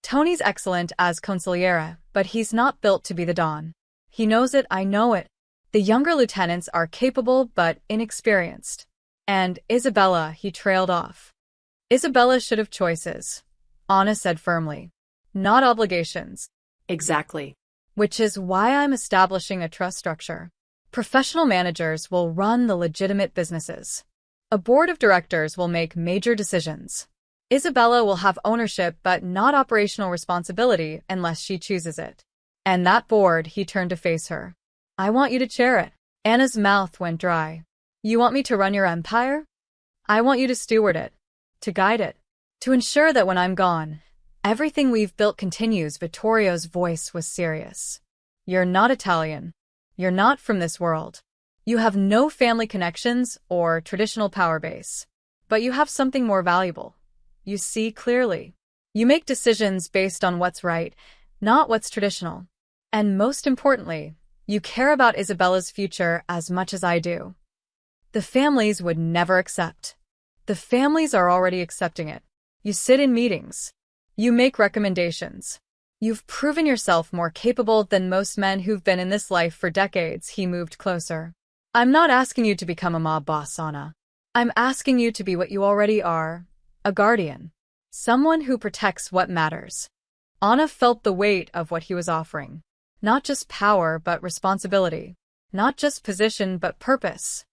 S1: Tony's excellent as consigliere, but he's not built to be the Don. He knows it, I know it. The younger lieutenants are capable but inexperienced. And Isabella, he trailed off. Isabella should have choices, Anna said firmly. Not obligations.
S2: Exactly.
S1: Which is why I'm establishing a trust structure. Professional managers will run the legitimate businesses. A board of directors will make major decisions. Isabella will have ownership but not operational responsibility unless she chooses it. And that board, he turned to face her. I want you to chair it. Anna's mouth went dry. You want me to run your empire? I want you to steward it, to guide it, to ensure that when I'm gone, everything we've built continues. Vittorio's voice was serious. You're not Italian. You're not from this world. You have no family connections or traditional power base. But you have something more valuable. You see clearly. You make decisions based on what's right, not what's traditional. And most importantly, you care about Isabella's future as much as I do. The families would never accept. The families are already accepting it. You sit in meetings. You make recommendations. You've proven yourself more capable than most men who've been in this life for decades. He moved closer. I'm not asking you to become a mob boss, Anna. I'm asking you to be what you already are, a guardian. Someone who protects what matters. Anna felt the weight of what he was offering. Not just power, but responsibility. Not just position, but purpose.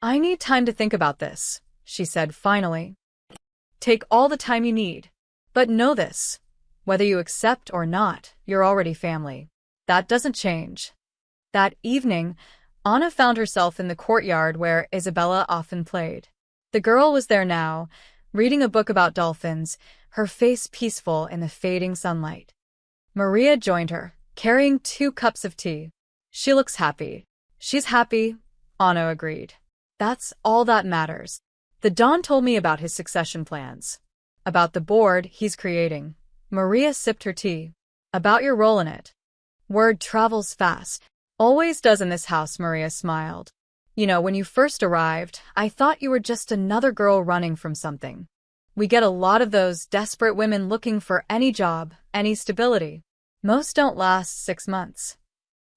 S1: I need time to think about this, she said finally. Take all the time you need. But know this. Whether you accept or not, you're already family. That doesn't change. That evening, Anna found herself in the courtyard where Isabella often played. The girl was there now, reading a book about dolphins, her face peaceful in the fading sunlight. Maria joined her, carrying 2 cups of tea. She looks happy. She's happy, Anna agreed. That's all that matters. The Don told me about his succession plans. About the board he's creating. Maria sipped her tea. About your role in it. Word travels fast. Always does in this house, Maria smiled. You know, when you first arrived, I thought you were just another girl running from something. We get a lot of those desperate women looking for any job, any stability. Most don't last 6 months.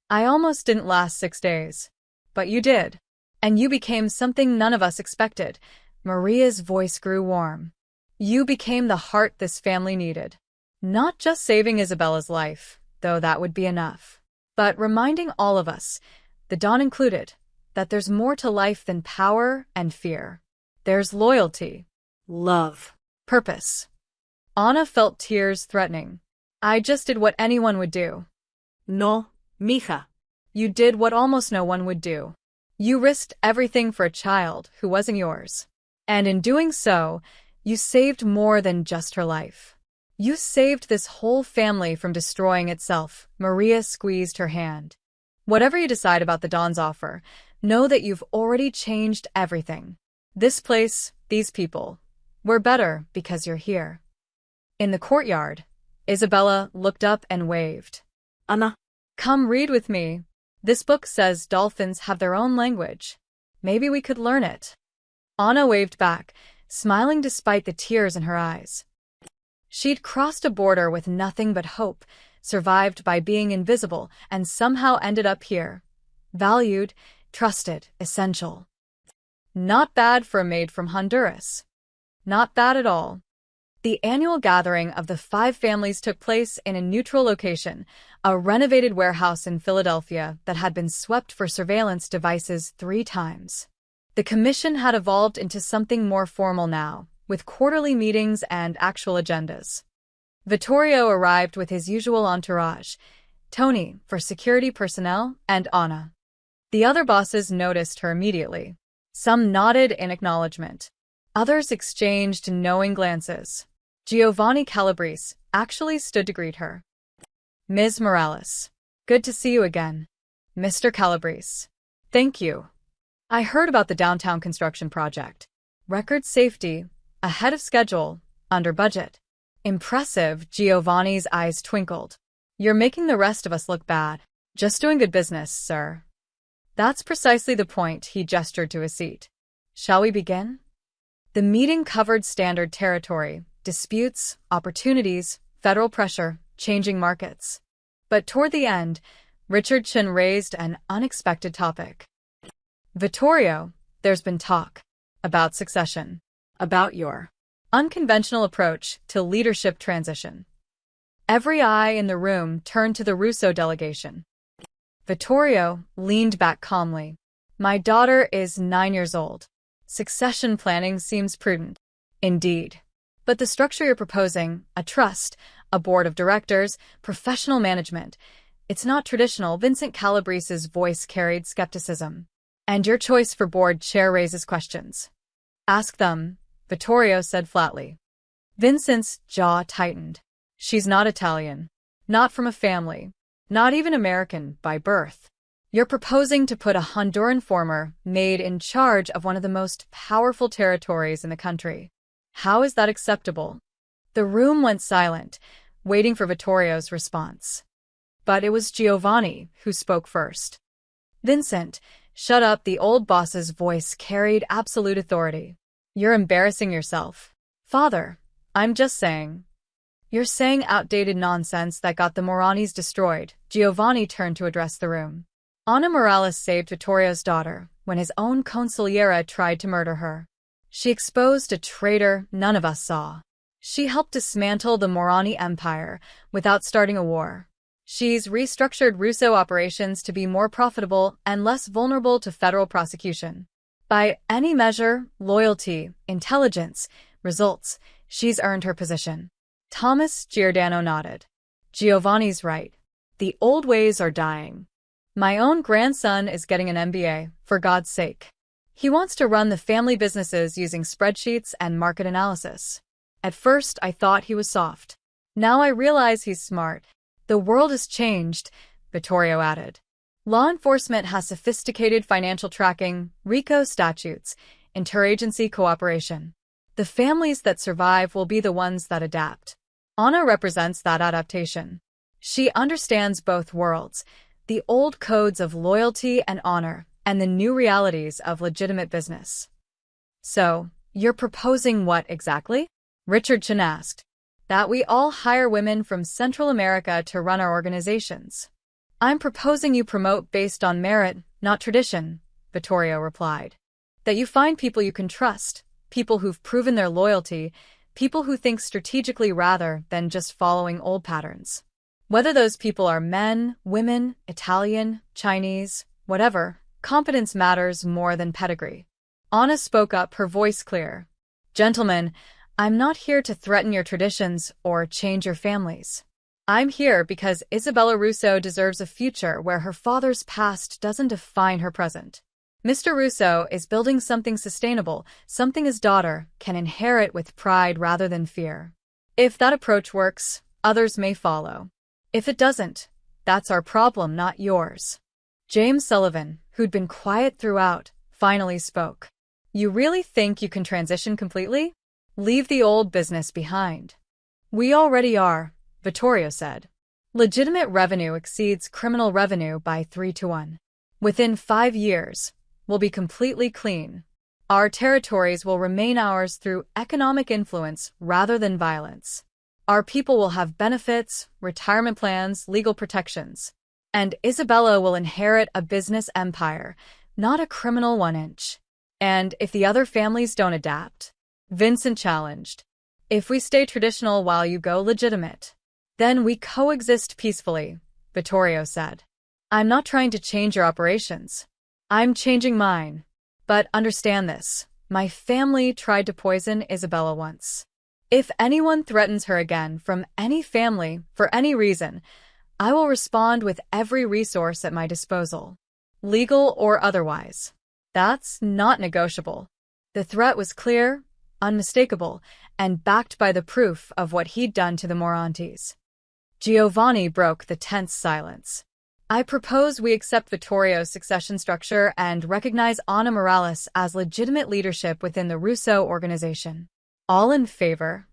S1: I almost didn't last 6 days. But you did. And you became something none of us expected. Maria's voice grew warm. You became the heart this family needed. Not just saving Isabella's life, though that would be enough, but reminding all of us, the Don included, that there's more to life than power and fear. There's loyalty,
S2: Love.
S1: purpose. Anna felt tears threatening. I just did what anyone would do.
S2: No, mija.
S1: You did what almost no one would do. You risked everything for a child who wasn't yours. And in doing so, you saved more than just her life. You saved this whole family from destroying itself. Maria squeezed her hand. Whatever you decide about the Don's offer, know that you've already changed everything. This place, these people. We're better because you're here. In the courtyard, Isabella looked up and waved.
S2: Anna.
S1: Come read with me. This book says dolphins have their own language. Maybe we could learn it. Anna waved back, smiling despite the tears in her eyes. She'd crossed a border with nothing but hope, survived by being invisible, and somehow ended up here. Valued, trusted, essential. Not bad for a maid from Honduras. Not bad at all. The annual gathering of the 5 families took place in a neutral location, a renovated warehouse in Philadelphia that had been swept for surveillance devices 3 times. The commission had evolved into something more formal now, with quarterly meetings and actual agendas. Vittorio arrived with his usual entourage, Tony for security personnel and Anna. The other bosses noticed her immediately. Some nodded in acknowledgement. Others exchanged knowing glances. Giovanni Calabrese actually stood to greet her. Ms. Morales. Good to see you again. Mr. Calabrese. Thank you. I heard about the downtown construction project. Record safety, ahead of schedule, under budget. Impressive, Giovanni's eyes twinkled. You're making the rest of us look bad. Just doing good business, sir. That's precisely the point, he gestured to a seat. Shall we begin? The meeting covered standard territory, disputes, opportunities, federal pressure, changing markets. But toward the end, Richard Chin raised an unexpected topic. Vittorio, there's been talk about succession, about your unconventional approach to leadership transition. Every eye in the room turned to the Russo delegation. Vittorio leaned back calmly. My daughter is 9 years old. Succession planning seems prudent. Indeed. But the structure you're proposing, a trust, a board of directors, professional management, it's not traditional. Vincent Calabrese's voice carried skepticism. And your choice for board chair raises questions. Ask them, Vittorio said flatly. Vincent's jaw tightened. She's not Italian. Not from a family. Not even American by birth. You're proposing to put a Honduran former Maid in charge of one of the most powerful territories in the country. How is that acceptable? The room went silent, waiting for Vittorio's response. But it was Giovanni who spoke first. Vincent, shut up, the old boss's voice carried absolute authority. You're embarrassing yourself. Father, I'm just saying. You're saying outdated nonsense that got the Moranis destroyed. Giovanni turned to address the room. Ana Morales saved Vittorio's daughter when his own consigliera tried to murder her. She exposed a traitor none of us saw. She helped dismantle the Morani Empire without starting a war. She's restructured Russo operations to be more profitable and less vulnerable to federal prosecution. By any measure, loyalty, intelligence, results, she's earned her position. Thomas Giordano nodded. Giovanni's right. The old ways are dying. My own grandson is getting an MBA, for God's sake. He wants to run the family businesses using spreadsheets and market analysis. At first, I thought he was soft. Now I realize he's smart. The world has changed, Vittorio added. Law enforcement has sophisticated financial tracking, RICO statutes, interagency cooperation. The families that survive will be the ones that adapt. Ana represents that adaptation. She understands both worlds, the old codes of loyalty and honor, and the new realities of legitimate business. So, you're proposing what exactly? Richard Chin asked. That we all hire women from Central America to run our organizations. I'm proposing you promote based on merit, not tradition, Vittorio replied. That you find people you can trust, people who've proven their loyalty, people who think strategically rather than just following old patterns. Whether those people are men, women, Italian, Chinese, whatever, competence matters more than pedigree. Ana spoke up, her voice clear. Gentlemen, I'm not here to threaten your traditions or change your families. I'm here because Isabella Russo deserves a future where her father's past doesn't define her present. Mr. Russo is building something sustainable, something his daughter can inherit with pride rather than fear. If that approach works, others may follow. If it doesn't, that's our problem, not yours. James Sullivan, who'd been quiet throughout, finally spoke. You really think you can transition completely? Leave the old business behind. We already are, Vittorio said. Legitimate revenue exceeds criminal revenue by 3-1. Within 5 years, we'll be completely clean. Our territories will remain ours through economic influence rather than violence. Our people will have benefits, retirement plans, legal protections. And Isabella will inherit a business empire, not a criminal 1-inch. And if the other families don't adapt, Vincent challenged. If we stay traditional while you go legitimate, then we coexist peacefully, Vittorio said. I'm not trying to change your operations. I'm changing mine. But understand this, my family tried to poison Isabella once. If anyone threatens her again from any family, for any reason, I will respond with every resource at my disposal, legal or otherwise. That's not negotiable. The threat was clear, unmistakable, and backed by the proof of what he'd done to the Morantes. Giovanni broke the tense silence. I propose we accept Vittorio's succession structure and recognize Ana Morales as legitimate leadership within the Russo organization. All in favor?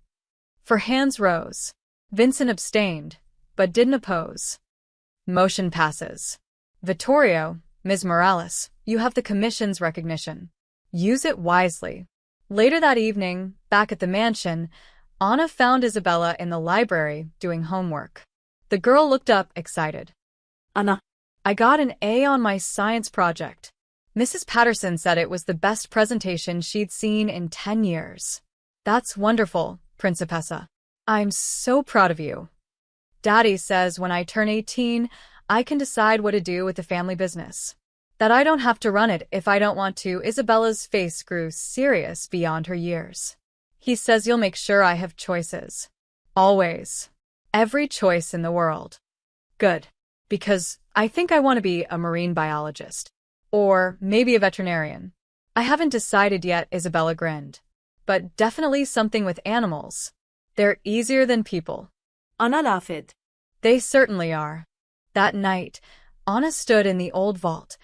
S1: For hands rose. Vincent abstained, but didn't oppose. Motion passes. Vittorio, Ms. Morales, you have the Commission's recognition. Use it wisely. Later that evening, back at the mansion, Anna found Isabella in the library doing homework. The girl looked up, excited.
S2: Anna.
S1: I got an A on my science project. Mrs. Patterson said it was the best presentation she'd seen in 10 years. That's wonderful, Principessa. I'm so proud of you. Daddy says when I turn 18, I can decide what to do with the family business. That I don't have to run it if I don't want to. Isabella's face grew serious beyond her years. He says you'll make sure I have choices. Always. Every choice in the world. Good. Because I think I want to be a marine biologist. Or maybe a veterinarian. I haven't decided yet, Isabella grinned. But definitely something with animals. They're easier than people.
S2: Anna laughed.
S1: They certainly are. That night, Anna stood in the old vault,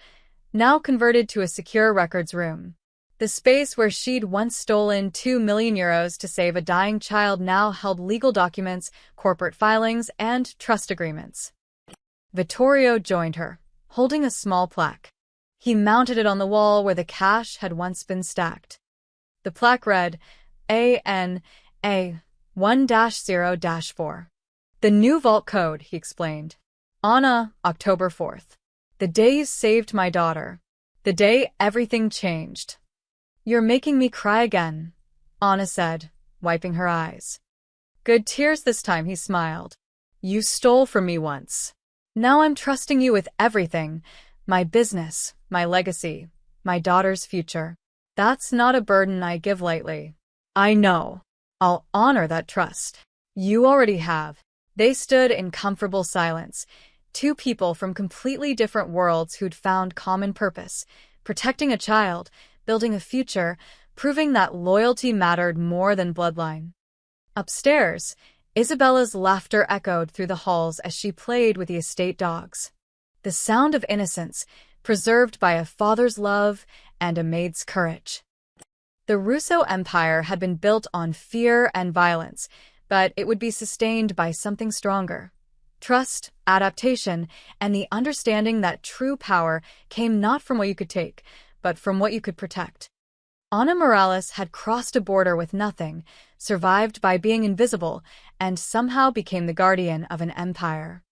S1: now converted to a secure records room. The space where she'd once stolen 2 million euros to save a dying child now held legal documents, corporate filings, and trust agreements. Vittorio joined her, holding a small plaque. He mounted it on the wall where the cash had once been stacked. The plaque read, ANA 1-0-4. The new vault code, he explained. Anna, October 4th. The day you saved my daughter. The day everything changed. You're making me cry again, Anna said, wiping her eyes. Good tears this time, he smiled. You stole from me once. Now I'm trusting you with everything. My business, my legacy, my daughter's future. That's not a burden I give lightly. I know. I'll honor that trust. You already have. They stood in comfortable silence, two people from completely different worlds who'd found common purpose, protecting a child, building a future, proving that loyalty mattered more than bloodline. Upstairs, Isabella's laughter echoed through the halls as she played with the estate dogs. The sound of innocence, preserved by a father's love and a maid's courage. The Russo Empire had been built on fear and violence, but it would be sustained by something stronger. Trust, adaptation, and the understanding that true power came not from what you could take, but from what you could protect. Ana Morales had crossed a border with nothing, survived by being invisible, and somehow became the guardian of an empire.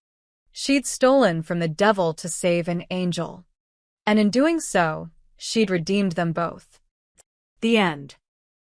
S1: She'd stolen from the devil to save an angel. And in doing so, she'd redeemed them both.
S2: The end.